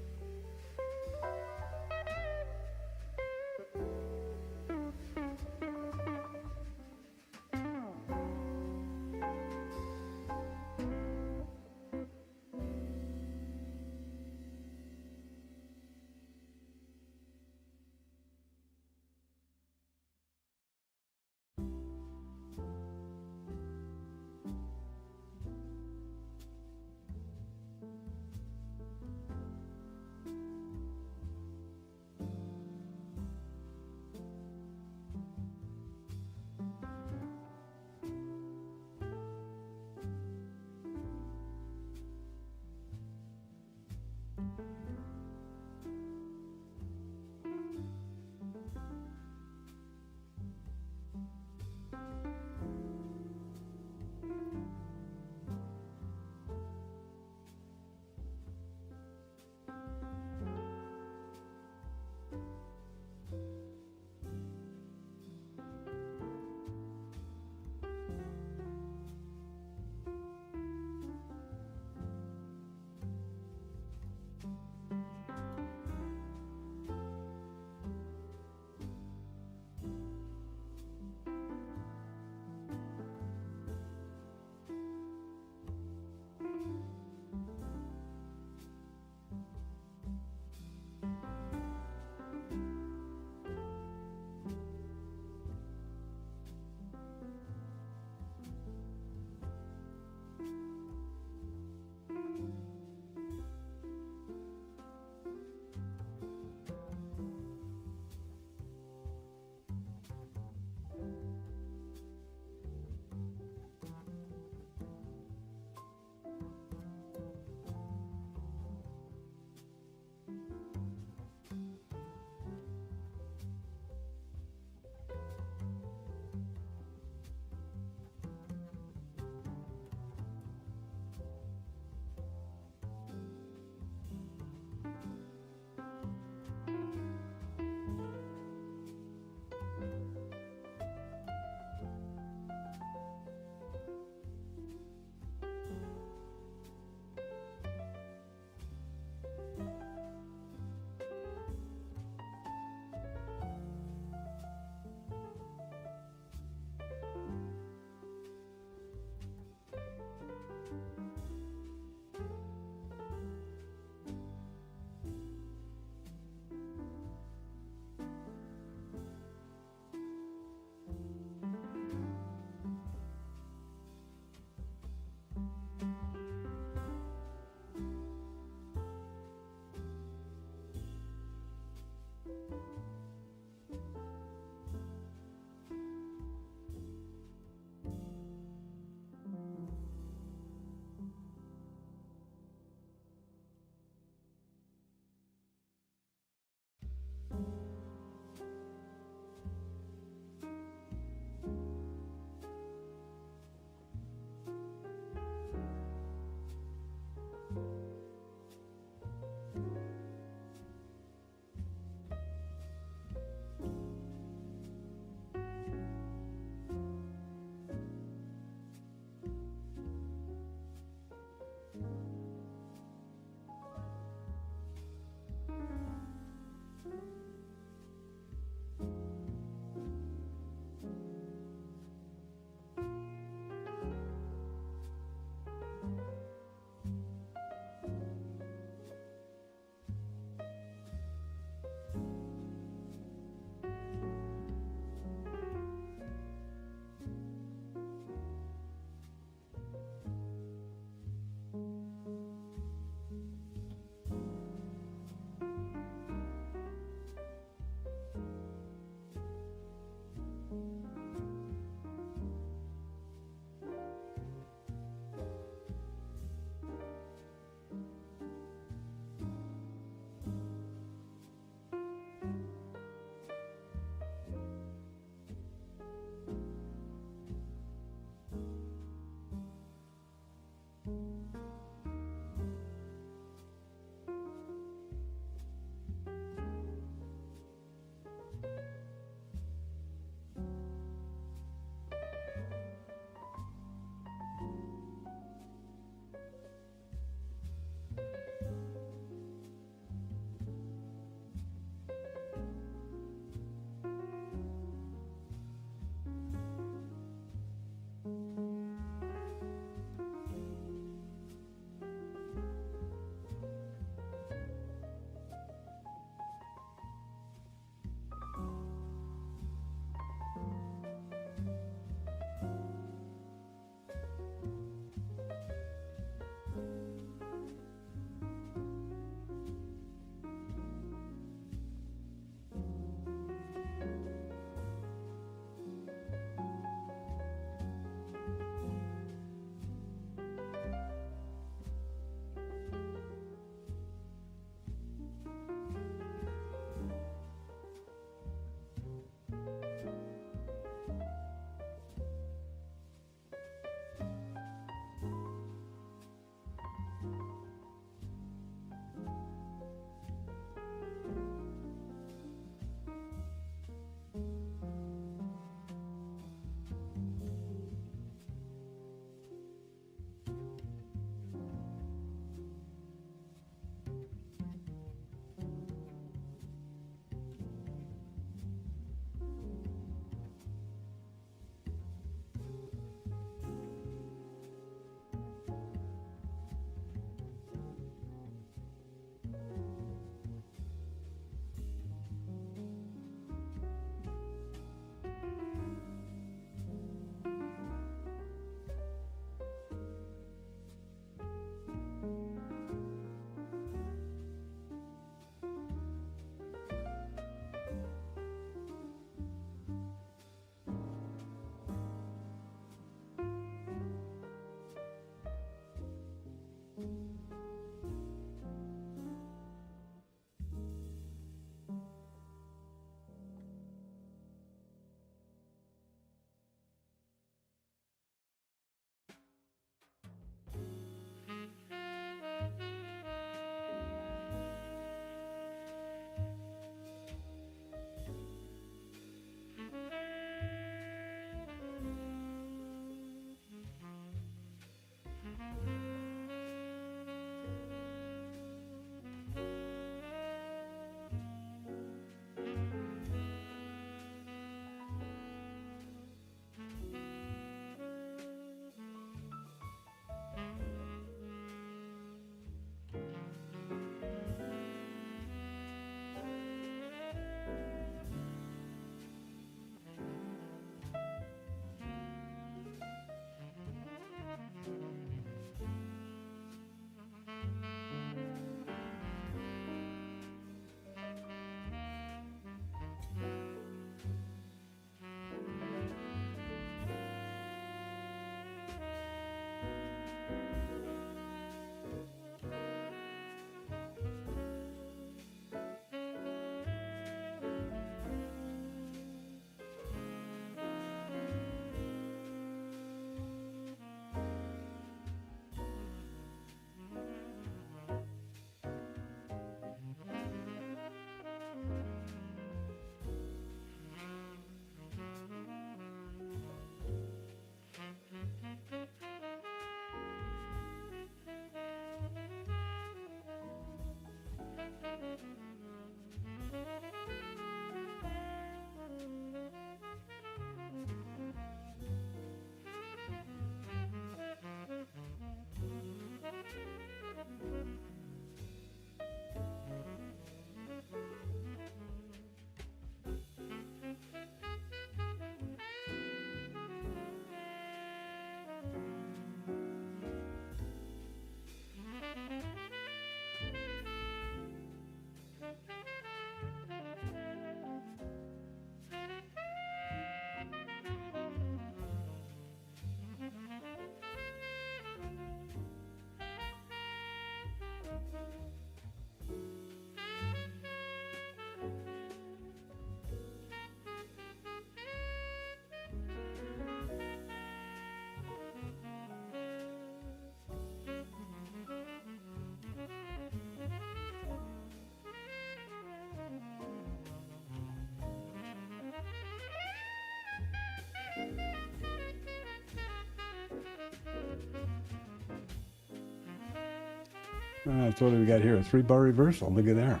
So what do we got here? A 3-bar reversal. Look at there.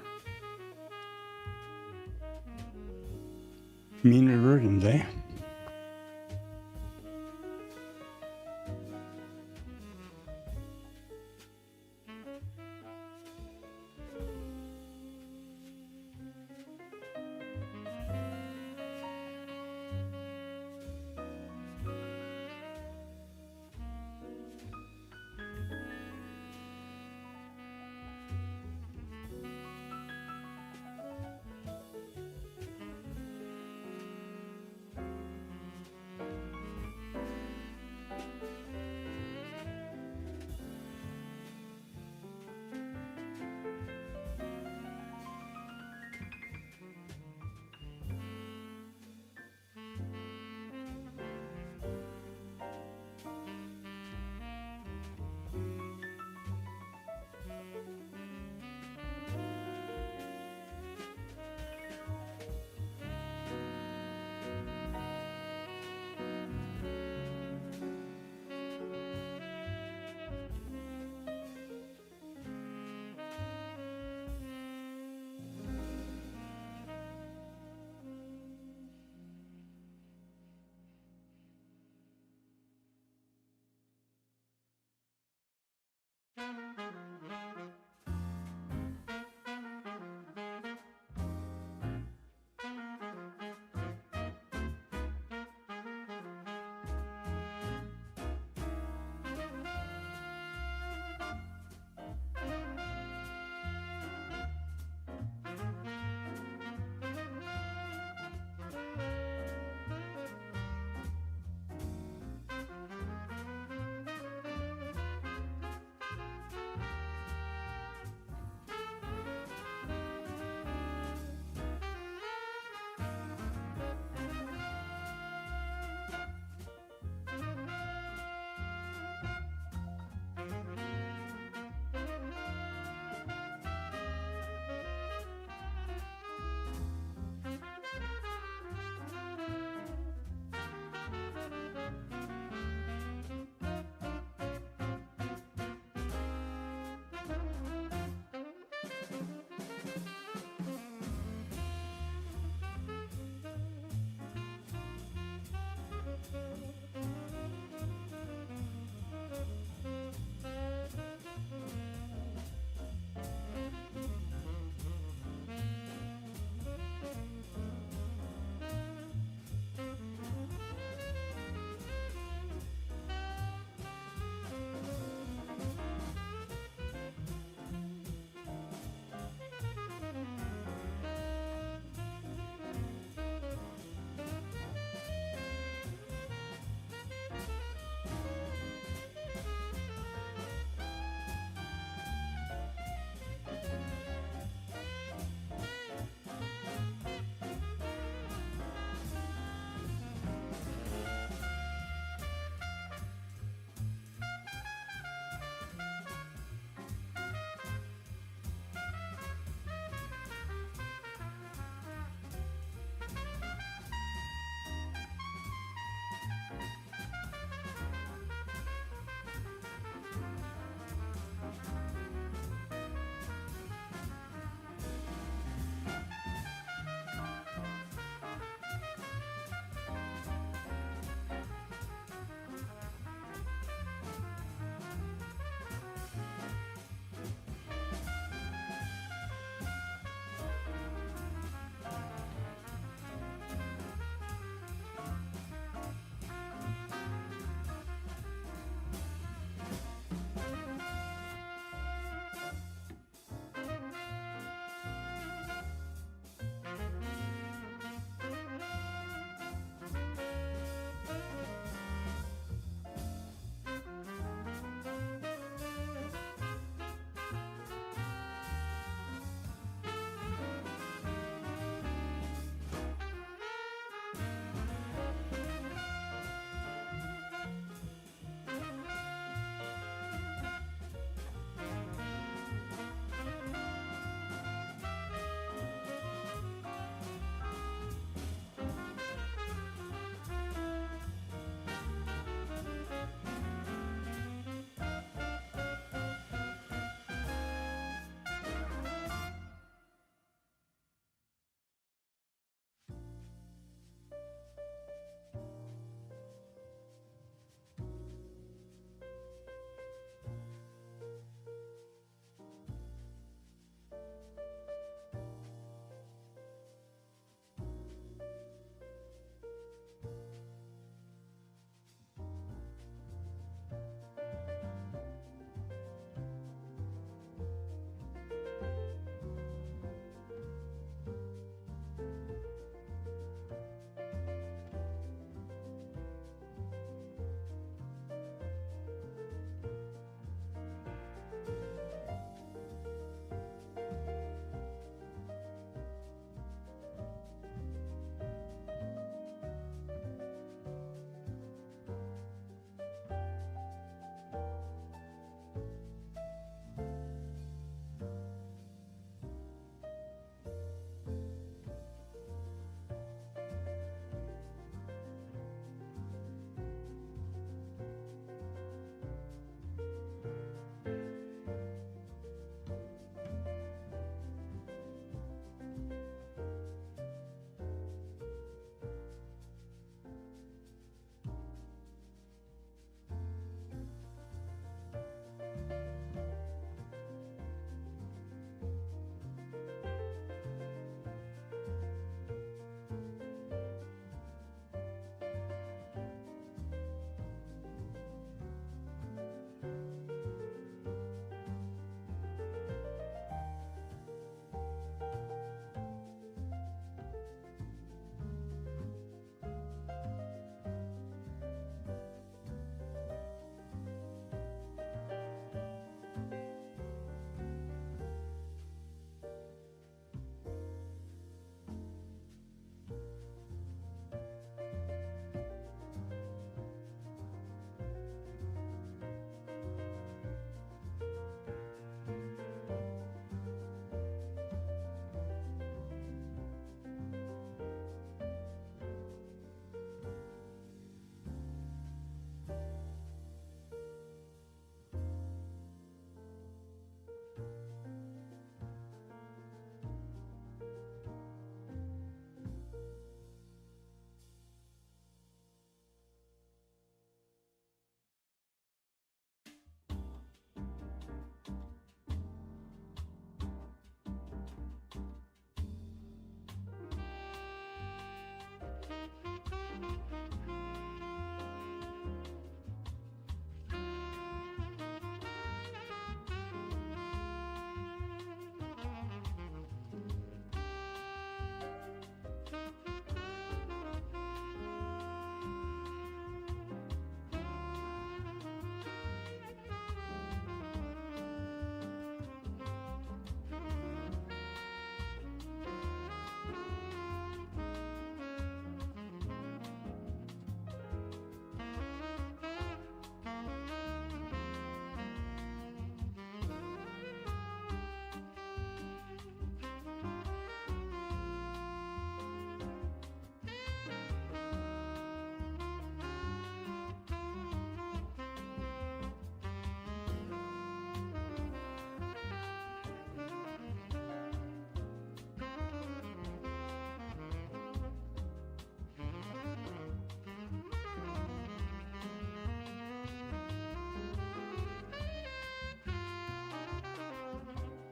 Mean reversions, eh?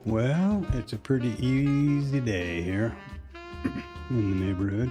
Well, it's a pretty easy day here in the neighborhood.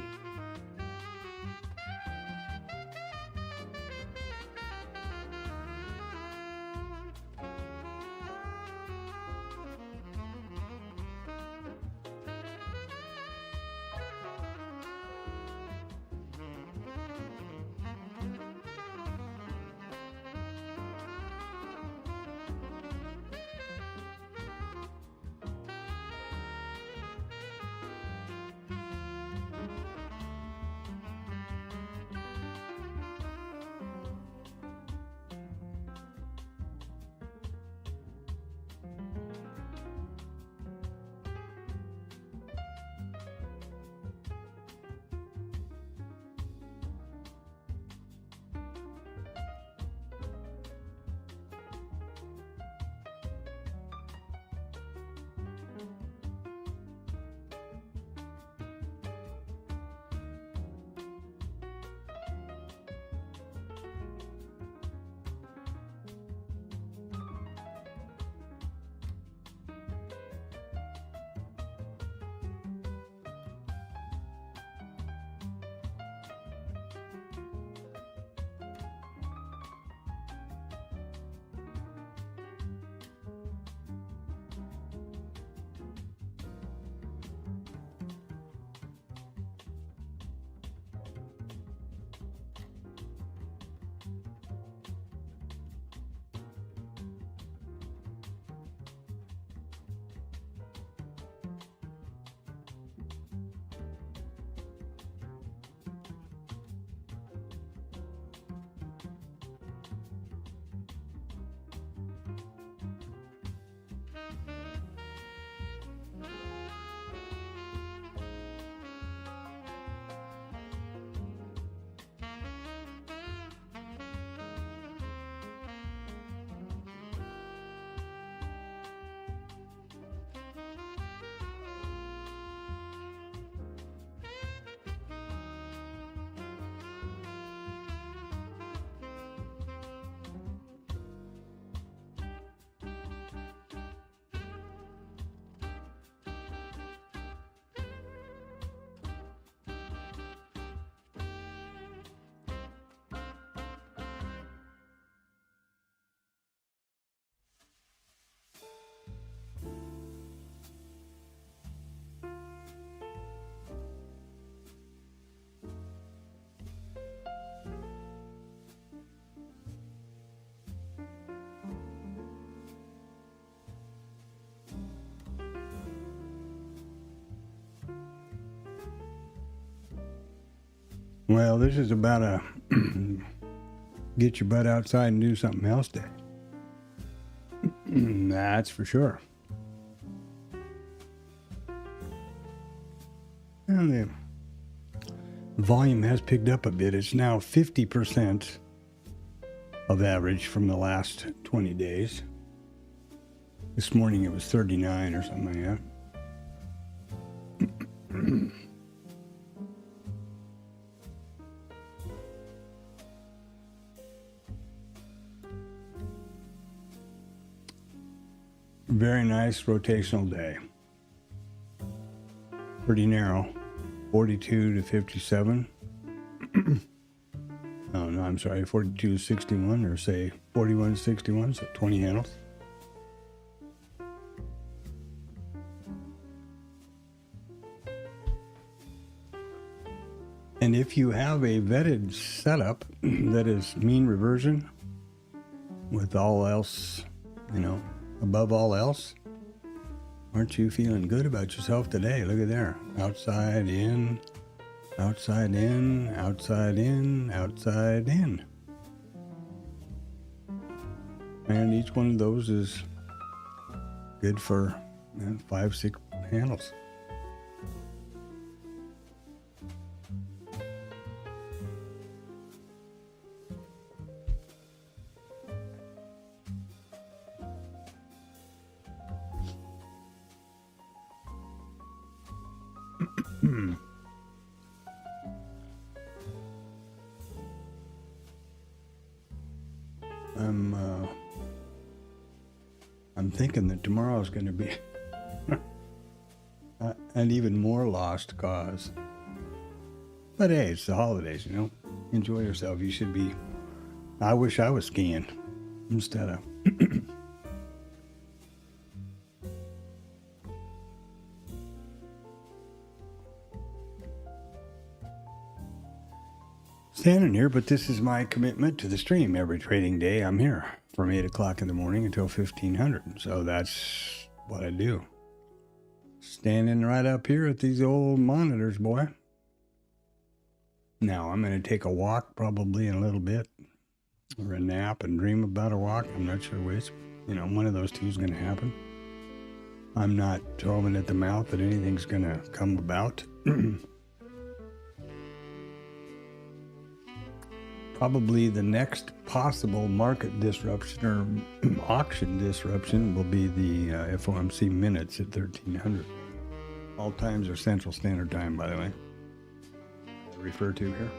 Well, this is about a get your butt outside and do something else day. That's for sure. And the volume has picked up a bit. It's now 50% of average from the last 20 days. This morning it was 39 or something like that. Very nice rotational day. Pretty narrow, 42 to 57. I'm sorry, 4261 or say 4161, so 20 handles. And if you have a vetted setup that is mean reversion with all else, above all else, aren't you feeling good about yourself today? Look at there. Outside in, outside in, outside in, outside in. And each one of those is good for 5-6 handles. I'm thinking that tomorrow is going to be an even more lost cause. But hey, it's the holidays, Enjoy yourself. You should be. I wish I was skiing instead of. Standing here, but this is my commitment to the stream. Every trading day I'm here from 8 o'clock in the morning until 1500. So that's what I do. Standing right up here at these old monitors, boy. Now I'm going to take a walk probably in a little bit, or a nap and dream about a walk. I'm not sure which. One of those two is going to happen. I'm not throwing at the mouth that anything's going to come about. Probably the next possible market disruption or auction disruption will be the FOMC minutes at 1300. All times are Central Standard Time, by the way. I refer to here.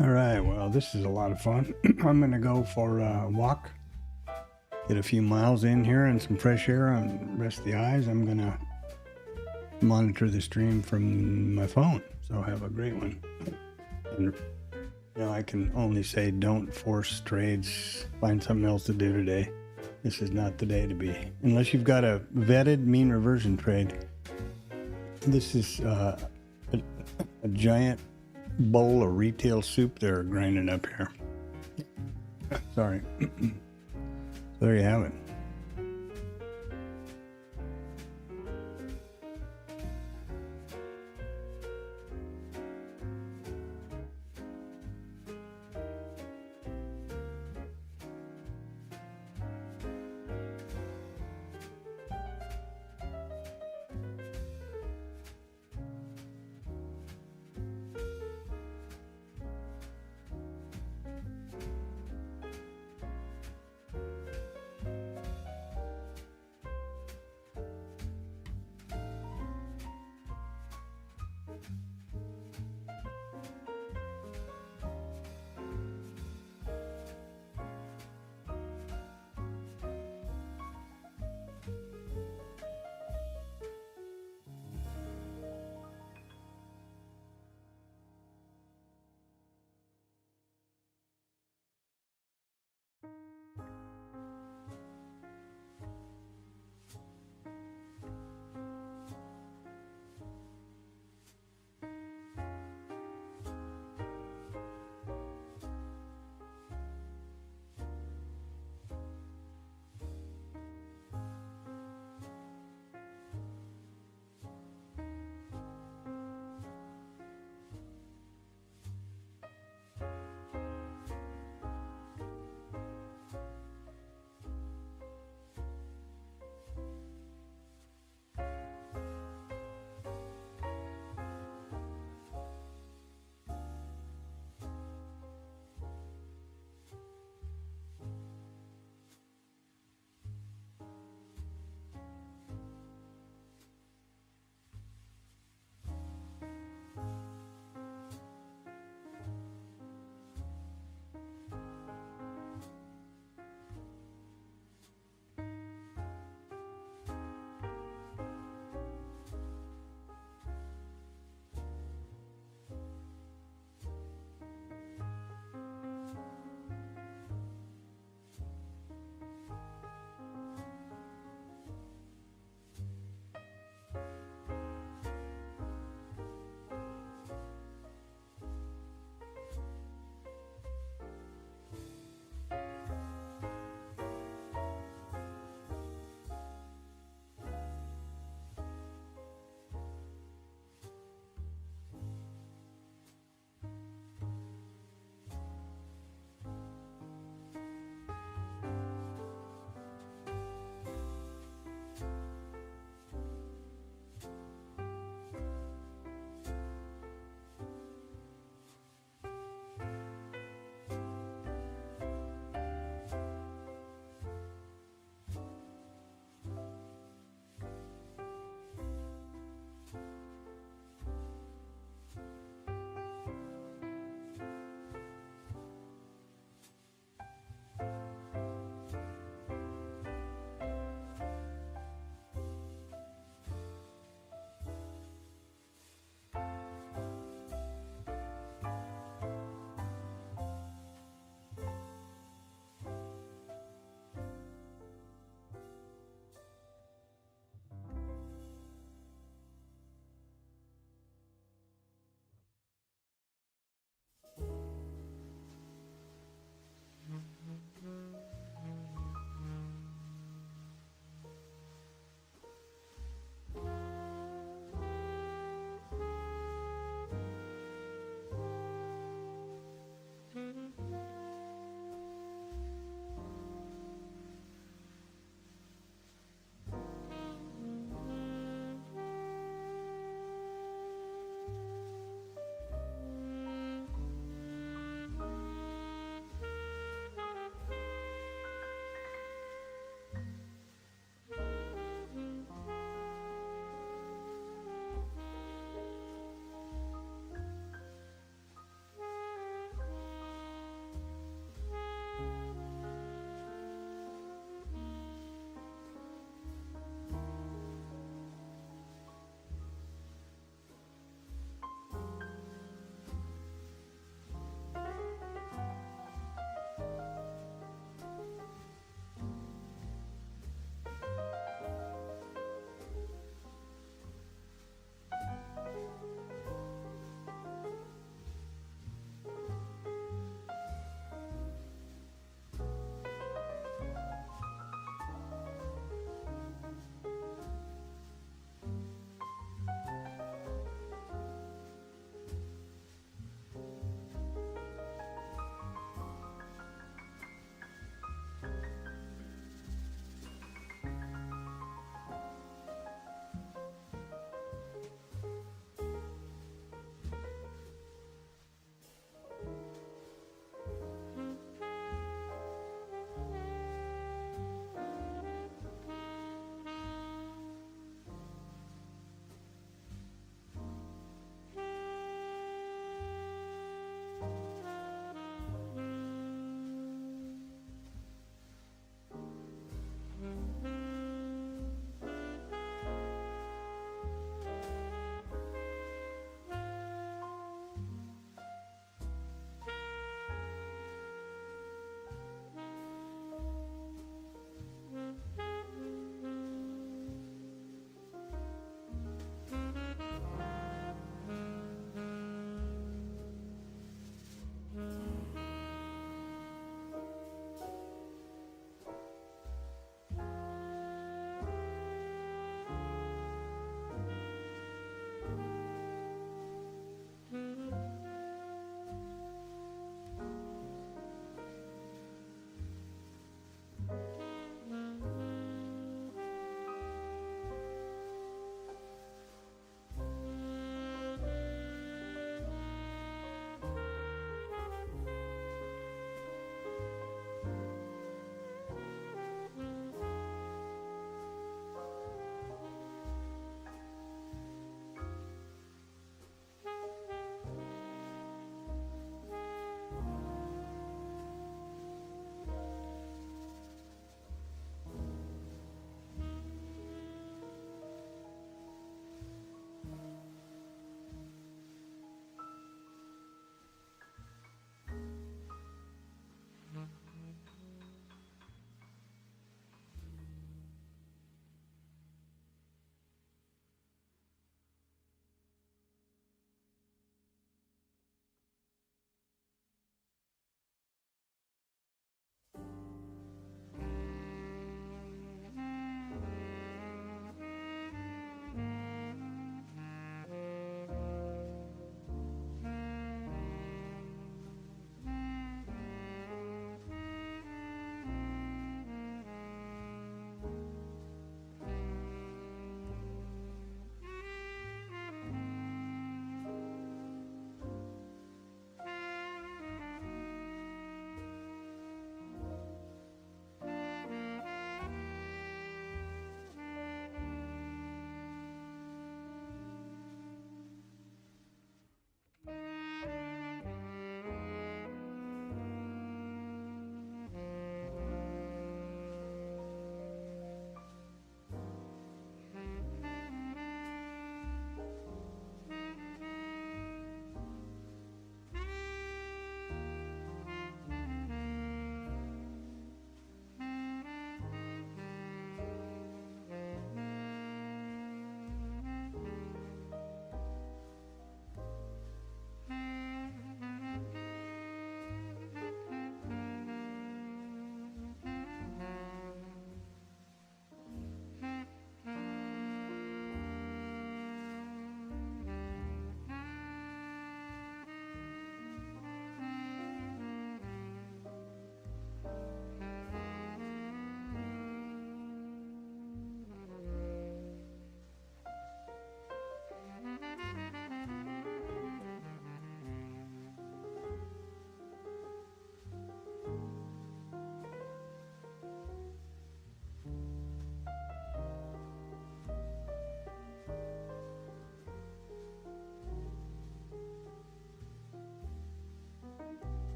All right, well, this is a lot of fun. I'm going to go for a walk, get a few miles in here and some fresh air and rest the eyes. I'm going to monitor the stream from my phone, so have a great one. And, I can only say don't force trades. Find something else to do today. This is not the day to be. Unless you've got a vetted mean reversion trade. This is a giant bowl of retail soup they're grinding up here. Sorry. There you have it.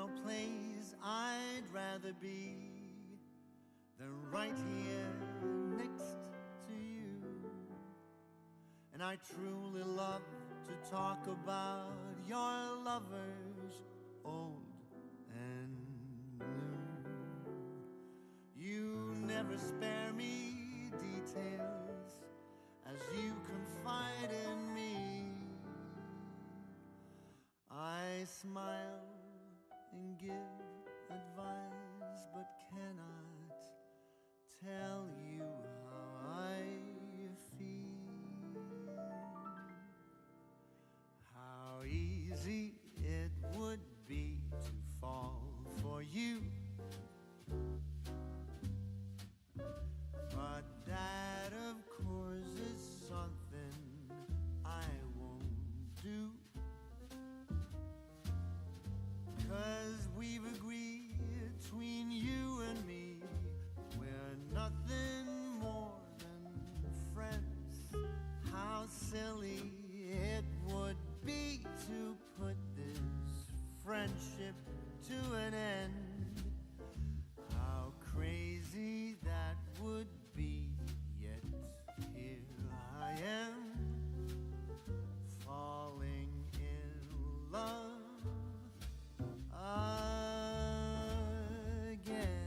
no place I'd rather be than right here next to you. And I truly love to talk about your lovers, old and new. You never spare me details as you confide in me. I smile and give advice, but cannot tell you how I feel. How easy it would be to fall for you, but that of course is something I won't do. 'Cause we've agreed between you and me, we're nothing more than friends. How silly it would be to put this friendship to an end. How crazy that would be, yet here I am, falling in love again.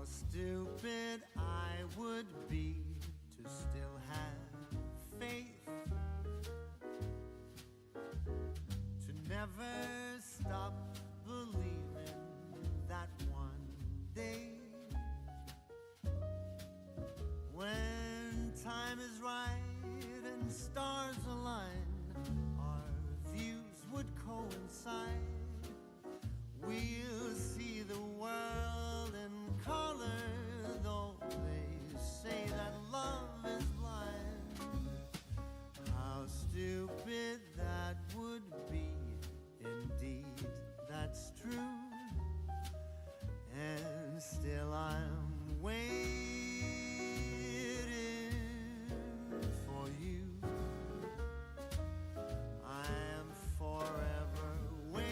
Stupid I would be to still have faith, to never stop believing that one day, when time is right and stars align, our views would coincide. We'll see the world in color, though they say that love is blind. How stupid that would be, indeed, that's true. And still I'm waiting for you. I am forever waiting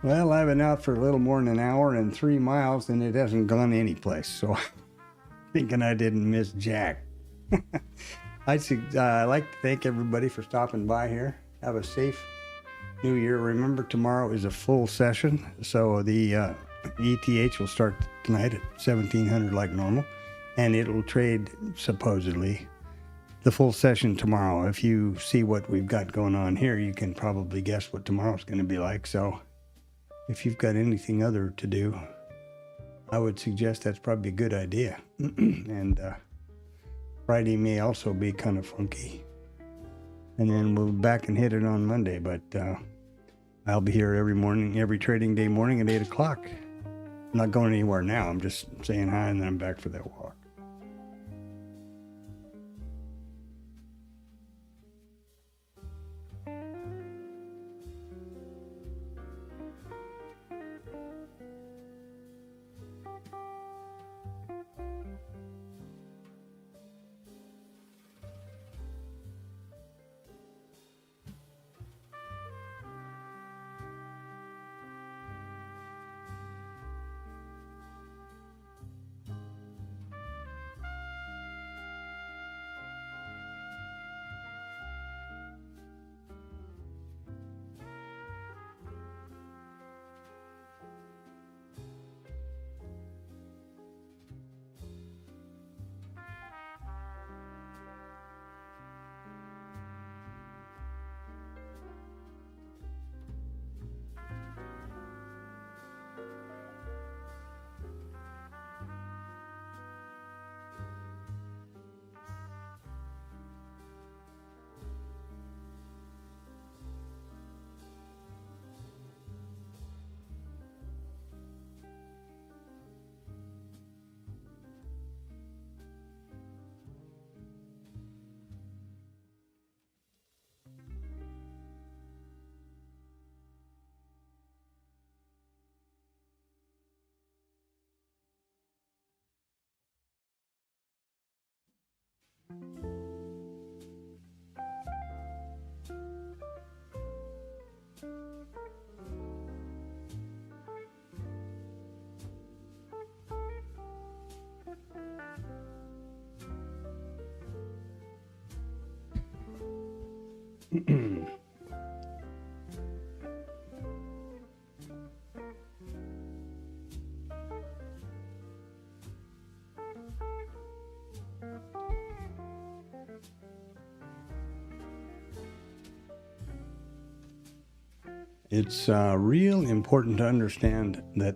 Well, I've been out for a little more than an hour and 3 miles, and it hasn't gone anyplace. So I'm thinking I didn't miss jack. I'd like to thank everybody for stopping by here. Have a safe New Year. Remember, tomorrow is a full session, so the ETH will start tonight at 1700 like normal, and it'll trade supposedly the full session tomorrow. If you see what we've got going on here, you can probably guess what tomorrow's going to be like. So if you've got anything other to do, I would suggest that's probably a good idea. And Friday may also be kind of funky. And then we'll be back and hit it on Monday. But I'll be here every morning, every trading day morning at 8 o'clock. I'm not going anywhere now. I'm just saying hi, and then I'm back for that walk. It's real important to understand that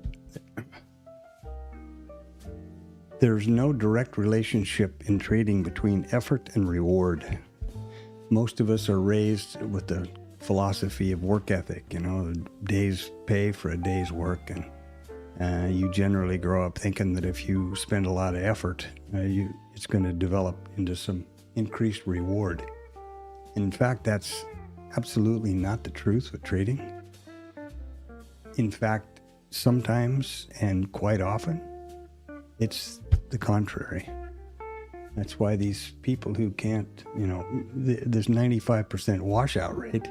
there's no direct relationship in trading between effort and reward. Most of us are raised with the philosophy of work ethic, you know, a day's pay for a day's work. And you generally grow up thinking that if you spend a lot of effort, it's going to develop into some increased reward. In fact, that's absolutely not the truth with trading. In fact, sometimes and quite often, it's the contrary. That's why these people who can't, you know, this 95% washout rate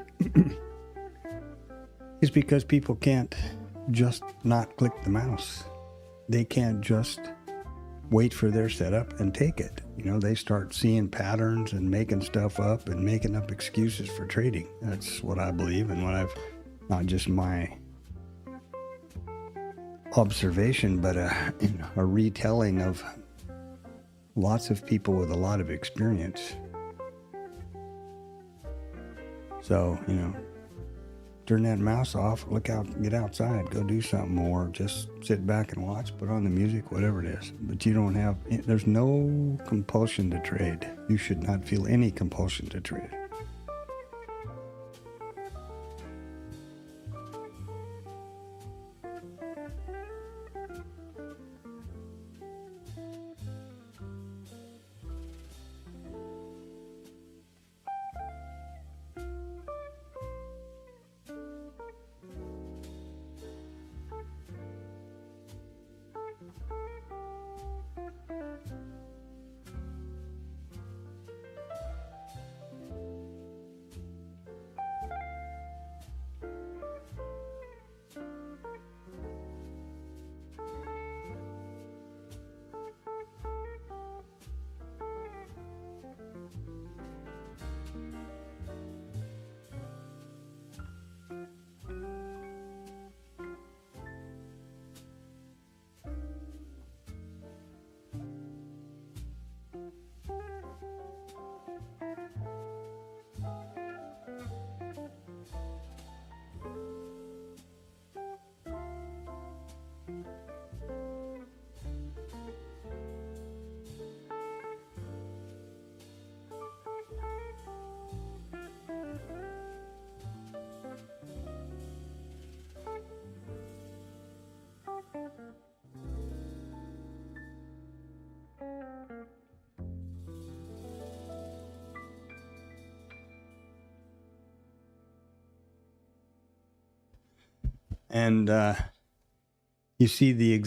is because people can't just not click the mouse. They can't just wait for their setup and take it. You know, they start seeing patterns and making stuff up and making up excuses for trading. That's what I believe, and what I've, not just my observation, but a retelling of lots of people with a lot of experience. So, you know, turn that mouse off, look out, get outside, go do something, or just sit back and watch, put on the music, whatever it is. But you don't have, there's no compulsion to trade. You should not feel any compulsion to trade. And you see the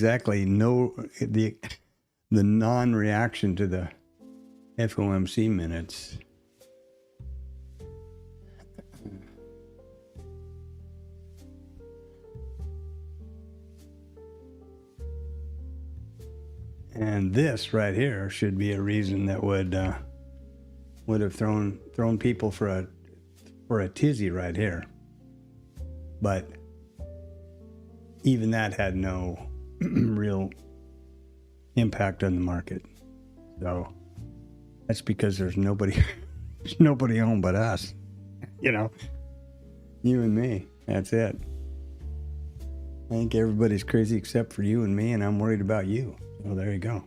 non-reaction to the FOMC minutes. And this right here should be a reason that would have thrown people for a tizzy right here. But even that had no real impact on the market. So that's because there's nobody home but us. You know, you and me. That's it. I think everybody's crazy except for you and me, and I'm worried about you. So there you go.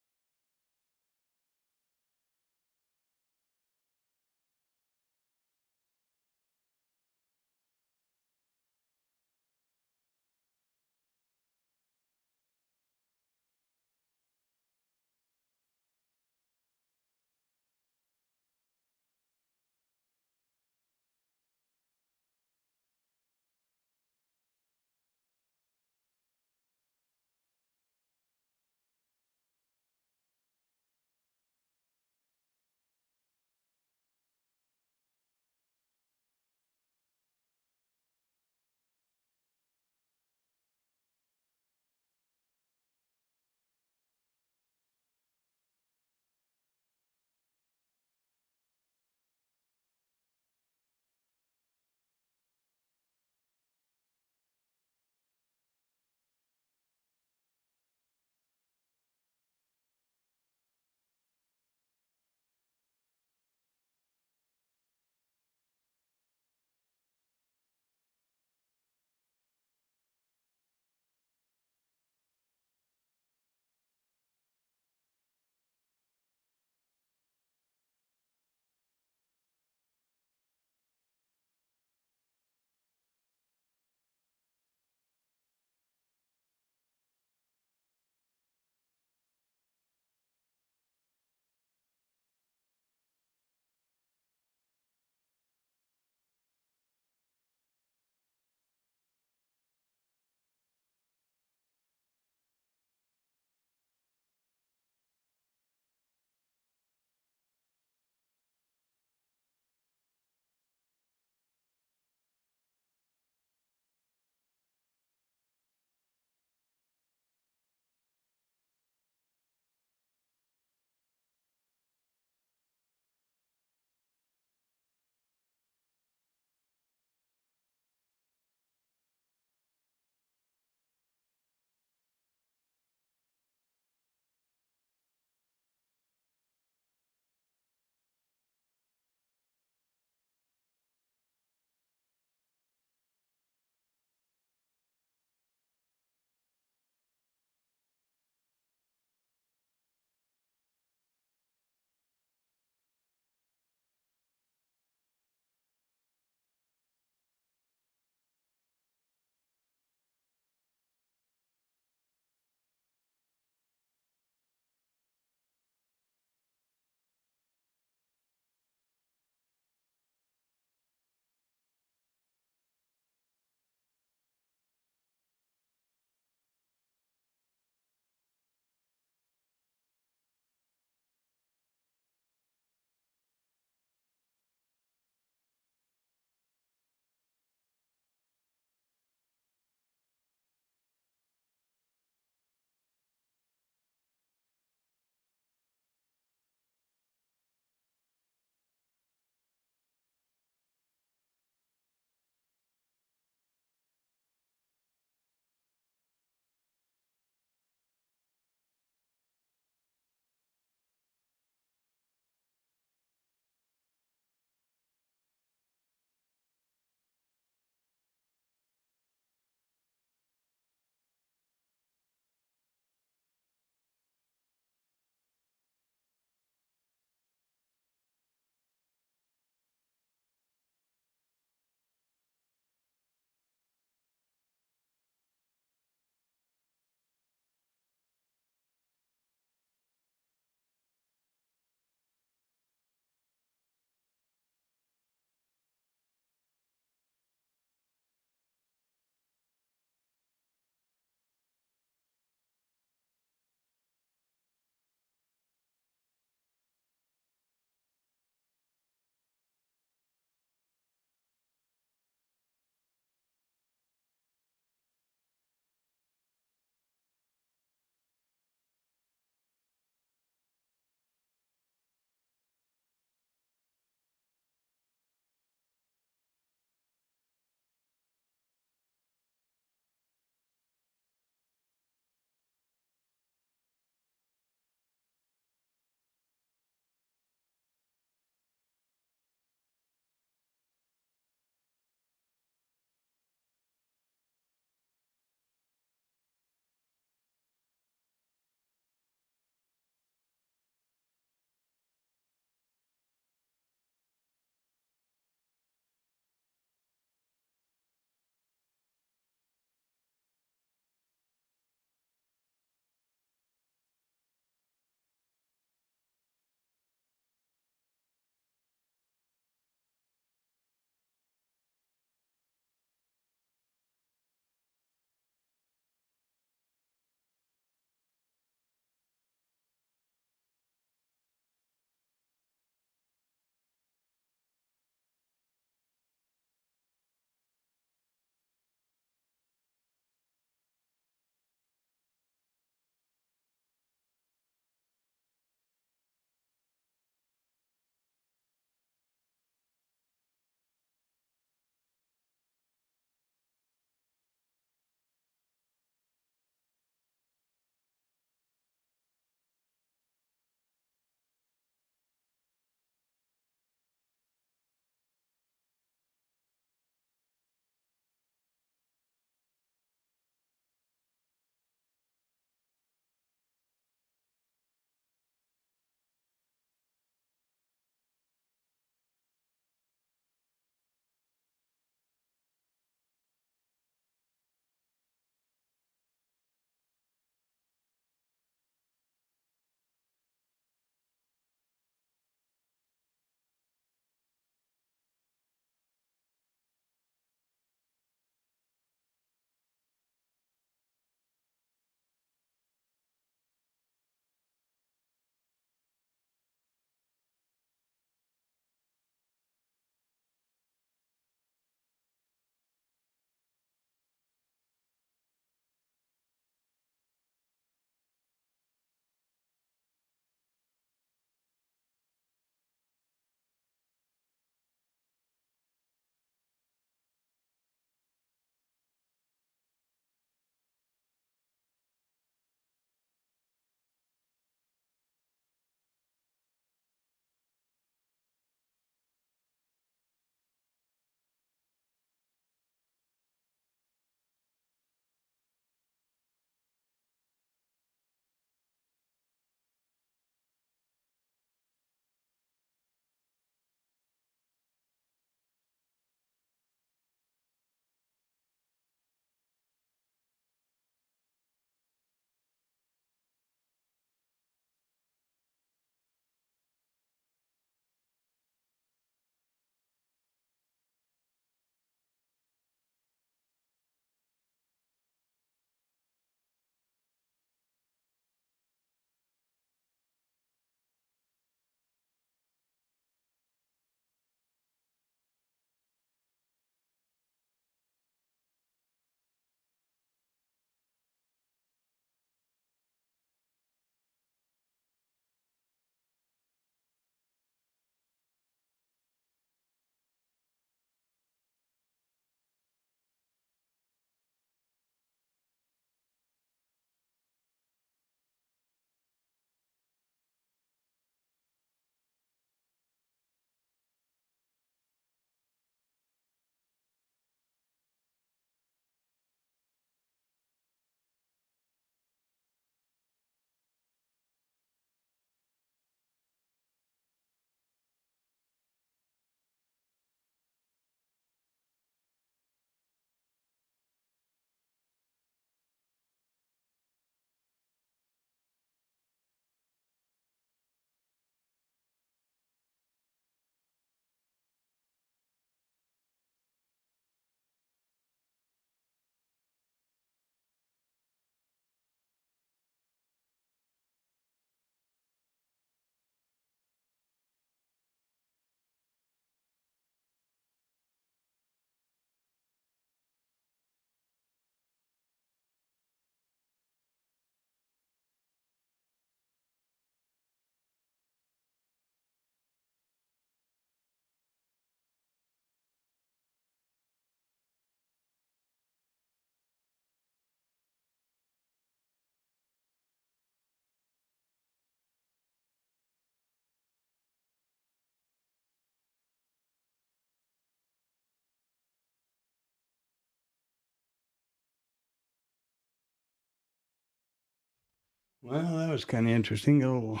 Well, that was kind of interesting. A little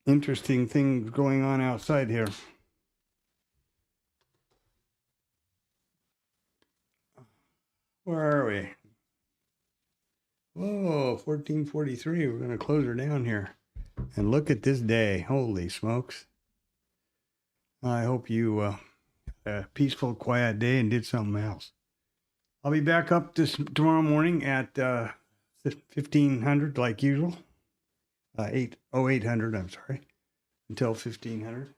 interesting things going on outside here. Where are we? Whoa, 1443. We're going to close her down here. And look at this day. Holy smokes. I hope you a peaceful, quiet day and did something else. I'll be back up tomorrow morning at 1500 like usual. 800, I'm sorry, until 1500.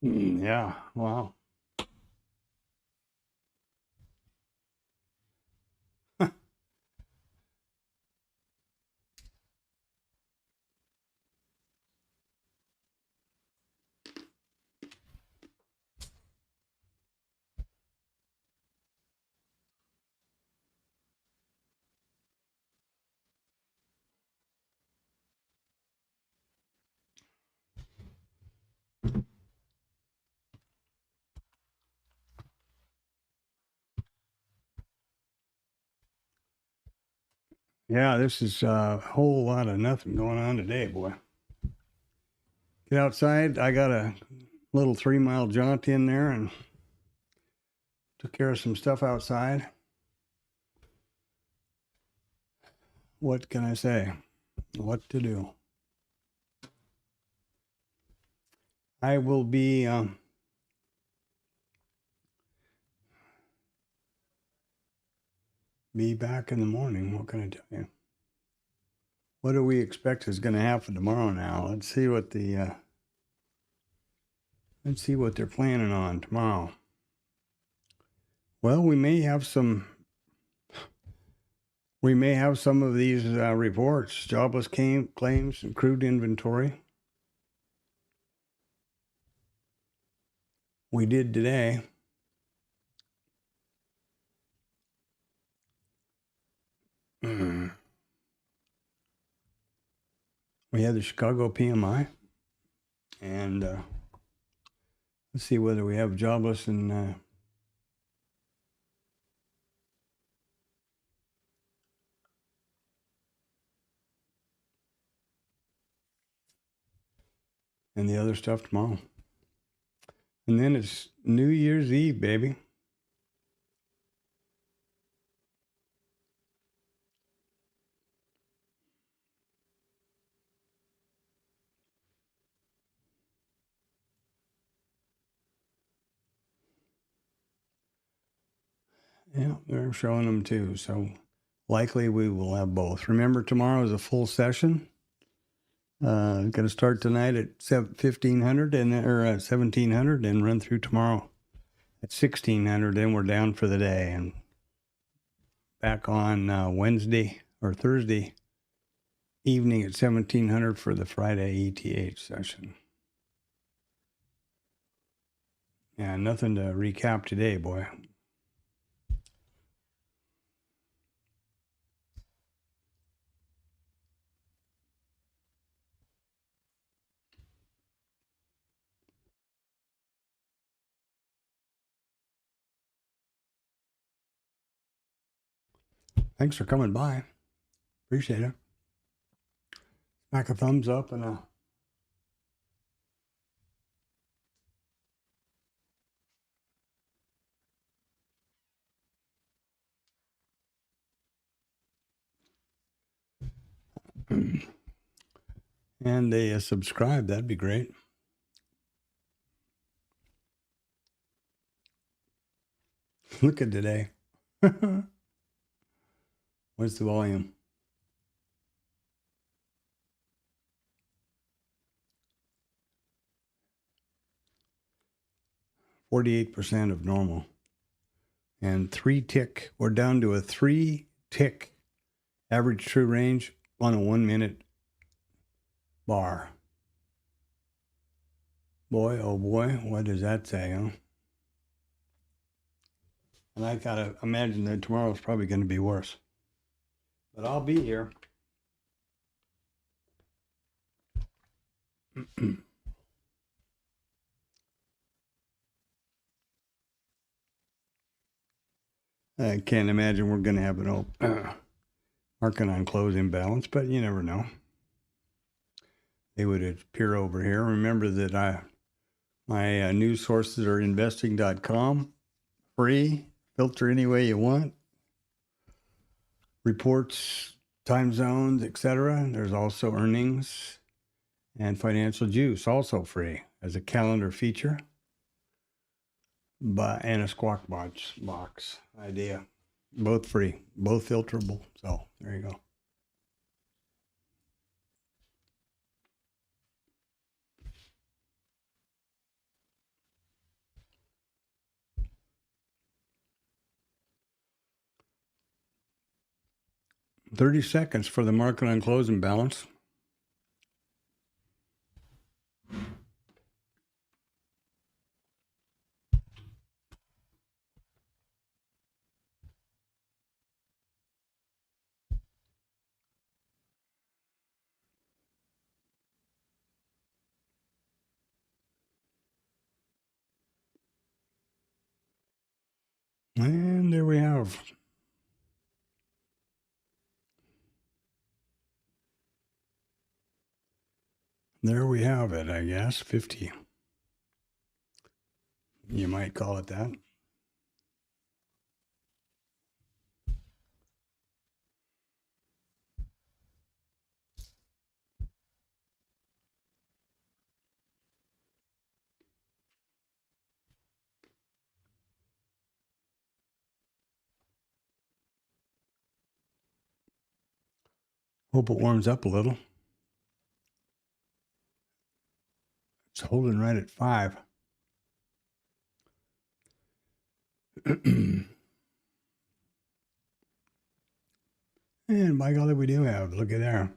Yeah, wow. Yeah, this is a whole lot of nothing going on today, boy. Get outside. I got a little 3-mile jaunt in there and took care of some stuff outside. What can I say? What to do? I will be back in the morning. What can I tell you? What do we expect is going to happen tomorrow? Now let's see what they're planning on tomorrow. Well, we may have some of these reports: jobless claims and crude inventory. We did today. We had the Chicago PMI, and let's see whether we have jobless and the other stuff tomorrow. And then it's New Year's Eve, baby. Yeah, they're showing them too. So likely we will have both. Remember, tomorrow is a full session. Going to start tonight at 1500 or 1700 and run through tomorrow at 1600. Then we're down for the day and back on Wednesday or Thursday evening at 1700 for the Friday ETH session. Yeah, nothing to recap today, boy. Thanks for coming by. Appreciate it. Smack a thumbs up and and a subscribe. That'd be great. Look at today. What's the volume? 48% of normal. And 3-tick, we're down to a 3-tick average true range on a 1-minute bar. Boy, oh boy, what does that say, huh? And I gotta imagine that tomorrow's probably going to be worse. But I'll be here. I can't imagine we're going to have an market on close imbalance, but you never know. They would appear over here. Remember that my news sources are investing.com, free, filter any way you want, reports, time zones, etc. There's also earnings and financial juice, also free as a calendar feature, and a squawk box idea. Both free, both filterable. So there you go. $30 seconds for the market on close and balance. And there we have. There we have it, I guess. 50. You might call it that. Hope it warms up a little. It's holding right at 5. And by golly, we do have, look at there.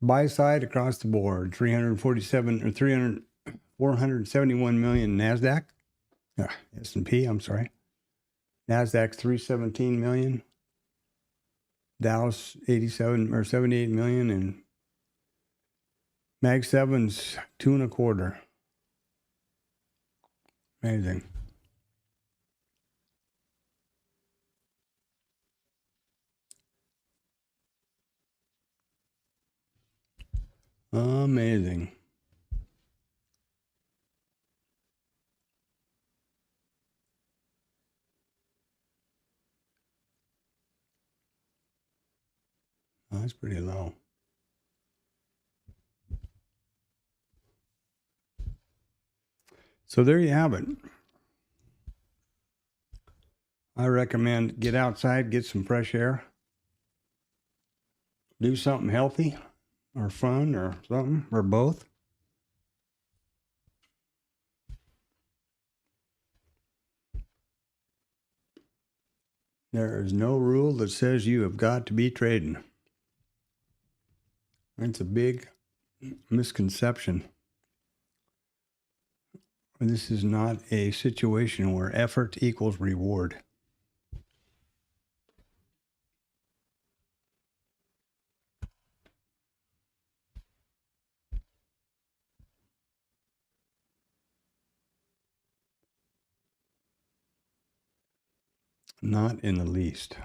Buy side across the board, 471 million NASDAQ. S&P, I'm sorry. NASDAQ's 317 million. Dow's 87 or 78 million, and Mag 7's 2.25. Amazing. Amazing. Oh, that's pretty low. So there you have it. I recommend get outside, get some fresh air, do something healthy or fun or something, or both. There is no rule that says you have got to be trading. It's a big misconception. This is not a situation where effort equals reward. Not in the least.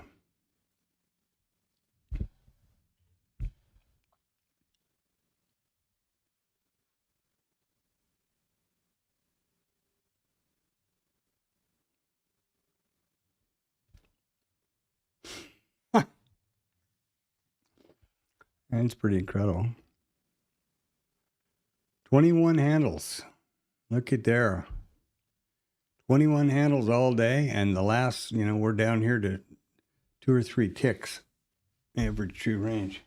That's pretty incredible. 21 handles. Look at there. 21 handles all day, and the last, we're down here to 2 or 3 ticks average true range.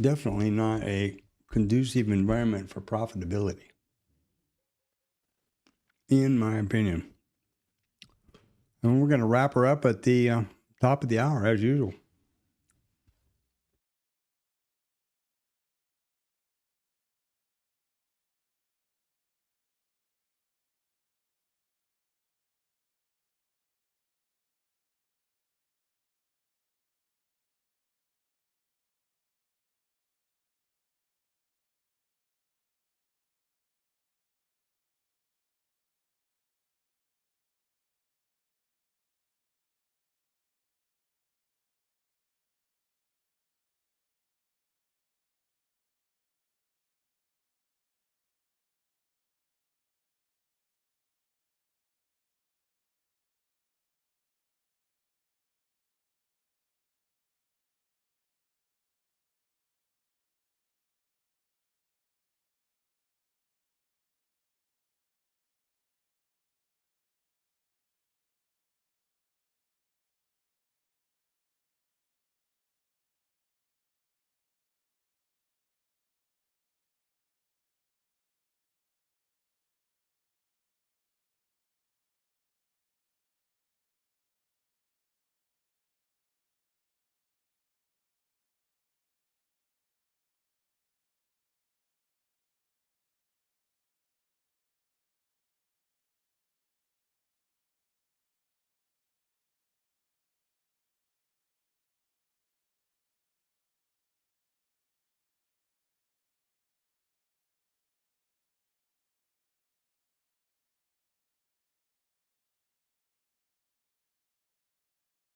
definitely not a conducive environment for profitability, in my opinion. And we're going to wrap her up at the top of the hour, as usual.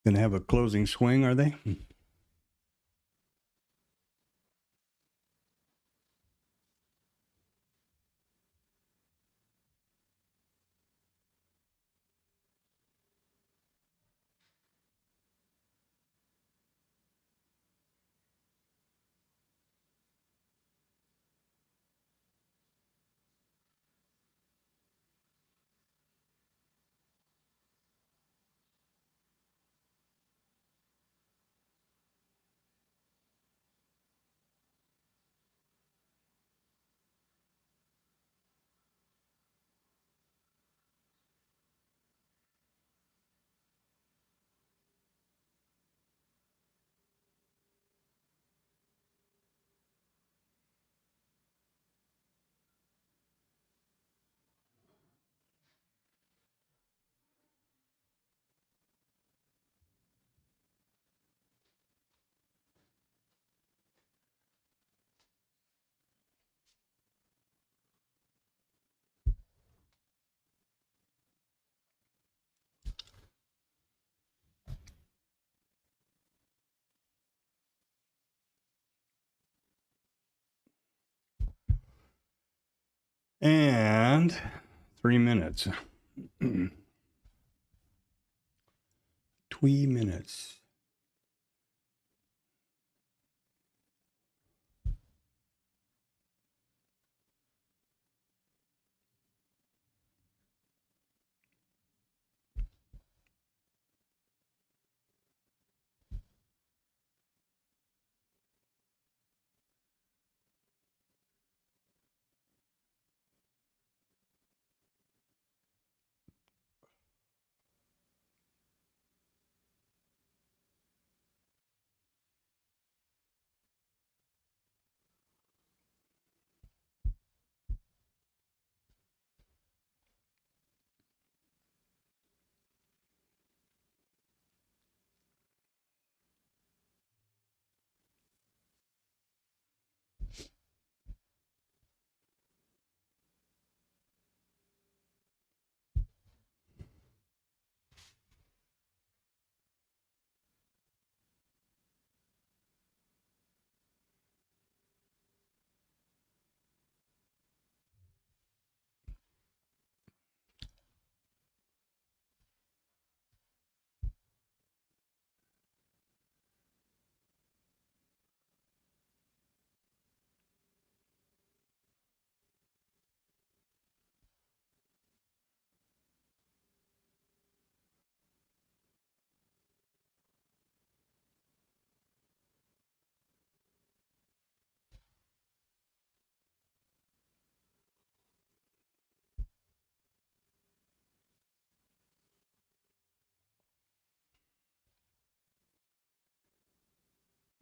Going to have a closing swing, are they? And 3 minutes. 3 minutes.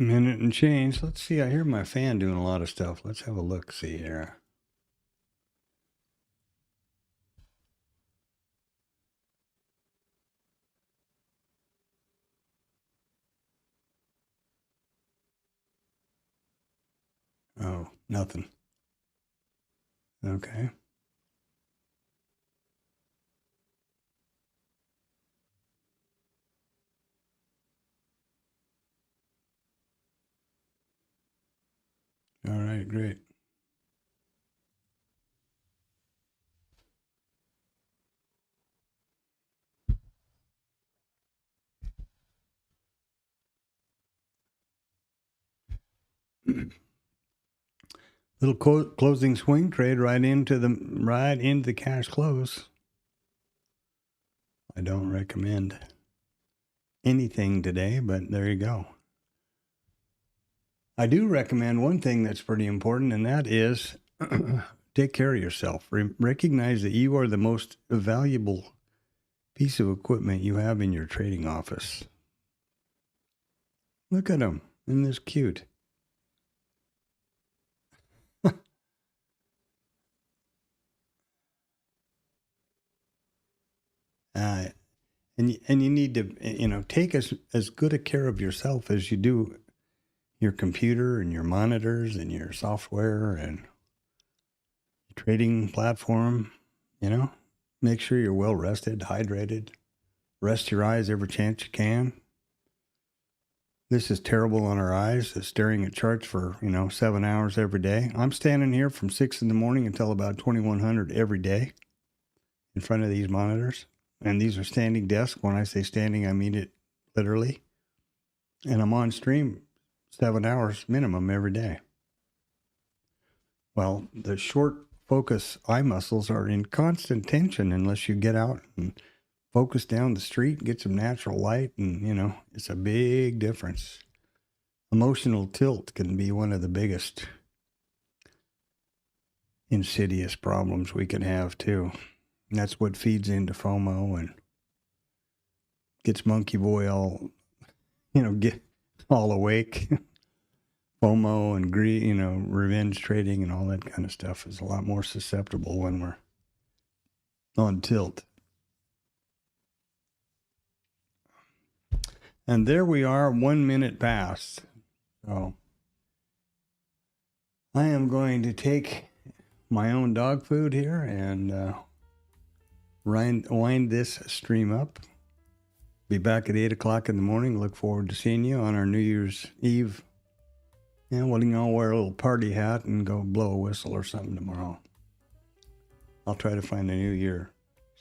Minute and change. Let's see. I hear my fan doing a lot of stuff. Let's have a look. See here. Oh, nothing. Okay. All right, great. Little closing swing trade right into the cash close. I don't recommend anything today, but there you go. I do recommend one thing that's pretty important, and that is take care of yourself. Recognize that you are the most valuable piece of equipment you have in your trading office. Look at him. Isn't this cute? And you need to, take as good a care of yourself as you do your computer and your monitors and your software and your trading platform. Make sure you're well rested, hydrated. Rest your eyes every chance you can. This is terrible on our eyes, staring at charts for, 7 hours every day. I'm standing here from 6 in the morning until about 2100 every day in front of these monitors. And these are standing desks. When I say standing, I mean it literally. And I'm on stream 7 hours minimum every day. Well, the short focus eye muscles are in constant tension unless you get out and focus down the street, get some natural light, and, it's a big difference. Emotional tilt can be one of the biggest insidious problems we can have, too. And that's what feeds into FOMO and gets Monkey Boy all, get all awake. FOMO and greed, revenge trading and all that kind of stuff is a lot more susceptible when we're on tilt. And there we are, 1 minute past. So I am going to take my own dog food here and wind this stream up. Be back at 8 o'clock in the morning. Look forward to seeing you on our New Year's Eve. Yeah, well, I'll wear a little party hat and go blow a whistle or something tomorrow. I'll try to find a New Year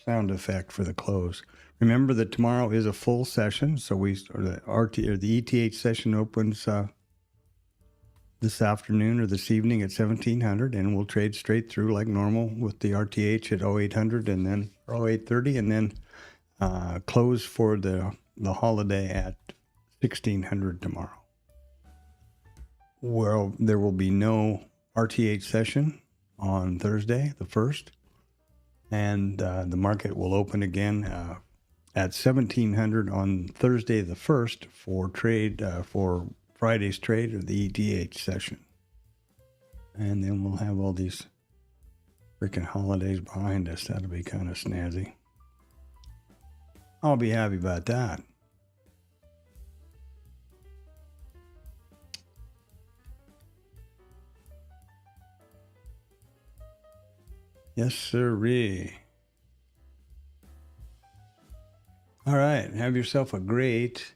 sound effect for the close. Remember that tomorrow is a full session, so the ETH session opens this afternoon or this evening at 1700, and we'll trade straight through like normal with the RTH at 0800 and then 0830, and then close for the holiday at 1600 tomorrow. Well, there will be no RTH session on Thursday, the 1st, and the market will open again at 1700 on Thursday, the 1st, for Friday's trade of the ETH session. And then we'll have all these freaking holidays behind us. That'll be kind of snazzy. I'll be happy about that. Yes, sirree. All right. Have yourself a great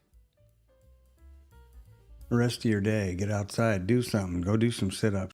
rest of your day. Get outside. Do something. Go do some sit-ups.